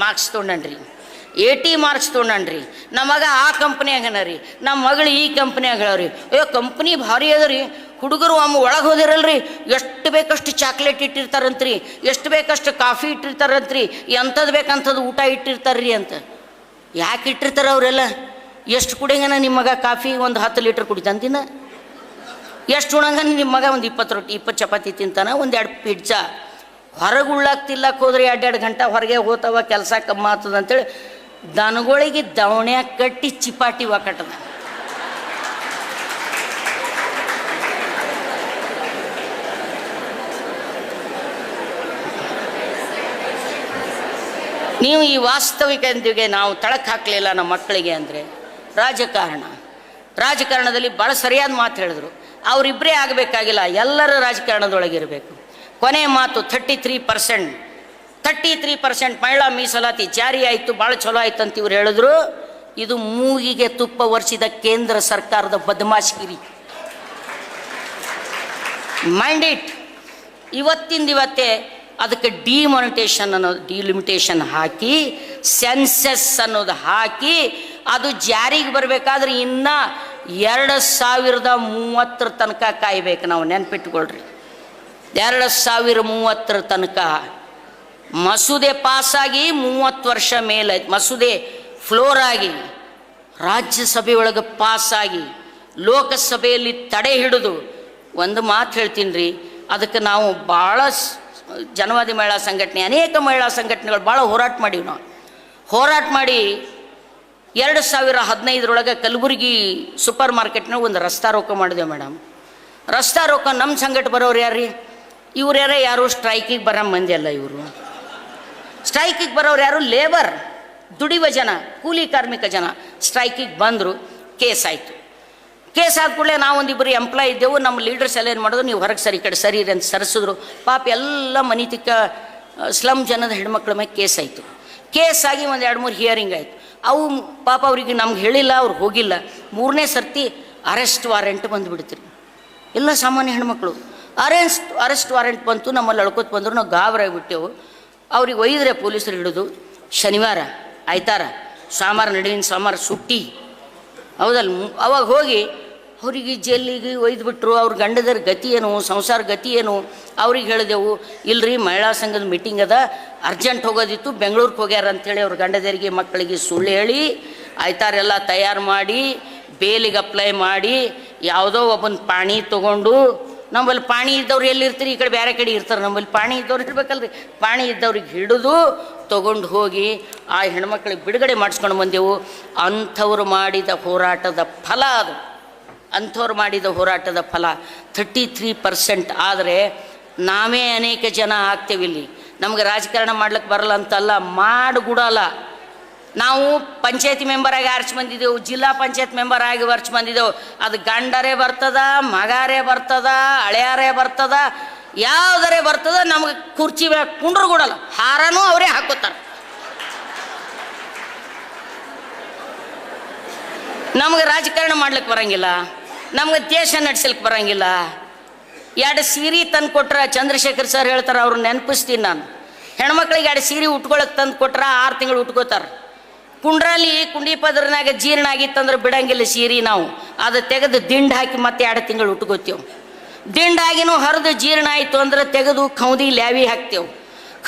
ಮಾರ್ಕ್ಸ್ ತೊಗೊಂಡ್ರಿ, 80 ಮಾರ್ಕ್ಸ್ ತೊಗೊಂಡ್ರಿ, ನಮ್ಮ ಮಗ ಆ ಕಂಪ್ನಿಯಾಗನ ರೀ, ನಮ್ಮ ಮಗಳು ಈ ಕಂಪ್ನಿಯಾಗ ಹೇಳವ್ರಿ, ಕಂಪ್ನಿ ಭಾರಿ ಅದ ರೀ, ಹುಡುಗರು ಒಳಗೆ ಹೋದಿರಲ್ರಿ, ಎಷ್ಟು ಬೇಕಷ್ಟು ಚಾಕ್ಲೇಟ್ ಇಟ್ಟಿರ್ತಾರಂತ್ರಿ, ಎಷ್ಟು ಬೇಕಷ್ಟು ಕಾಫಿ ಇಟ್ಟಿರ್ತಾರಂತ್ರಿ, ಎಂಥದ್ದು ಬೇಕಂಥದ್ದು ಊಟ ಇಟ್ಟಿರ್ತಾರ್ರಿ ಅಂತ. ಯಾಕೆ ಇಟ್ಟಿರ್ತಾರೆ ಅವರೆಲ್ಲ? ಎಷ್ಟು ಕುಡಿಯಂಗನ ನಿಮ್ಮ ಮಗ ಕಾಫಿ ಒಂದು 10 ಲೀಟ್ರ್ ಕುಡಿತಾನ ದಿನ? ಎಷ್ಟು ಉಣಂಗನ ನಿಮ್ಮ ಮಗ ಒಂದು 20 ರೊಟ್ಟಿ 20 ಚಪಾತಿ ತಿಂತಾನ, 1-2 ಪಿಜ್ಜಾ. ಹೊರಗೆ ಉಳ್ಳಾಗ್ತಿಲ್ಲಕ್ಕೆ ಹೋದ್ರೆ 2-2 ಗಂಟೆ ಹೊರಗೆ ಹೋಗ್ತಾವ, ಕೆಲಸ ಕಮ್ಮಿ ಆಗ್ತದ ಅಂತೇಳಿ ದನಗಳಿಗೆ ದವಣ್ಯಾಗ ಕಟ್ಟಿ ಚಿಪಾಟಿ ಕಟ್ಟದ. ನೀವು ಈ ವಾಸ್ತವಿಕತೆಗೆ ನಾವು ತಳಕ್ಕೆ ಹಾಕಲಿಲ್ಲ ನಮ್ಮ ಮಕ್ಕಳಿಗೆ ಅಂದರೆ ರಾಜಕಾರಣದಲ್ಲಿ ಭಾಳ ಸರಿಯಾದ ಮಾತು ಹೇಳಿದ್ರು. ಅವರಿಬ್ಬರೇ ಆಗಬೇಕಾಗಿಲ್ಲ, ಎಲ್ಲರ ರಾಜಕಾರಣದೊಳಗಿರಬೇಕು. ಕೊನೆಯ ಮಾತು 33% ಮಹಿಳಾ ಮೀಸಲಾತಿ ಜಾರಿ ಆಯಿತು, ಭಾಳ ಚಲೋ ಆಯ್ತು ಅಂತ ಇವ್ರು ಹೇಳಿದ್ರು. ಇದು ಮೂಗಿಗೆ ತುಪ್ಪ ವರ್ಷಿದ ಕೇಂದ್ರ ಸರ್ಕಾರದ ಬದಮಾಶ್ಗಿರಿ. ಮೈಂಡಿಟ್ ಇವತ್ತೇ ಅದಕ್ಕೆ ಡಿಲಿಮಿಟೇಷನ್ ಹಾಕಿ, ಸೆನ್ಸಸ್ ಅನ್ನೋದು ಹಾಕಿ, ಅದು ಜಾರಿಗೆ ಬರಬೇಕಾದ್ರೆ ಇನ್ನು 2030 ತನಕ ಕಾಯ್ಬೇಕು. ನಾವು ನೆನ್ಪಿಟ್ಕೊಳ್ರಿ, 2030 ತನಕ ಮಸೂದೆ ಪಾಸಾಗಿ 30 ವರ್ಷ ಮೇಲಾಯ್ತು. ಮಸೂದೆ ಫ್ಲೋರ್ ಆಗಿ ರಾಜ್ಯಸಭೆ ಒಳಗೆ ಪಾಸಾಗಿ ಲೋಕಸಭೆಯಲ್ಲಿ ತಡೆ ಹಿಡಿದು ಒಂದು ಮಾತು ಹೇಳ್ತೀನಿ ರೀ, ಅದಕ್ಕೆ ನಾವು ಭಾಳ ಜನವಾದಿ ಮಹಿಳಾ ಸಂಘಟನೆ, ಅನೇಕ ಮಹಿಳಾ ಸಂಘಟನೆಗಳು ಭಾಳ ಹೋರಾಟ ಮಾಡೀವಿ. ನಾವು ಹೋರಾಟ ಮಾಡಿ 2015 ಕಲಬುರಗಿ ಸೂಪರ್ ಮಾರ್ಕೆಟ್ನಾಗ ಒಂದು ರಸ್ತಾ ರೋಕ ಮಾಡಿದೆವು ಮೇಡಮ್. ರಸ್ತಾ ರೋಕ ನಮ್ಮ ಸಂಘಟ ಬರೋರು ಯಾರು ರೀ? ಇವ್ರು ಯಾರು ಸ್ಟ್ರೈಕಿಗೆ ಬರೋ ಮಂದಿ ಅಲ್ಲ. ಇವರು ಸ್ಟ್ರೈಕಿಗೆ ಬರೋರು ಯಾರು? ಲೇಬರ್, ದುಡಿಯುವ ಜನ, ಕೂಲಿ ಕಾರ್ಮಿಕ ಜನ ಸ್ಟ್ರೈಕಿಗೆ ಬಂದರು. ಕೇಸ್ ಆಯಿತು. ಕೇಸ್ ಆದ ಕೂಡಲೇ ನಾವೊಂದಿಬ್ಬರು ಎಂಪ್ಲಾಯ್ ಇದ್ದೆವು. ನಮ್ಮ ಲೀಡರ್ಸ್ ಎಲ್ಲ ಏನು ಮಾಡೋದು, ನೀವು ಹೊರಗೆ ಸರಿ, ಈ ಕಡೆ ಸರಿ ಅಂತ ಸರಿಸಿದ್ರು. ಪಾಪ ಎಲ್ಲ ಮನೆ ತಿಕ್ಕ ಸ್ಲಮ್ ಜನದ ಹೆಣ್ಮಕ್ಳ ಮೇಲೆ ಕೇಸ್ ಆಯಿತು. ಕೇಸ್ ಆಗಿ ಒಂದು 2-3 ಹಿಯರಿಂಗ್ ಆಯಿತು. ಅವು ಪಾಪ ಅವ್ರಿಗೆ ನಮ್ಗೆ ಹೇಳಿಲ್ಲ, ಅವ್ರು ಹೋಗಿಲ್ಲ. 3ನೇ ಸರ್ತಿ ಅರೆಸ್ಟ್ ವಾರೆಂಟ್ ಬಂದುಬಿಡ್ತೀರಿ. ಎಲ್ಲ ಸಾಮಾನ್ಯ ಹೆಣ್ಮಕ್ಳು ಅರೆಸ್ಟ್ ವಾರೆಂಟ್ ಬಂತು. ನಮ್ಮಲ್ಲಿ ಅಳ್ಕೊತ ಬಂದರು. ನಾವು ಗಾಬರಾಗಿಬಿಟ್ಟೆವು. ಅವ್ರಿಗೆ ಒಯ್ದರೆ ಪೊಲೀಸರು ಹಿಡಿದು ಶನಿವಾರ ಆಯ್ತಾರ ಸೋಮವಾರ ನಡುವಿನ ಸೋಮವಾರ ಸುಟ್ಟಿ ಹೌದಲ್ಲ. ಅವಾಗ ಹೋಗಿ ಅವರಿಗೆ ಜೈಲಿಗೆ ಒಯ್ದುಬಿಟ್ರು. ಅವ್ರ ಗಂಡದರ ಗತಿ ಏನು, ಸಂಸಾರ ಗತಿ ಏನು ಅವ್ರಿಗೆ ಹೇಳಿದೆವು. ಇಲ್ರಿ, ಮಹಿಳಾ ಸಂಘದ ಮೀಟಿಂಗ್ ಅದ, ಅರ್ಜೆಂಟ್ ಹೋಗೋದಿತ್ತು, ಬೆಂಗಳೂರಿಗೆ ಹೋಗ್ಯಾರ ಅಂಥೇಳಿ ಅವ್ರ ಗಂಡದರಿಗೆ ಮಕ್ಕಳಿಗೆ ಸುಳ್ಳು ಹೇಳಿ ಆಯ್ತಾರೆಲ್ಲ ತಯಾರು ಮಾಡಿ ಬೇಲಿಗೆ ಅಪ್ಲೈ ಮಾಡಿ ಯಾವುದೋ ಒಬ್ಬನ ಪಾಣಿ ತೊಗೊಂಡು, ನಮ್ಮಲ್ಲಿ ಪಾಣಿ ಇದ್ದವ್ರು ಎಲ್ಲಿರ್ತೀರಿ, ಈ ಕಡೆ ಬೇರೆ ಕಡೆ ಇರ್ತಾರೆ. ನಮ್ಮಲ್ಲಿ ಪಾಣಿ ಇದ್ದವ್ರು ಇರ್ಬೇಕಲ್ರಿ. ಪಾಣಿ ಇದ್ದವ್ರಿಗೆ ಹಿಡಿದು ತೊಗೊಂಡು ಹೋಗಿ ಆ ಹೆಣ್ಮಕ್ಳಿಗೆ ಬಿಡುಗಡೆ ಮಾಡಿಸ್ಕೊಂಡು ಬಂದೆವು. ಅಂಥವ್ರು ಮಾಡಿದ ಹೋರಾಟದ ಫಲ ಅದು. ಅಂಥವ್ರು ಮಾಡಿದ ಹೋರಾಟದ ಫಲ 33%. ಆದರೆ ನಾವೇ ಅನೇಕ ಜನ ಆಗ್ತೇವೆ ಇಲ್ಲಿ. ನಮ್ಗೆ ರಾಜಕಾರಣ ಮಾಡ್ಲಿಕ್ಕೆ ಬರಲ್ಲ ಅಂತಲ್ಲ, ಮಾಡಿಬಿಡಲ್ಲ. ನಾವು ಪಂಚಾಯತಿ ಮೆಂಬರಾಗಿ ಆರ್ಚ್ ಬಂದಿದ್ದೆವು, ಜಿಲ್ಲಾ ಪಂಚಾಯತ್ ಮೆಂಬರ್ ಆಗಿ ವರ್ಚ್ ಬಂದಿದ್ದೆವು. ಅದು ಗಂಡರೇ ಬರ್ತದ, ಮಗಾರೇ ಬರ್ತದ, ಹಳೆಯಾರೇ ಬರ್ತದ, ಯಾವುದರೇ ಬರ್ತದ, ನಮ್ಗೆ ಕುರ್ಚಿ ಕುಂಡ್ರು ಕೊಡಲ್ಲ. ಹಾರನೂ ಅವರೇ ಹಾಕೋತಾರೆ. ನಮ್ಗೆ ರಾಜಕಾರಣ ಮಾಡ್ಲಿಕ್ಕೆ ಬರಂಗಿಲ್ಲ, ನಮ್ಗೆ ದೇಶ ನಡೆಸಲಿಕ್ಕೆ ಬರಂಗಿಲ್ಲ. 2 ಸೀರೆ ತಂದು ಕೊಟ್ರೆ ಚಂದ್ರಶೇಖರ್ ಸರ್ ಹೇಳ್ತಾರೆ, ಅವ್ರು ನೆನಪಿಸ್ತೀನಿ ನಾನು. ಹೆಣ್ಮಕ್ಳಿಗೆ 2 ಸೀರೆ ಉಟ್ಕೊಳಕ್ಕೆ ತಂದು ಕೊಟ್ರೆ 6 ತಿಂಗಳು ಉಟ್ಕೋತಾರೆ. ಕುಂಡಿ ಪದರ್ನಾಗ ಜೀರ್ಣ ಆಗಿತ್ತಂದ್ರೆ ಬಿಡಂಗಿಲ್ಲ ಸೀರೆ. ನಾವು ಅದು ತೆಗೆದು ದಿಂಡು ಹಾಕಿ ಮತ್ತೆ 2 ತಿಂಗಳು ಉಟ್ಕೋತೇವೆ. ದಿಂಡಾಗಿನೂ ಹರಿದು ಜೀರ್ಣ ಆಯಿತು ಅಂದ್ರೆ ತೆಗೆದು ಖೌದಿ ಲ್ಯಾವಿ ಹಾಕ್ತೇವೆ.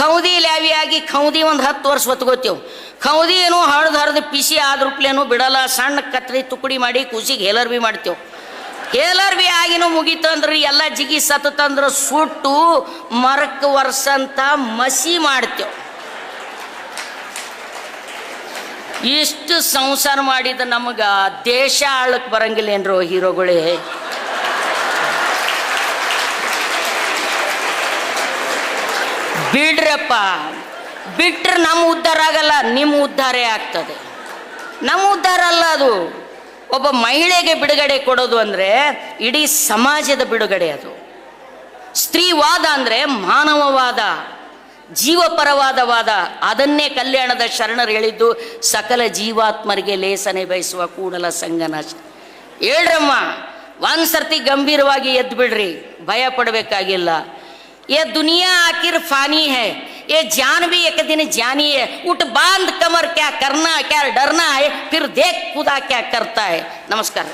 ಖೌದಿ ಲ್ಯಾವಿ ಆಗಿ ಖೌದಿ ಒಂದು 10 ವರ್ಷ ಹೊತ್ಕೋತೇವೆ. ಖೌದಿ ಏನು ಹರಿದು ಪಿಸಿ ಆದ್ರೂಪ್ಲೇನು ಬಿಡಲ್ಲ. ಸಣ್ಣ ಕತ್ರಿ ತುಕಡಿ ಮಾಡಿ ಕೂಸಿಗೆ ಹೇಲರ್ ಬಿ ಮಾಡ್ತೇವೆ. ಹೇಲರ್ ಬಿ ಆಗಿನೂ ಮುಗೀತು ಅಂದ್ರೆ ಎಲ್ಲ ಜಿಗಿ ಸತ್ತಂದ್ರೆ ಸುಟ್ಟು ಮರಕ್ಕೆ ವರ್ಷಂತ ಮಸಿ ಮಾಡ್ತೇವೆ. ಇಷ್ಟು ಸಂಸಾರ ಮಾಡಿದ ನಮಗೆ ದೇಶ ಆಳಕ್ಕೆ ಬರಂಗಿಲ್ಲ ಏನ್ರೋ ಹೀರೋಗಳೇ. ಬಿಡ್ರಪ್ಪ, ಬಿಟ್ರೆ ನಮ್ಮ ಉದ್ಧಾರ ಆಗಲ್ಲ, ನಿಮ್ಮ ಉದ್ಧಾರೇ ಆಗ್ತದೆ. ನಮ್ಮ ಉದ್ಧಾರ ಅಲ್ಲ ಅದು. ಒಬ್ಬ ಮಹಿಳೆಗೆ ಬಿಡುಗಡೆ ಕೊಡೋದು ಅಂದರೆ ಇಡೀ ಸಮಾಜದ ಬಿಡುಗಡೆ ಅದು. ಸ್ತ್ರೀವಾದ ಅಂದರೆ ಮಾನವವಾದ, ಜೀವಪರವಾದ ವಾದ. ಅದನ್ನೇ ಕಲ್ಯಾಣದ ಶರಣರು ಹೇಳಿದ್ದು, ಸಕಲ ಜೀವಾತ್ಮರಿಗೆ ಲೇಸನೆ ಬಯಸುವ ಕೂಡಲ ಸಂಗನ. ಹೇಳ್ರಮ್ಮ, ಒಂದು ಸರ್ತಿ ಗಂಭೀರವಾಗಿ ಎದ್ದು ಬಿಡ್ರಿ, ಭಯ ಪಡಬೇಕಾಗಿಲ್ಲ. ये दुनिया आखिर फानी है, ये जान भी एक दिन जानी है. उठ बांध कमर, क्या करना क्या डरना है, फिर देख खुदा क्या करता है. नमस्कार.